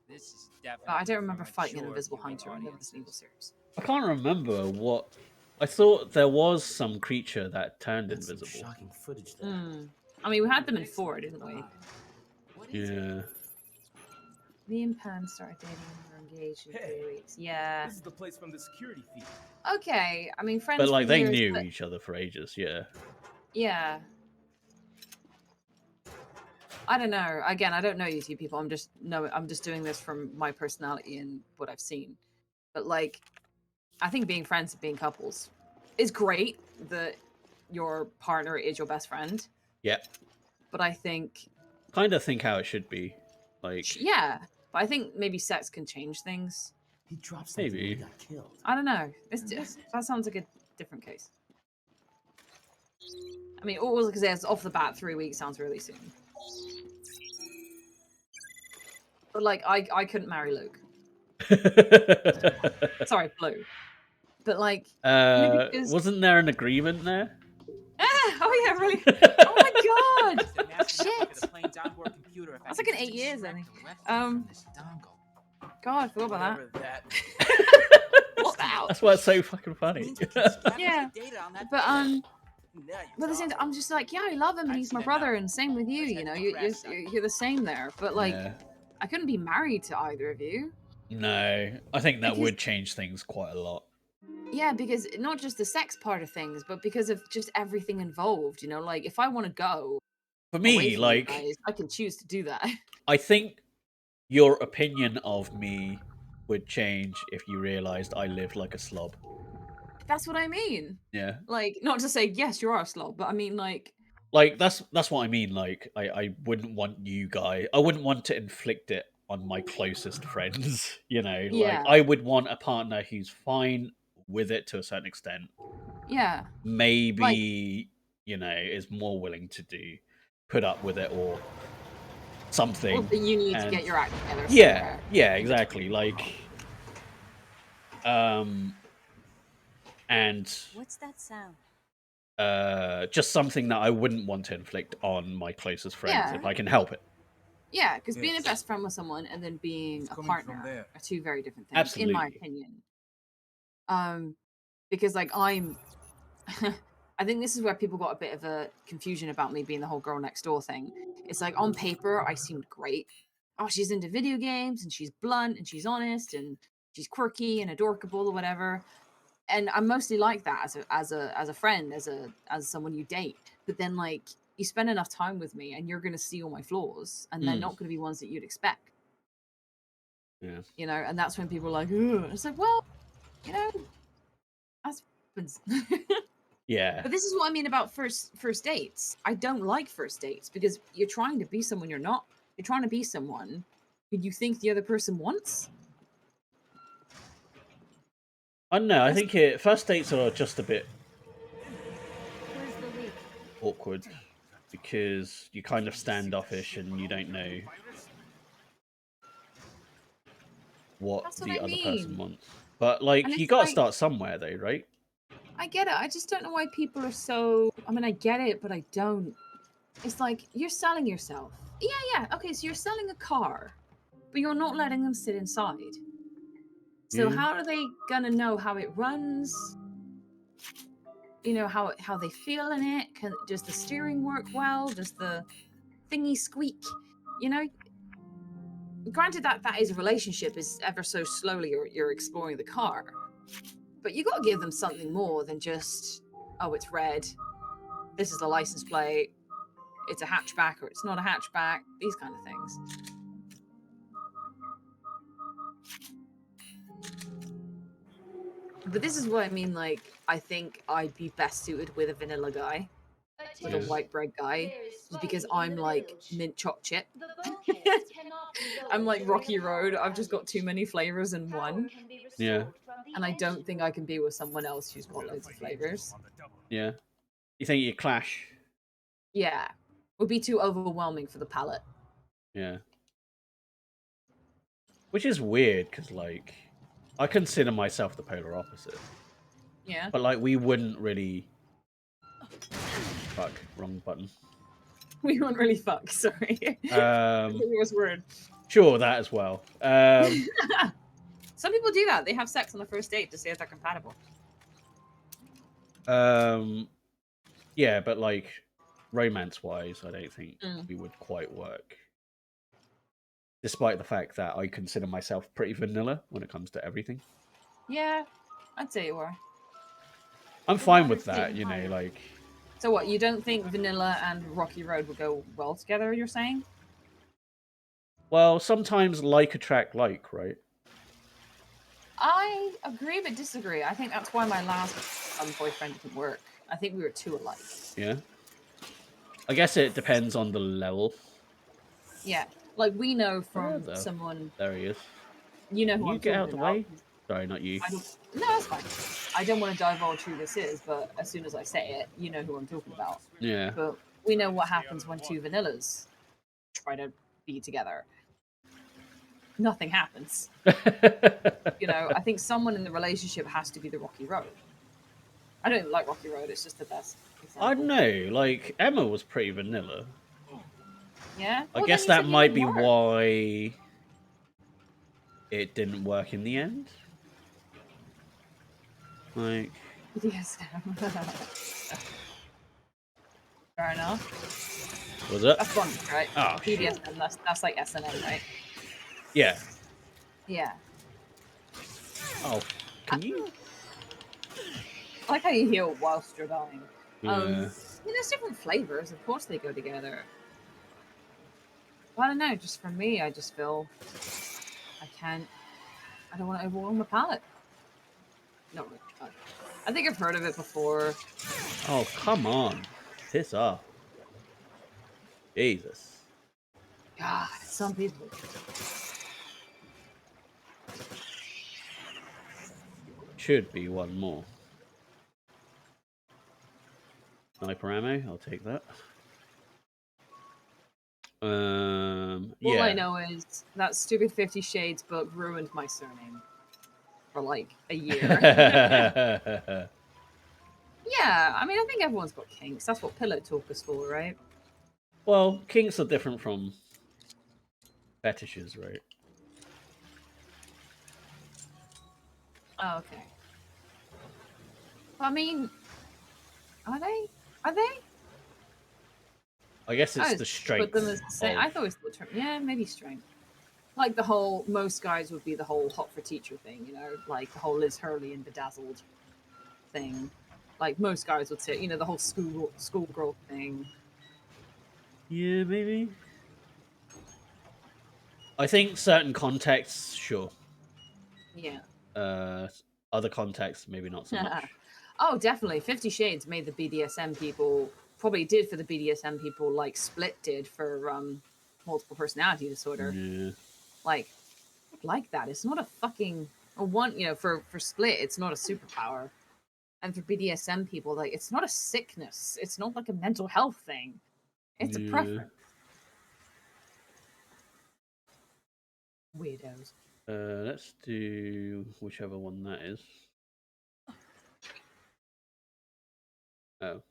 This is definitely. But I don't remember fighting an invisible hunter on the Resident Evil series. I can't remember what. I thought there was some creature that turned invisible. Shocking footage there. I mean, we had them in 4, didn't we? Yeah. Me and Pam started dating and were engaged in 3 weeks. Yeah. This is the place from the security feed. Okay. I mean, friends. But like for they years, knew but... each other for ages. Yeah. Yeah. I don't know. Again, I don't know you two people. I'm just doing this from my personality and what I've seen. But like, I think being friends and being couples is great. That your partner is your best friend. Yeah. But I think. Kind of think how it should be. Like. Yeah, but I think maybe sex can change things. He dropped something when he Maybe. got killed. I don't know. That sounds like a different case. I mean, all I can say is off the bat, 3 weeks sounds really soon. But like, I couldn't marry Luke. Sorry, Blue. But like, because... wasn't there an agreement there? Oh yeah, really. Oh my god! Shit. That's like in 8 years, I think. God, I forgot about that. What the hell? That's why it's so fucking funny. Yeah, but at the same time, I'm just like, yeah, I love him, and he's my brother, and same with you. You know, you're the same there. But like, Yeah. I couldn't be married to either of you. No, I think that would change things quite a lot. Yeah, because not just the sex part of things, but because of just everything involved. You know, like if I want to go, For away me, from like, you guys, I can choose to do that. I think your opinion of me would change if you realized I lived like a slob. That's what I mean. Yeah. Like, not to say yes, you are a slob, but I mean like that's what I mean. Like, I wouldn't want you guys. I wouldn't want to inflict it on my closest friends. You know, Yeah. like I would want a partner who's fine with it to a certain extent. Yeah. Maybe is more willing to put up with it or something. Or that you need to get your act together. Yeah, somewhere. yeah, exactly. Like, and What's that sound? just something that I wouldn't want to inflict on my closest friends if I can help it. Yeah, because being a best friend with someone and then being a partner are two very different things, Absolutely. in my opinion. Because like I think this is where people got a bit of a confusion about me being the whole girl next door thing. It's like on paper I seemed great. Oh, she's into video games and she's blunt and she's honest and she's quirky and adorable or whatever. And I'm mostly like that as a friend, as someone you date. But then like you spend enough time with me and you're gonna see all my flaws and they're not gonna be ones that you'd expect. Yeah. You know, and that's when people are like, ugh. It's like, well, you know, that's happens. Yeah. But this is what I mean about first dates. I don't like first dates because you're trying to be someone you're not. You're trying to be someone who you think the other person wants. I don't know. I think first dates are just a bit awkward because you're kind of standoffish and you don't know what the other person wants. But like, you got to start somewhere, though, right? I get it. I just don't know why people are so. I mean, I get it, but I don't. It's like you're selling yourself. Yeah. Okay, so you're selling a car, but you're not letting them sit inside. So how are they gonna know how it runs? You know how they feel in it. Does the steering work well? Does the thingy squeak? You know. Granted that is a relationship is ever so slowly you're exploring the car, but you got to give them something more than just it's red. This is the license plate. It's a hatchback or it's not a hatchback. These kind of things. But this is what I mean. Like, I think I'd be best suited with a vanilla guy, with a white bread guy, just because I'm like mint choc chip. I'm like Rocky Road. I've just got too many flavors in one. Yeah. And I don't think I can be with someone else who's got loads of flavors. Yeah. You think you clash? Yeah. Would be too overwhelming for the palate. Yeah. Which is weird because, like, I consider myself the polar opposite. Yeah. But, like, we wouldn't really. Fuck, wrong button. We wouldn't really fuck, sorry. It was weird. Sure, that as well. Some people do that. They have sex on the first date to see if they're compatible. Yeah, but, like, romance-wise, I don't think we would quite work. Despite the fact that I consider myself pretty vanilla when it comes to everything. Yeah, I'd say you are. I'm fine with that, you know, like... So what, you don't think vanilla and Rocky Road would go well together, you're saying? Well, sometimes like attract like, right? I agree but disagree. I think that's why my last boyfriend didn't work. I think we were too alike. Yeah. I guess it depends on the level. Yeah. Like, we know from someone... There he is. You know who Can you I'm get talking out of the about. way? Sorry, not you. No, that's fine. I don't want to divulge who this is, but as soon as I say it, you know who I'm talking about. Yeah. But we know what happens when two vanillas try to be together. Nothing happens. You know, I think someone in the relationship has to be the Rocky Road. I don't like Rocky Road, it's just the best example. I don't know, like, Emma was pretty vanilla. Yeah? I guess that might be why it didn't work in the end. Like... Yes. Fair enough. Was it? That's bondage, right? Oh, BDSM, that's like S&M, right? Yeah. Yeah. Oh, can you? I like how you heal whilst you're dying. Yeah. I mean, there's different flavors. Of course they go together. Well, I don't know. Just for me, I just feel I don't want to overwhelm my palate. No, I think I've heard of it before. Oh, come on. Piss off. Jesus. God, some people. Should be one more. Sniper ammo, I'll take that. Yeah. All I know is that stupid 50 Shades book ruined my surname for like a year. Yeah, I mean, I think everyone's got kinks. That's what Pillow Talk is for, right? Well, kinks are different from fetishes, right? Oh, okay. I mean, are they? Are they? I guess it's I the just put them as strength the same. of... I thought it was the term. Yeah, maybe strength. Like the whole, most guys would be the whole hot for teacher thing, you know, like the whole Liz Hurley and Bedazzled thing. Like most guys would say, you know, the whole schoolgirl thing. Yeah, maybe. I think certain contexts, sure. Yeah. Other contexts, maybe not so much. Oh, definitely. 50 Shades made the BDSM people, probably did for the BDSM people like Split did for multiple personality disorder. Yeah. Like that. It's not a fucking, or one, you know, for Split, it's not a superpower. And for BDSM people, like, it's not a sickness. It's not like a mental health thing. It's a preference. Weirdos. Let's do whichever one that is. Oh.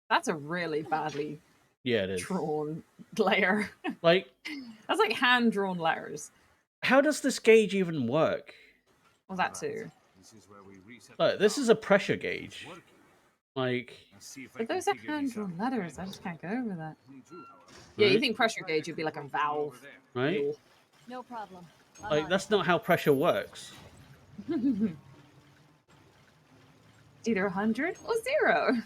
That's a really badly it is. drawn layer. Like, that's like hand drawn letters. How does this gauge even work? Well, that too. Look, this is a pressure gauge. Like, but those are hand drawn letters. I just can't get over that. Yeah, you think pressure gauge would be like a valve, right? No problem. Like, that's not how pressure works. It's either 100 or 0.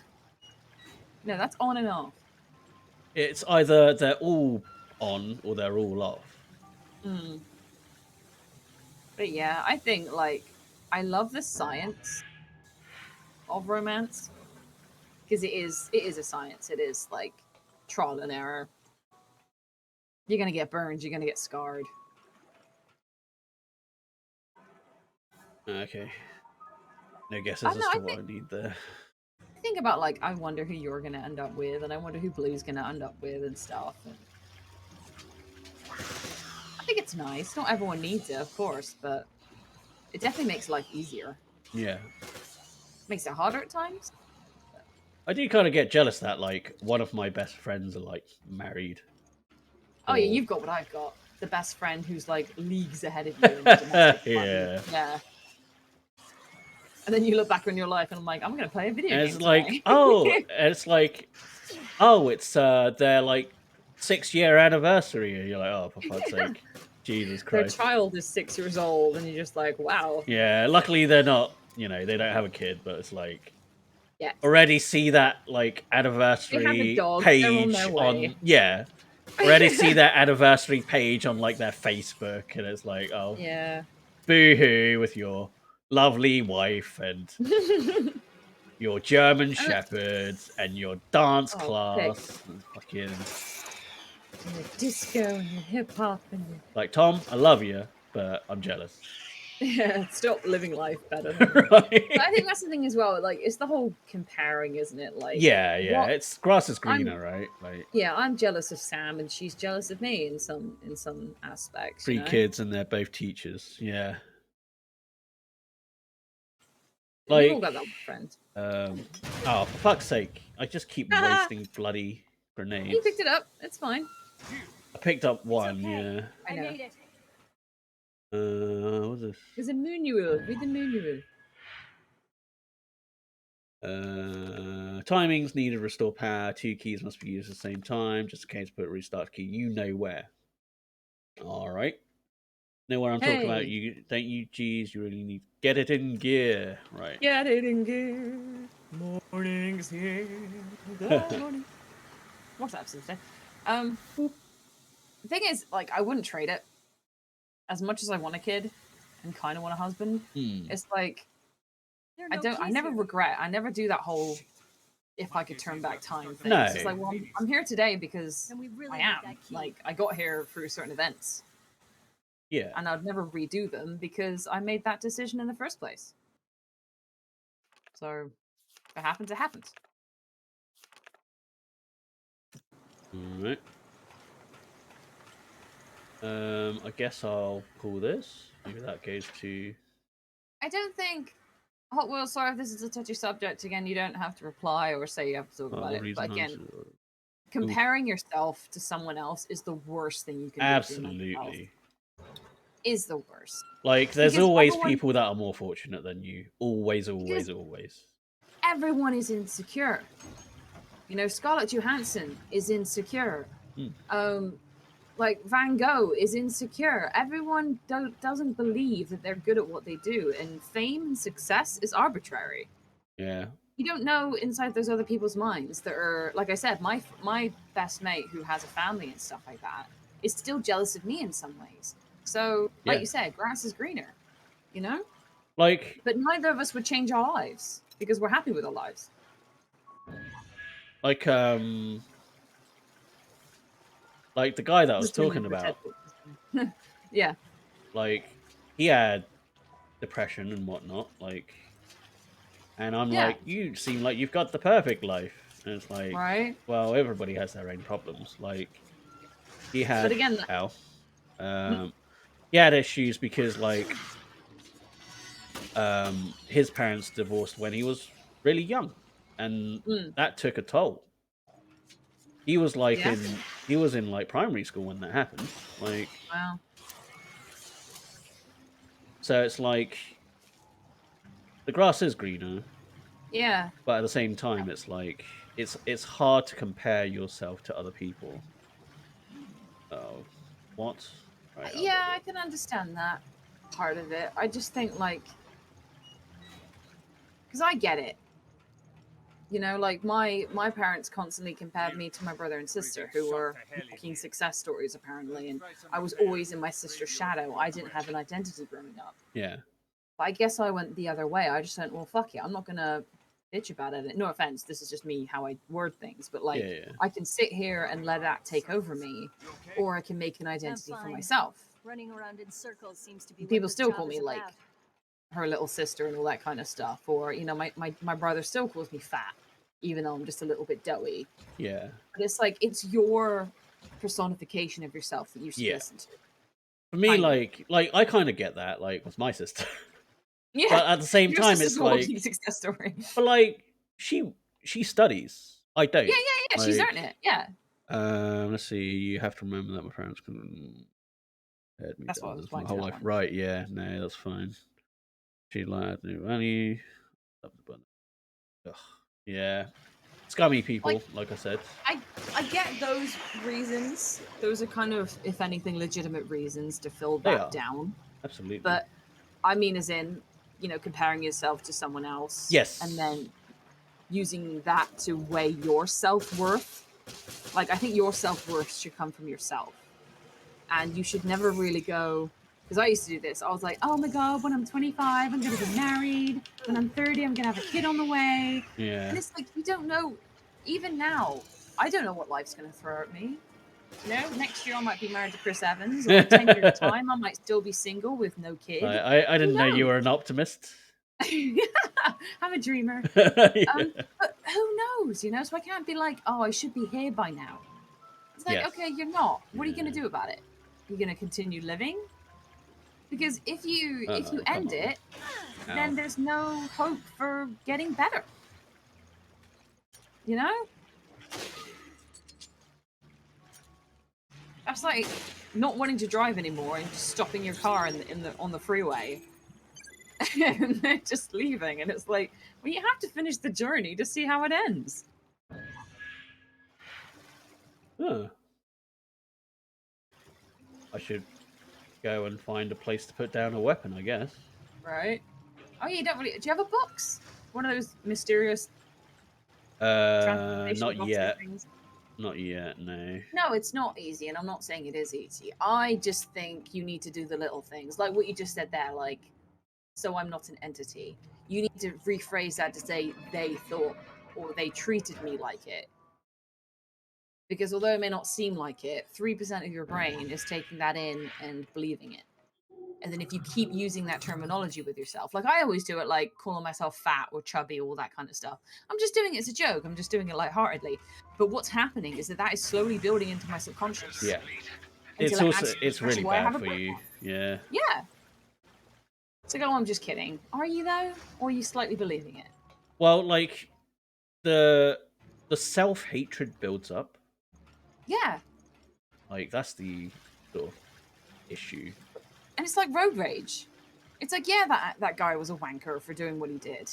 No, that's on and off. It's either they're all on or they're all off. Mm. But yeah, I think, like, I love the science of romance. Because it is a science. It is, like, trial and error. You're going to get burned. You're going to get scarred. Okay. No guesses as to what I need there. I think about, like, I wonder who you're going to end up with, and I wonder who Blue's going to end up with and stuff. And I think it's nice. Not everyone needs it, of course, but it definitely makes life easier. Yeah. Makes it harder at times. I do kind of get jealous that, like, one of my best friends are, like, married. Oh, yeah, you've got what I've got. The best friend who's, like, leagues ahead of you in domestic yeah. Yeah. And then you look back on your life and I'm like, I'm going to play a video game It's today. like, oh, it's like, oh, it's their, like, 6-year anniversary. And you're like, oh, for fuck's sake. Jesus Christ. Their child is 6 years old and you're just like, wow. Yeah, luckily they're not, you know, they don't have a kid, but it's like, yeah. Already see that, like, anniversary page on, yeah. Already see that anniversary page on, like, their Facebook, and it's like, oh, yeah, boo-hoo with your lovely wife and your German Shepherd and your dance class, and fucking and your disco and your hip hop and your... like, Tom, I love you, but I'm jealous. Yeah, stop living life better. Right? But I think that's the thing as well. Like, it's the whole comparing, isn't it? Like, yeah, it's grass is greener, right? Like, yeah, I'm jealous of Sam, and she's jealous of me in some aspects. 3 kids, and they're both teachers. Yeah, like, we've all got that friend. Oh, for fuck's sake! I just keep wasting bloody grenades. You picked it up. It's fine. I picked up one. Okay. Yeah. I made it. What's this? There's a manual. Read the manual. Timings needed to restore power. 2 keys must be used at the same time. Just in case, put a restart key. You know where. All right. Know what I'm talking about? You don't you? Geez, you really need get it in gear, right? Get it in gear. Morning's here. Good morning. What's that episode say? The thing is, like, I wouldn't trade it. As much as I want a kid and kind of want a husband, it's like I never regret. I never do that whole if I could turn back time thing. No. It's just like, well, I'm here today because I am. Like, I got here through certain events. Yeah. And I'd never redo them because I made that decision in the first place. So, if it happens, it happens. All right. I guess I'll pull this. Maybe that goes to... I don't think... Hot Wheels, sorry if this is a touchy subject. Again, you don't have to reply or say you have to talk about it. But again, comparing yourself to someone else is the worst thing you can do. Absolutely. Is the worst. Like, there's Because always people that are more fortunate than you. Always. Everyone is insecure. You know, Scarlett Johansson is insecure. Like Van Gogh is insecure. Everyone doesn't believe that they're good at what they do, and fame and success is arbitrary. Yeah. You don't know inside those other people's minds that are, like I said, my best mate who has a family and stuff like that is still jealous of me in some ways. So, like you said, grass is greener, you know? Like, but neither of us would change our lives because we're happy with our lives. Like the guy that I was talking about. Yeah. Like, he had depression and whatnot. Like, and I'm like, you seem like you've got the perfect life. And it's like, right? Well, everybody has their own problems. Like, he had but again, health. He had issues because his parents divorced when he was really young, and that took a toll. He was in like primary school when that happened. Like, wow. So it's like the grass is greener. Yeah. But at the same time, it's like it's hard to compare yourself to other people. Oh, what? Right, yeah, I can understand that part of it. I just think because I get it. You know, like my parents constantly compared me to my brother and sister, who were walking success stories apparently, and I was always in my sister's shadow. I didn't have an identity growing up. Yeah. But I guess I went the other way. I just went, well, fuck it. I'm not gonna bitch about it. No offense, this is just me how I word things, but I can sit here and let that take over me, or I can make an identity for myself. Running around in circles seems to be People still call me like her little sister and all that kind of stuff, or you know, my brother still calls me fat, even though I'm just a little bit doughy. Yeah. But it's like it's your personification of yourself that you should listen to. For me, like I kind of get that, like with my sister. Yeah. But at the same time, it's like success story. But like she studies. I don't. Yeah. She's earned it. Yeah. Let's see. You have to remember that my parents can. That's what I was my pointing whole out. life. Right? Yeah. No, that's fine. She lied. New value. Ugh. Yeah. Scummy people, like I said. I get those reasons. Those are kind of, if anything, legitimate reasons to fill that down. Absolutely. But I mean, as in, you know, comparing yourself to someone else. Yes. And then using that to weigh your self-worth. Like, I think your self-worth should come from yourself. And you should never really go, because I used to do this. I was like, oh my God, when I'm 25, I'm going to get married. When I'm 30, I'm going to have a kid on the way. Yeah. And it's like, you don't know, even now, I don't know what life's going to throw at me. You know, next year I might be married to Chris Evans, or in 10 years' time I might still be single with no kid. I didn't know you were an optimist. I'm a dreamer. But who knows, you know? So I can't be like, oh, I should be here by now. It's like, okay, you're not. What are you going to do about it? You're going to continue living? Because if you end it, then there's no hope for getting better. You know? That's like not wanting to drive anymore and just stopping your car on the freeway. And then just leaving, and it's like, well, you have to finish the journey to see how it ends. Huh. I should go and find a place to put down a weapon, I guess. Right. Oh, you don't really. Do you have a box? One of those mysterious. Not yet. Things? Not yet. No. No, it's not easy, and I'm not saying it is easy. I just think you need to do the little things, like what you just said there. Like, so I'm not an entity. You need to rephrase that to say they thought or they treated me like it. Because although it may not seem like it, 3% of your brain is taking that in and believing it. And then if you keep using that terminology with yourself, like I always do it, like calling myself fat or chubby, all that kind of stuff. I'm just doing it as a joke. I'm just doing it lightheartedly. But what's happening is that is slowly building into my subconscious. Yeah. It's really bad for you. Yeah. Yeah. It's like, oh, I'm just kidding. Are you though? Or are you slightly believing it? Well, like the self-hatred builds up. Yeah. Like, that's the sort of issue. And it's like road rage. It's like, yeah, that guy was a wanker for doing what he did.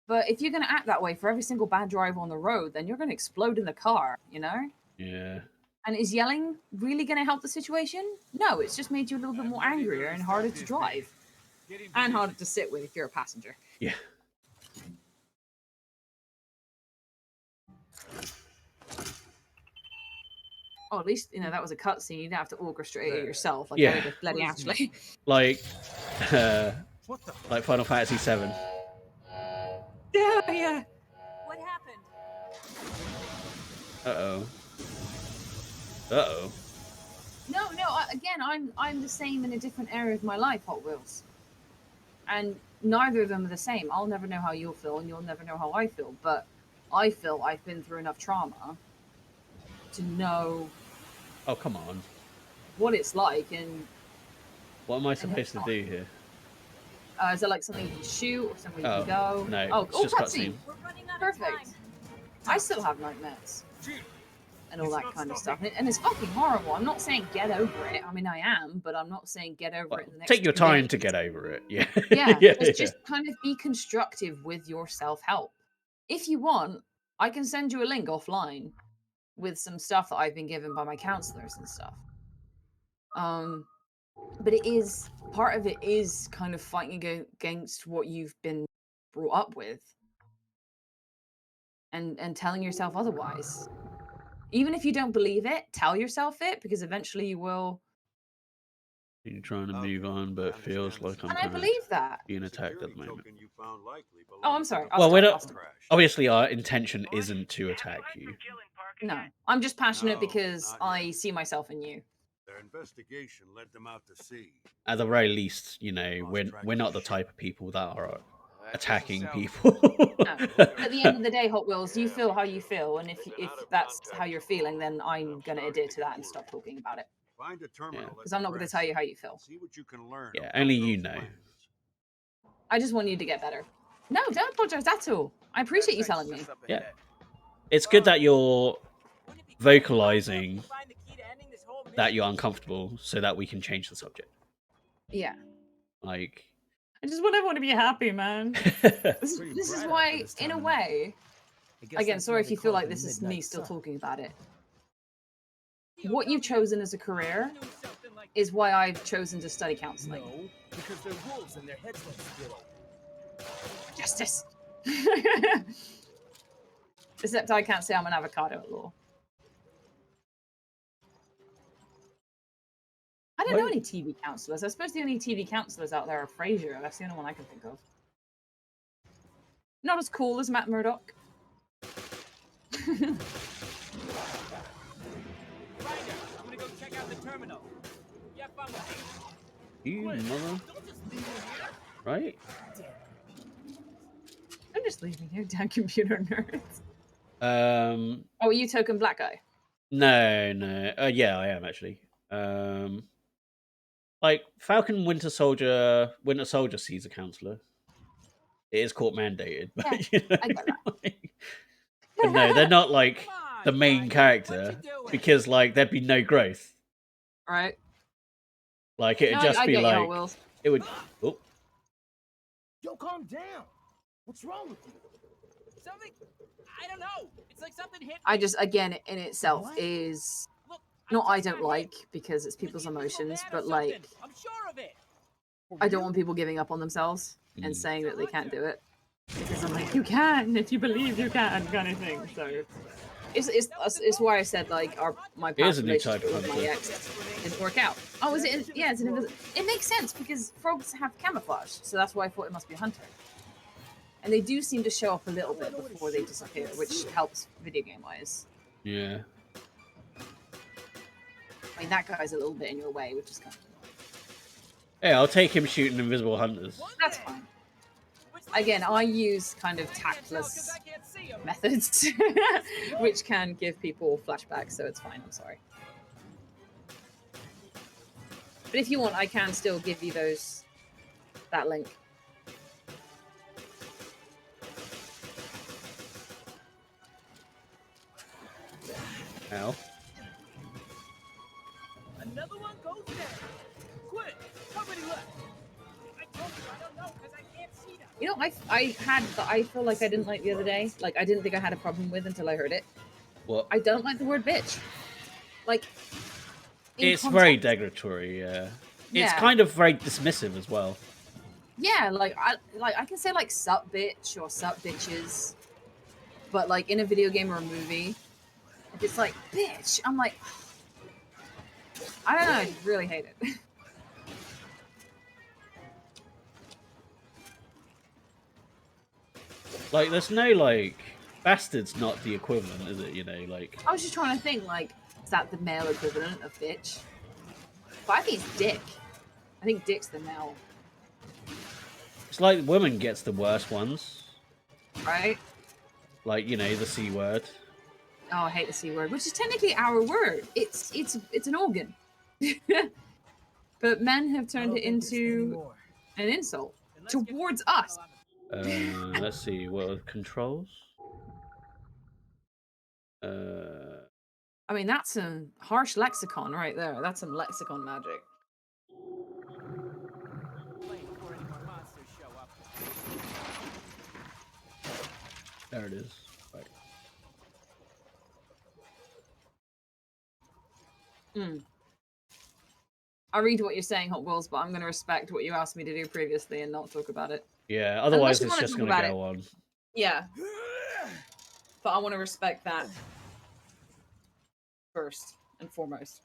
But if you're going to act that way for every single bad driver on the road, then you're going to explode in the car, you know? Yeah. And is yelling really going to help the situation? No, it's just made you a little bit more angrier and harder to drive. And harder to sit with if you're a passenger. Yeah. Oh, at least, you know, that was a cutscene. You didn't have to orchestrate it yourself. Like, Yeah. bloody Ashley. Like Final Fantasy VII. Yeah. What happened? Uh-oh. No. Again, I'm the same in a different area of my life, Hot Wheels. And neither of them are the same. I'll never know how you'll feel, and you'll never know how I feel. But I feel I've been through enough trauma to know. Oh, come on. What it's like, and what am I supposed to do here? Is there like something you can shoot or somewhere you can go? No, it's just cutscene. Perfect. I still have nightmares and all that kind of stuff, and it's fucking horrible. I'm not saying get over it. I mean, I am, but I'm not saying get over it in the next. Take your 2 time days. to get over it. Yeah. Yeah. Just kind of be constructive with your self-help. If you want, I can send you a link offline with some stuff that I've been given by my counselors and stuff. But it is part of it is kind of fighting against what you've been brought up with, and telling yourself otherwise. Even if you don't believe it, tell yourself it, because eventually you will. You're trying to move on, but it feels like I'm And I kind of believe that. being attacked at the moment. Oh, I'm sorry. Well, we're not. Obviously, our intention isn't to attack you. No, I'm just passionate because I see myself in you. Their investigation led them out to sea. At the very least, you know, we're not the type of people that are attacking people. No. At the end of the day, Hot Wheels, you feel how you feel, and if that's how you're feeling, then I'm gonna adhere to that and stop talking about it. Because I'm not going to tell you how you feel. See what you can learn. Yeah, only you know. I just want you to get better. No, don't apologize at all. I appreciate you telling me. Yeah, it's good that you're vocalizing that you're uncomfortable, so that we can change the subject. Yeah. Like, I just want everyone to be happy, man. This is why, in a way, again, sorry if you feel like this is me still talking about it. What you've chosen as a career is why I've chosen to study counseling. No, because they're wolves and their heads won't split. Justice. Except I can't say I'm an avocado at law. I don't know any TV counselors. I suppose the only TV counselors out there are Frasier. That's the only one I can think of. Not as cool as Matt Murdock. I'm gonna go check out the terminal. Yeah, fun with you mother. Right? I'm just leaving you, damn computer nerds. Oh, are you token black guy? No. Yeah, I am actually. Like Falcon Winter Soldier sees a counselor. It is court mandated, but yeah, you know, I get that. but no, they're not like the main character, because like there'd be no growth. Right. Like it'd just be like it would. Oh. Yo, calm down. What's wrong with you? Something. I don't know. It's like something hit me. I just, again, in itself is not I don't like, because it's people's emotions, but like I'm sure of it. I don't want people giving up on themselves and saying that they can't do it, because I'm like, you can if you believe you can, kind of thing. So it's why I said like my past relationship with my ex didn't work out. Oh, is it? Yeah, it makes sense because frogs have camouflage, so that's why I thought it must be a hunter. And they do seem to show up a little bit before they disappear, which helps video game wise. Yeah. I mean, that guy's a little bit in your way, which is kind of annoying. Yeah, I'll take him shooting invisible hunters. That's fine. Again, I use kind of tactless methods, which can give people flashbacks, so it's fine, I'm sorry. But if you want, I can still give you that link. Ow. Quit! Somebody left! I told you I don't know because I can't see them. You know, I feel like I didn't like the other day. Like, I didn't think I had a problem with until I heard it. What? I don't like the word bitch. Like, It's context, very derogatory, yeah. It's Yeah. kind of very dismissive as well. Yeah, like I can say like sup bitch or sup bitches, but like in a video game or a movie, if it's like bitch, I'm like, I don't know, I really hate it. Like, there's no, like, bastard's not the equivalent, is it? You know, like... I was just trying to think, like, is that the male equivalent of bitch? But I think it's dick. I think dick's the male. It's like woman gets the worst ones. Right? Like, you know, the C word. Oh, I hate the C word, which is technically our word. It's an organ. But men have turned it into an insult towards us. Let's see, what are the controls? I mean, that's some harsh lexicon right there. That's some lexicon magic. There it is. Right. I read what you're saying, Hot Wheels, but I'm going to respect what you asked me to do previously and not talk about it. Yeah, otherwise Unless you it's wanna just talk going to about go on. Yeah. But I want to respect that first and foremost.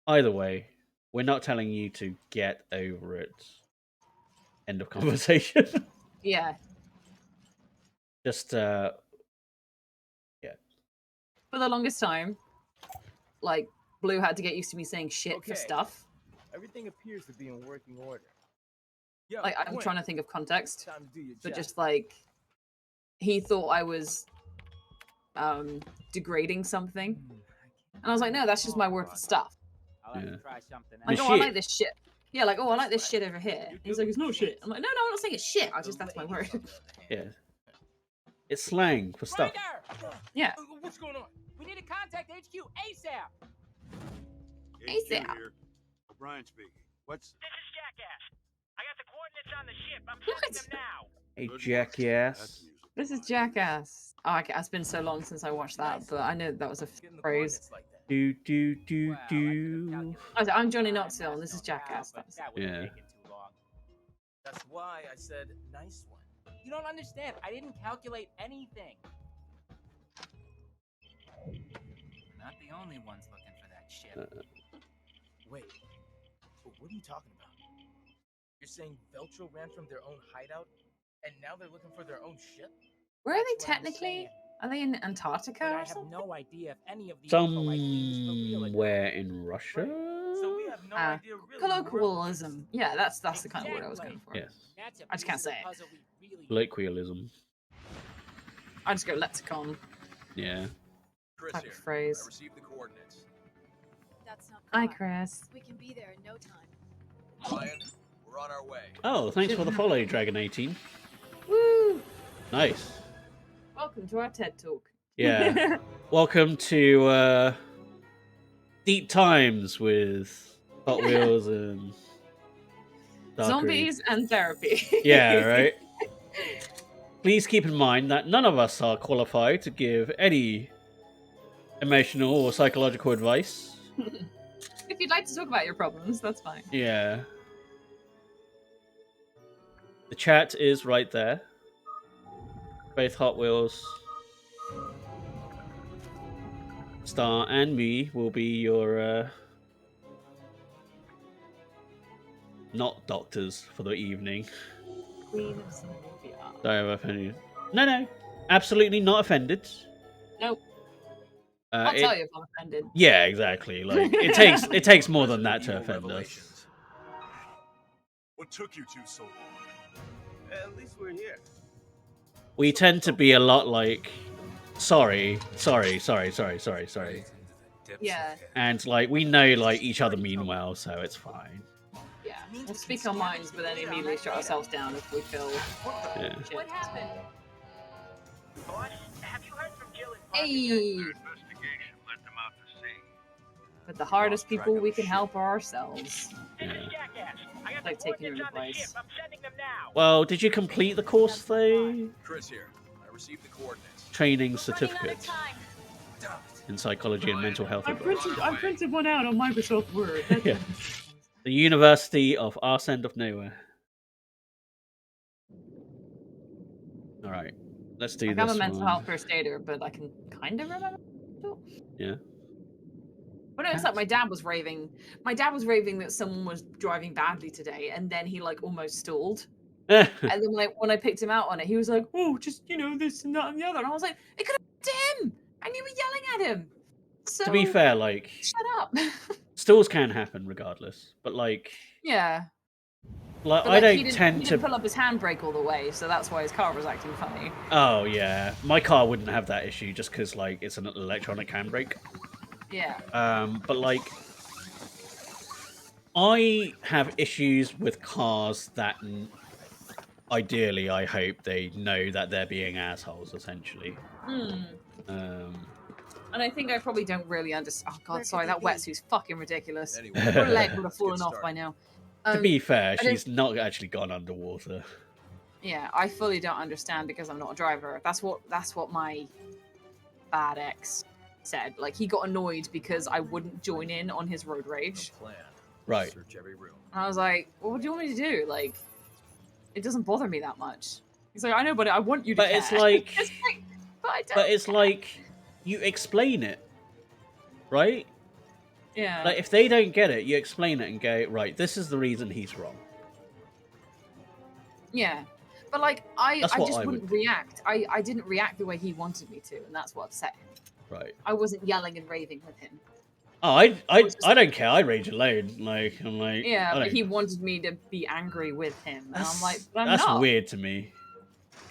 Either way, we're not telling you to get over it. End of conversation. Yeah. Just, yeah. For the longest time, like, Blue had to get used to me saying shit for Okay. stuff. Everything appears to be in working order. Yo, Like, I'm Quinn, trying to think of context. time to do your But job. just, like, he thought I was degrading something. And I was like, no, that's just my word for stuff. I'll have to try something Like, The oh, I like shit. this shit. Yeah, like, oh, I like this shit over here. He's like, it's not shit. I'm like, no, I'm not saying it's shit. That's my word. Yeah. It's slang for stuff. Yeah. What's going on? We need to contact HQ ASAP. ASAP. Here. Brian speaking. What's... This is Jackass. I got the coordinates on the ship. I'm sending them now. Hey, jackass. This is Jackass. Oh, okay, it's been so long since I watched that, but I know that was a phrase. Do, do, do, do. I'm Johnny Knoxville, and this is Jackass. Yeah. That's why I said nice one. You don't understand. I didn't calculate anything. Not the only ones looking for that ship. Wait, but what are you talking about? You're saying Veltro ran from their own hideout, and now they're looking for their own ship? Where are they technically? Are they in Antarctica But I or have something? no idea if any of the info I gleaned is for real or not. Somewhere in Russia? So we have no idea really Colloquialism. Yeah, that's the kind of word I was going for. Yes. I just can't say it. Colloquialism. I just go lexicon Yeah. Chris type here. of phrase. I received the coordinates. That's not Hi, far. Chris. We can be there in no time. Brian, we're on our way. Oh, thanks for the follow, Dragon18. Woo! Nice. Welcome to our TED Talk. Yeah. Welcome to Deep Times with Hot Wheels and Starkyrie. Zombies and therapy. Yeah, right. Please keep in mind that none of us are qualified to give any emotional or psychological advice. If you'd like to talk about your problems, that's fine. Yeah. The chat is right there. Both Hot Wheels, Star, and me will be your not doctors for the evening. Queen of Zenobia. Sorry if I offended you. No. Absolutely not offended. Nope. I'll tell you if I'm offended. Yeah, exactly. Like it takes more than that to offend us. What took you two so long? At least we're here. We tend to be a lot like sorry. Yeah. And like we know like each other mean well, so it's fine. Yeah. We'll speak our minds, but then immediately shut ourselves down if we feel Yeah. shit. What happened? Boss, have you heard from Jill and Hey. Investigation led them out to sea. But the hardest people we can help are ourselves. Hey, this jackass. I got Like the taking your coordinates on the ship. advice. I'm sending them now. Well, did you complete the course though? Chris here. I received the coordinates. Training certificate in psychology and mental health. I printed one out on Microsoft Word. Yeah. The University of Arse End of Nowhere. All right, let's do like, this. I'm a mental one. health first aider, but I can kind of remember. Yeah. But no, it's like my dad was raving. My dad was raving that someone was driving badly today, and then he like almost stalled. And then when I picked him out on it, he was like, "Oh, just this and that and the other." And I was like, "It could have been to him, and you were yelling at him." So to be fair, like shut up. stalls can happen regardless, but like yeah. Like But, I don't he tend didn't to pull up his handbrake all the way, so that's why his car was acting funny. Oh yeah, my car wouldn't have that issue just because like it's an electronic handbrake. Yeah. But like I have issues with cars that ideally I hope they know that they're being assholes essentially. And I think I probably don't really understand. Oh god, sorry, that they be? wetsuit's fucking ridiculous. Anyway, Her leg would have let's fallen get off by started. now. To be fair, I don't- she's not actually gone underwater. Yeah, I fully don't understand because I'm not a driver. That's what my bad ex said. Like he got annoyed because I wouldn't join in on his road rage. Plan. Right. Search every room. And I was like, well, what do you want me to do? Like, it doesn't bother me that much. He's like, I know, but I want you to But care. it's like, but I don't but it's care. like you explain it, right? Yeah. Like if they don't get it, you explain it and go, right, this is the reason he's wrong. Yeah. But like I That's what just I would wouldn't react. I didn't react the way he wanted me to, and that's what upset him. Right. I wasn't yelling and raving with him. Oh, I don't care. I rage alone. Like I'm like Yeah, I but don't- he wanted me to be angry with him, and I'm like, but I'm that's not. weird to me.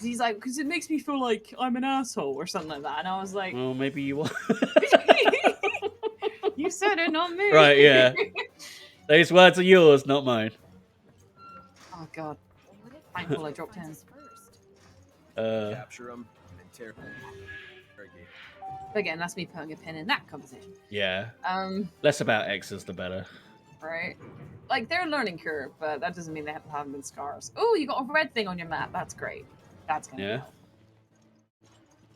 He's like, because it makes me feel like I'm an asshole or something like that, and I was like, Well, maybe you are. you said it, not me. Right? Yeah. Those words are yours, not mine. Oh god. Thankful I dropped in. Capture them and interrogate. But again, that's me putting a pin in that conversation. Yeah. Um. Less about exes, the better. Right. Like they're a learning curve, but that doesn't mean they haven't been scars. Oh, you got a red thing on your map. That's great. That's gonna help.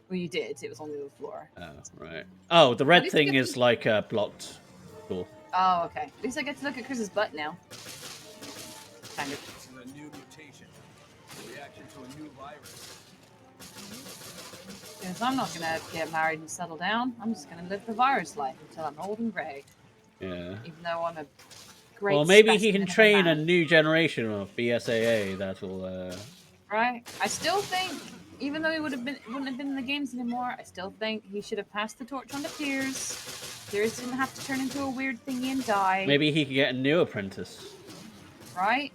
Well, you did. It was on the other floor. Oh, right. Oh, the red least you thing get is like a blocked door. Oh, okay. At least I get to look at Chris's butt now. Kind of. This is a new mutation. Reaction to a new virus. Because I'm not gonna get married and settle down. I'm just gonna live the virus life until I'm old and grey. Yeah. Even though I'm a great. Well, maybe he specimen can of a train a man. new generation of BSAA. That'll. Right. I still think, even though he wouldn't have been in the games anymore, I still think he should have passed the torch on to Piers. Piers didn't have to turn into a weird thingy and die. Maybe he could get a new apprentice. Right?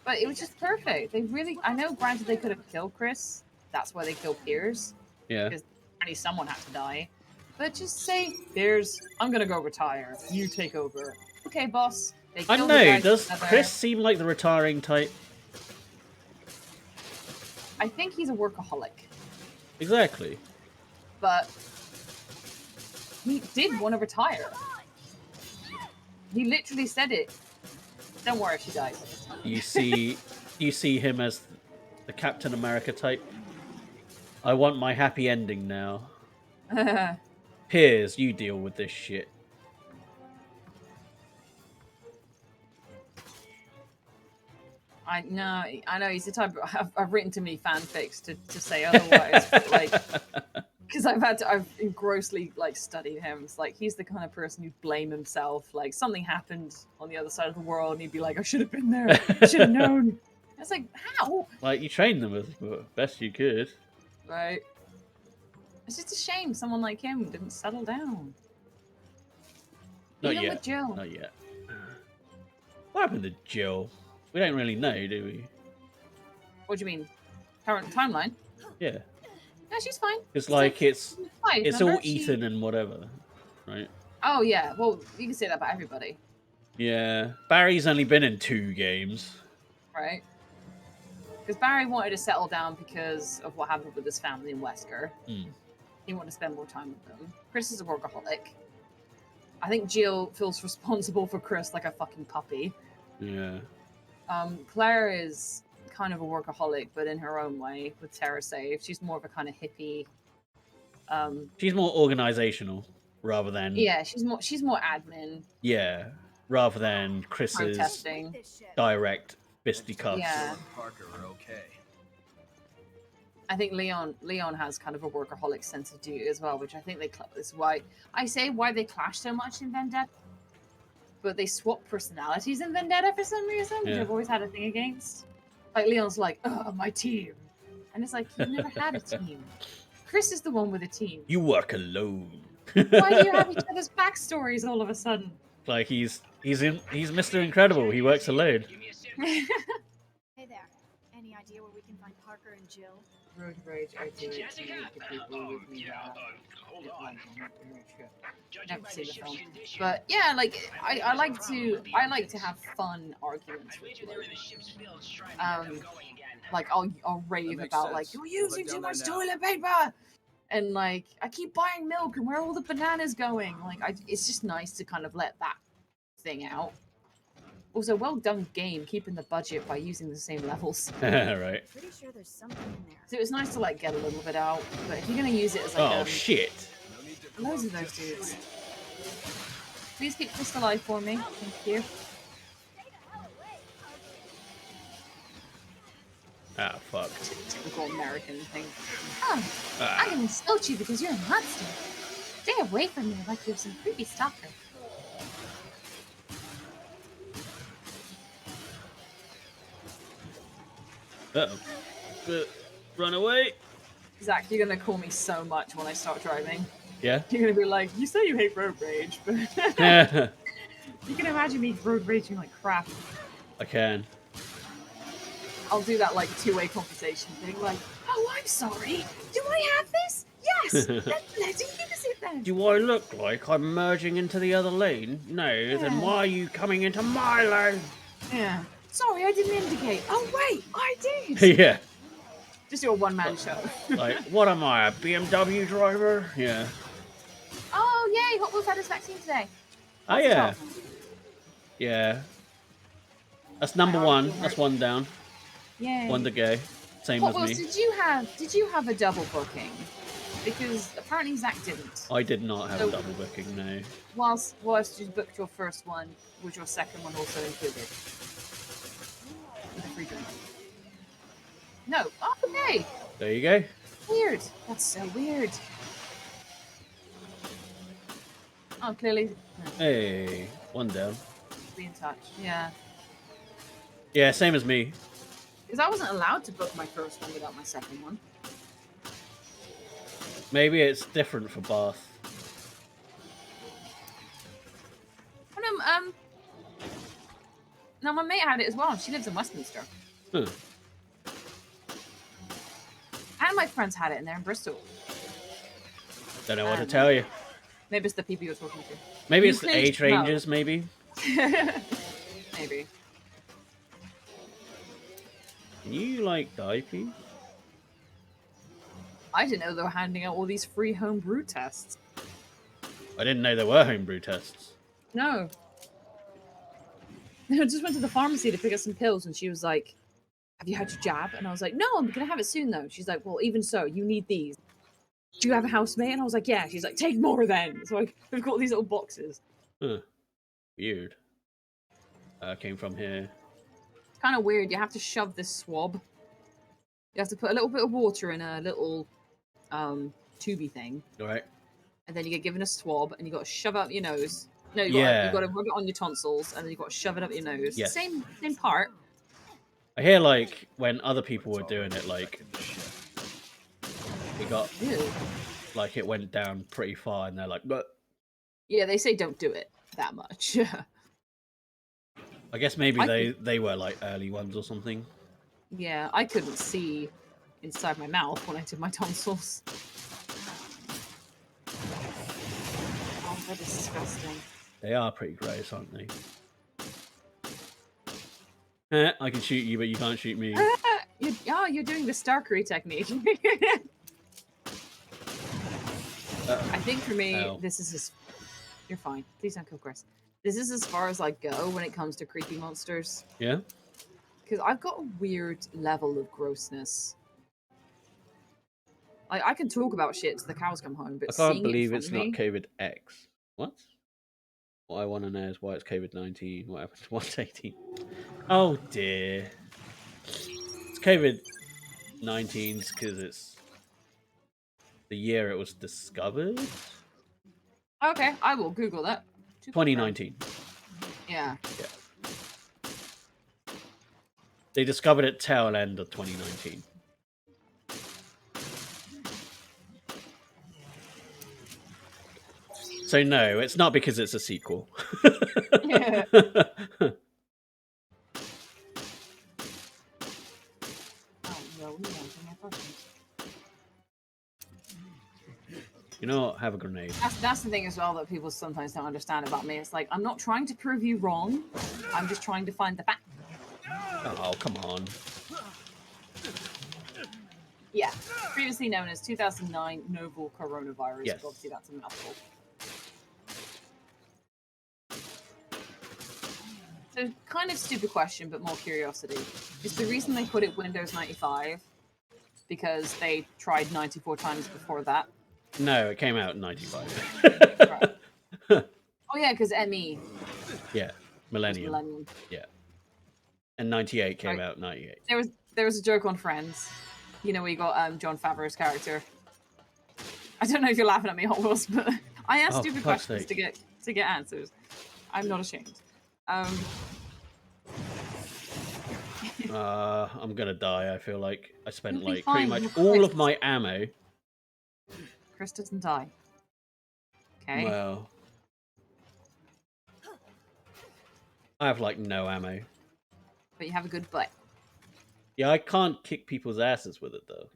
But it was just perfect. They really, I know, granted, they could have killed Chris. That's why they killed Piers. Yeah. Because apparently someone had to die. But just say, Piers, I'm gonna go retire. You take over. Okay, boss. They I killed don't the know. guy Does together. Chris seem like the retiring type? I think he's a workaholic. Exactly. But he did want to retire. He literally said it. Don't worry if she dies. You see him as the Captain America type. I want my happy ending now. Piers, you deal with this shit. I know he's the type. I've written too many fanfics to say otherwise. But like, because I've grossly like studied him. It's like he's the kind of person who'd blame himself. Like something happened on the other side of the world, and he'd be like, "I should have been there. I should have known." It's like, how? Like you trained them as best you could. Right. It's just a shame someone like him didn't settle down. Not Even yet. with Jill. Not yet. What happened to Jill? We don't really know, do we? What do you mean? Current timeline? Yeah. No, she's fine. It's like it's fine, all remember? Ethan and whatever, right? Oh yeah. Well, you can say that about everybody, Yeah. Barry's only been in 2 games. right? Because Barry wanted to settle down because of what happened with his family in Wesker. Hmm. He wanted to spend more time with them. Chris is a workaholic. I think Jill feels responsible for Chris like a fucking puppy. Yeah. Claire is kind of a workaholic, but in her own way with Terra Save. She's more of a kind of hippie. She's more organizational rather than Yeah, she's more admin. Yeah, rather than Chris's Protesting. direct fisticuffs. Yeah. Parker are okay. I think Leon has kind of a workaholic sense of duty as well, which I think is why they clash so much in Vendetta. But they swap personalities in Vendetta for some reason, which I've always had a thing against. Like Leon's like, "Oh, my team," and it's like you've never had a team. Chris is the one with a team. You work alone. Why do you have each other's backstories all of a sudden? Like he's Mr. Incredible. He works alone. Hey there. Any idea where we can find Parker and Jill? Road rage, I do it to make the people with me. Hold on. Never seen the film, but yeah, like I like to have fun arguments with Jill. Like I'll rave about like you're using too much toilet paper, and like I keep buying milk, and where are all the bananas going? Like it's just nice to kind of let that thing out. Also, well done game keeping the budget by using the same levels. Right. Pretty sure there's something in there. So it's nice to like get a little bit out, but if you're gonna use it as like shit. Loads of those dudes. Please keep Chris alive for me. Thank you. Ah, fuck. Typical American thing. Oh, I'm gonna insult you because you're a monster. Stay away from me like you're some creepy stalker. Uh-oh. Run away. Zach, you're gonna call me so much when I start driving. Yeah? You're gonna be like, you say you hate road rage, but you can imagine me road raging like crap. I can. I'll do that like two-way conversation thing, like, oh, I'm sorry. Do I have this? Yes. Let's use it then. Do I look like I'm merging into the other lane? No, then why are you coming into my lane? Yeah. Sorry, I didn't indicate. Oh wait, I did. Yeah. Just do a one-man show. Like, what am I, a BMW driver? Yeah. Oh yay! Hot Wheels had his vaccine today. Oh yeah. Yeah. That's number one. That's one down. Yay. One to go. Same Hot as Wheels, me. did you have a double booking? Because apparently Zach didn't. I did not have a double booking, no. Whilst you booked your first one, was your second one also included? With a free drink. No. Oh, okay. There you go. Weird. That's so weird. Oh, clearly. No. Hey, one down. Be in touch. Yeah. Yeah, same as me. Because I wasn't allowed to book my first one without my second one. Maybe it's different for Bath. Oh, no, my mate had it as well. She lives in Westminster. Huh. And my friends had it, and they're in Bristol. Don't know what to tell you. Maybe it's the people you're talking to. Maybe it's the age ranges, maybe. Maybe. Can you, like, die, please? I didn't know they were handing out all these free homebrew tests. I didn't know there were homebrew tests. No. I just went to the pharmacy to pick up some pills, and she was like, have you had your jab? And I was like, no, I'm going to have it soon, though. She's like, well, even so, you need these. Do you have a housemate? And I was like, yeah. She's like, take more then. So I've got these little boxes. Huh. Weird. Came from here. Kind of weird. You have to shove this swab. You have to put a little bit of water in a little tubey thing. All right. And then you get given a swab, and you got to shove it up your nose. No, you got to rub it on your tonsils, and then you got to shove it up your nose. Yes. Same part. I hear, like, when other people were doing it, like, it got, like, it went down pretty far, and they're like, but. Yeah, they say don't do it that much. I guess maybe they were, like, early ones or something. Yeah, I couldn't see inside my mouth when I did my tonsils. Oh, they're disgusting. They are pretty gross, aren't they? I can shoot you, but you can't shoot me. You're doing the Starkyrie technique. I think for me, this is You're fine. Please don't kill Chris. This is as far as I go when it comes to creepy monsters. Yeah? Because I've got a weird level of grossness. I can talk about shit till the cows come home, but I can't seeing believe it in it's front not of me... COVID X. What? What I want to know is why it's COVID-19. What happened to 118? Oh dear. It's COVID-19 because it's the year it was discovered. Okay, I will Google that. 2019. Yeah. Yeah. They discovered it tail end of 2019. So no, it's not because it's a sequel. Yeah. You know what? Have a grenade. That's the thing as well that people sometimes don't understand about me. It's like, I'm not trying to prove you wrong. I'm just trying to find the fact. Oh, come on. Yeah. Previously known as 2009 novel coronavirus. Yes. But obviously that's a mouthful. So, kind of stupid question, but more curiosity. Is the reason they put it Windows 95 because they tried 94 times before that? No, it came out in 95. Right. Oh yeah, because ME. Yeah, Millennium. Yeah. And 98 came out in 98. There was a joke on Friends. You know, where you got John Favreau's character. I don't know if you're laughing at me, Hot Wheels, but I ask stupid questions to get answers. I'm not ashamed. I'm gonna die. I feel like I spent You'll be like fine, pretty much you're all Chris. of my ammo. Chris doesn't die. Okay. Well, I have like no ammo. But you have a good butt. Yeah, I can't kick people's asses with it though.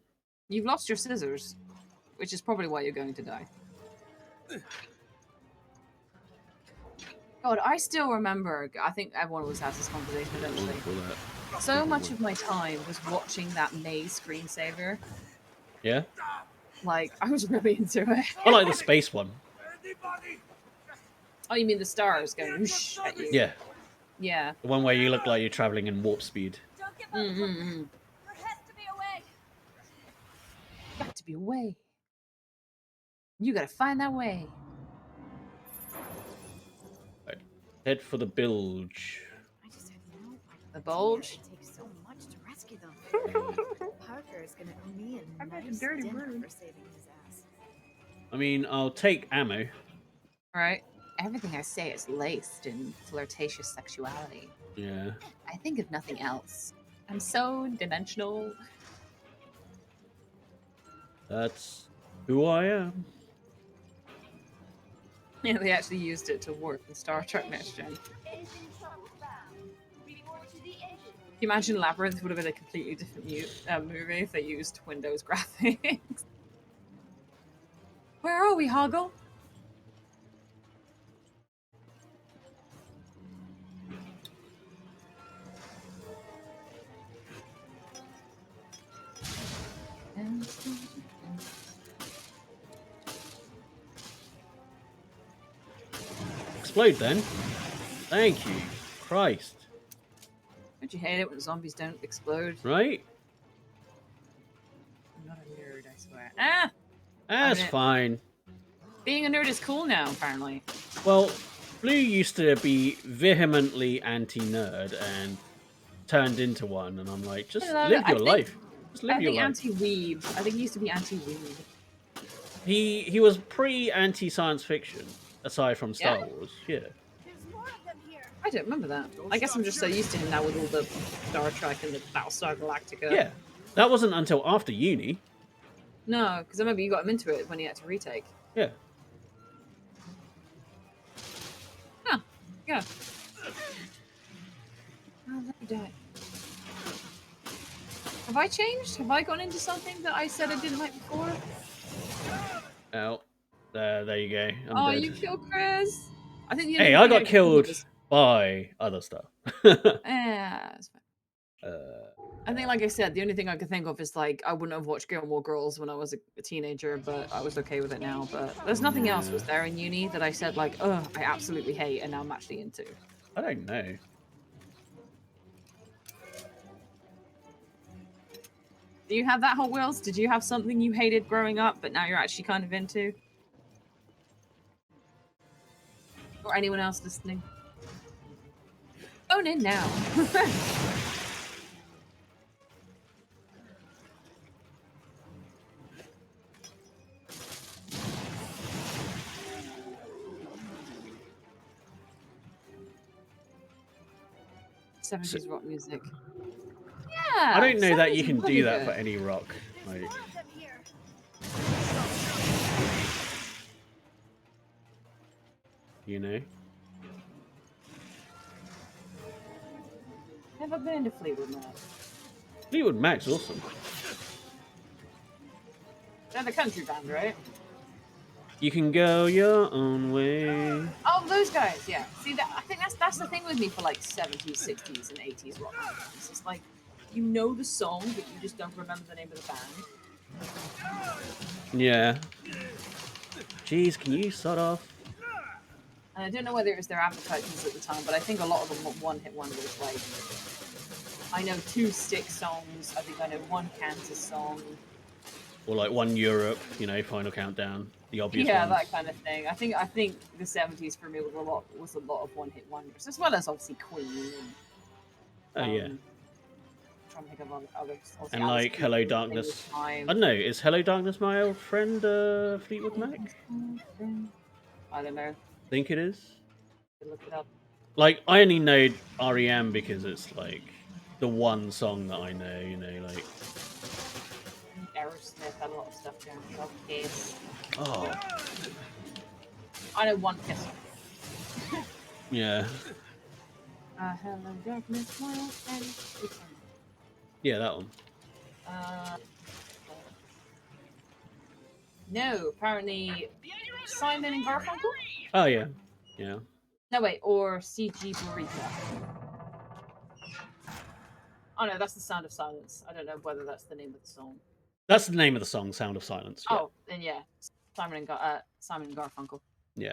You've lost your scissors, which is probably why you're going to die. God, I still remember, I think everyone always has this conversation eventually. So much of my time was watching that maze screensaver. Yeah? Like, I was really into it. I like the space one. Oh, you mean the stars going whoosh at you? Yeah. Yeah. The one where you look like you're traveling in warp speed. Mm-hmm. There has to be a way. Got to be a way. You gotta find that way. Right. Head for the bilge. The bulge? It takes so much to rescue them. Parker is gonna owe me a nice dirty dinner word. for saving his ass. I mean, I'll take ammo. Right. Everything I say is laced in flirtatious sexuality. Yeah. I think of nothing else. I'm so dimensional. That's who I am. Yeah, they actually used it to work in Star Trek Next Gen. Can you imagine Labyrinth would have been a completely different movie if they used Windows graphics? Where are we, Hoggle? Explode then. Thank you. Christ. Don't you hate it when zombies don't explode? Right? I'm not a nerd, I swear. Ah! That's fine. Being a nerd is cool now, apparently. Well, Blue used to be vehemently anti-nerd and turned into one, and I'm like, just live your life. Just live your life. Anti-weeb. I think he used to be anti-weeb. He was pretty anti-science fiction, aside from Star Wars. Yeah. I don't remember that. I guess I'm just so used to him now with all the Star Trek and the Battlestar Galactica. Yeah. That wasn't until after uni. No, because I remember you got him into it when he had to retake. Yeah. Huh. Yeah. Oh, let me die. Have I changed? Have I gone into something that I said I didn't like before? Oh. There you go. I'm dead. You killed Chris? I think Hey, I got killed by other stuff. Yeah, that's fine. I think, like I said, the only thing I could think of is like I wouldn't have watched Gilmore Girls when I was a teenager, but I was okay with it now. But there's nothing else was there in uni that I said like, oh, I absolutely hate, and now I'm actually into. I don't know. Do you have that, Hot Wheels? Did you have something you hated growing up, but now you're actually kind of into? Or anyone else listening? Phone in now. '70s rock music. Yeah, I don't know that 70s you is can really do that good. for any rock. Like, you know. Never been to Fleetwood Mac. Fleetwood Mac's awesome. They're the country band, right? You can go your own way. Oh, those guys, yeah. See, that I think that's the thing with me for like 70s, 60s, and 80s rock bands. It's like you know the song, but you just don't remember the name of the band. Yeah. Jeez, can you sort off? And I don't know whether it was their advertisements at the time, but I think a lot of them were one-hit wonders. Like, I know 2 Styx songs. I think I know 1 Kansas song. Or like 1 Europe, you know, Final Countdown, the obvious Yeah, ones. that kind of thing. I think the 70s for me was a lot of one-hit wonders, as well as obviously Queen. And, Yeah. trying to think of others. And like Hello Darkness. I don't know, is Hello Darkness my old friend Fleetwood Mac? I don't know. Think it is. Look it up. Like, I only know REM because it's like the one song that I know, you know, like. Aerosmith had a lot of stuff going on. Kiss. Oh. I know 1 Kiss. Yeah. Hello Darkness, my old friend. Yeah, that one. No, apparently Simon and Garfunkel? Oh, yeah. Yeah. No, wait, or CG Burrito. Oh, no, that's The Sound of Silence. I don't know whether that's the name of the song. That's the name of the song, Sound of Silence. Yeah. Oh, then yeah. Simon and Garfunkel. Yeah.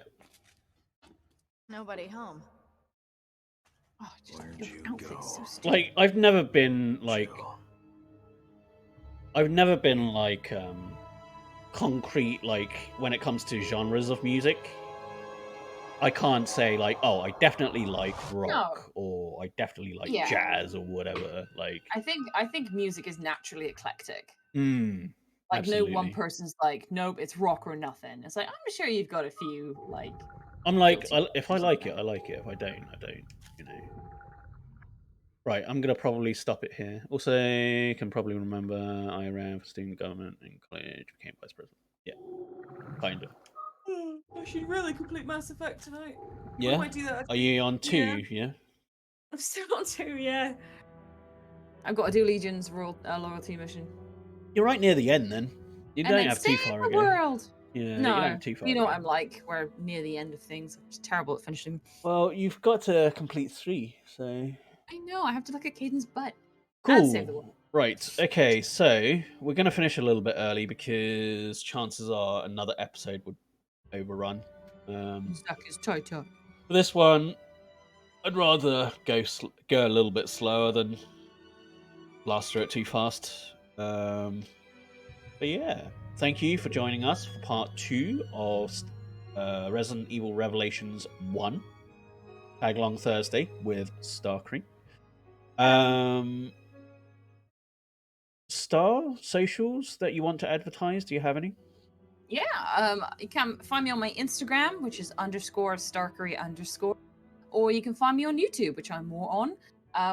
Nobody home. Oh, just your outfit's so stupid. Like, I've never been like concrete, like, when it comes to genres of music. I can't say like, oh, I definitely like rock or I definitely like jazz or whatever. Like, I think music is naturally eclectic. Like, absolutely. No one person's like, nope, it's rock or nothing. It's like, I'm sure you've got a few like. I'm like, if I like it, I like it. If I don't, I don't. You know. Right, I'm gonna probably stop it here. Also, can probably remember I ran for student government in college, became vice president. Yeah, kind of. I should really complete Mass Effect tonight. Yeah. I might do that. Are you on 2? Yeah. I'm still on 2. Yeah. I've got to do Legion's loyalty mission. You're right near the end, then. You don't have too far the ago. world. Yeah, no, you don't have too far. You know what I'm like. We're near the end of things. I'm just terrible at finishing. Well, you've got to complete 3, so. I know. I have to look at Caden's butt. Cool. And save the world. Right. Okay. So we're gonna finish a little bit early because chances are another episode would overrun. Stuck is tight up. For this one, I'd rather go a little bit slower than blast through it too fast. But yeah, thank you for joining us for part 2 of Resident Evil Revelations 1. Tag along Thursday with Starkyrie. Star socials that you want to advertise? Do you have any? Yeah, you can find me on my Instagram, which is _Starkyrie_, or you can find me on YouTube, which I'm more on,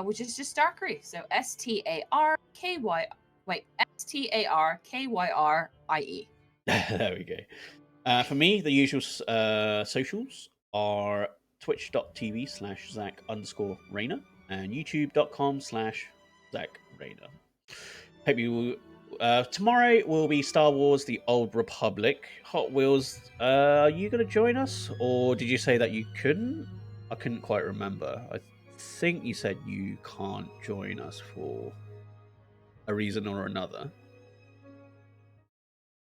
which is just Starkyrie. So StarKyrie. There we go. For me, the usual socials are twitch.tv/Zach_Rainer and youtube.com/ZachRainer. Hope you. Tomorrow will be Star Wars: The Old Republic. Hot Wheels, are you going to join us, or did you say that you couldn't? I couldn't quite remember. I think you said you can't join us for a reason or another.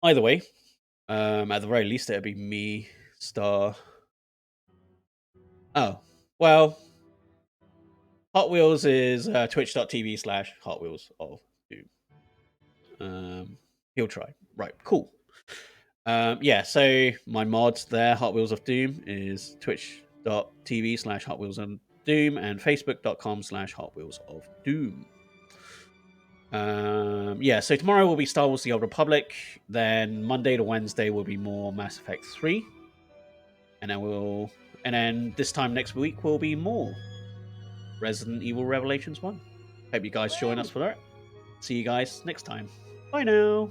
Either way, at the very least, it'd be me, Star. Oh, well, Hot Wheels is twitch.tv/Hot Wheels of Doom. He'll try. Right, cool. Yeah, so my mods there, Hot Wheels of Doom, is twitch.tv/Hot Wheels of Doom and facebook.com/Hot Wheels of Doom. Yeah, so tomorrow will be Star Wars: The Old Republic. Then Monday to Wednesday will be more Mass Effect 3. And then this time next week will be more Resident Evil Revelations 1. Hope you guys join us for that. See you guys next time. Bye now.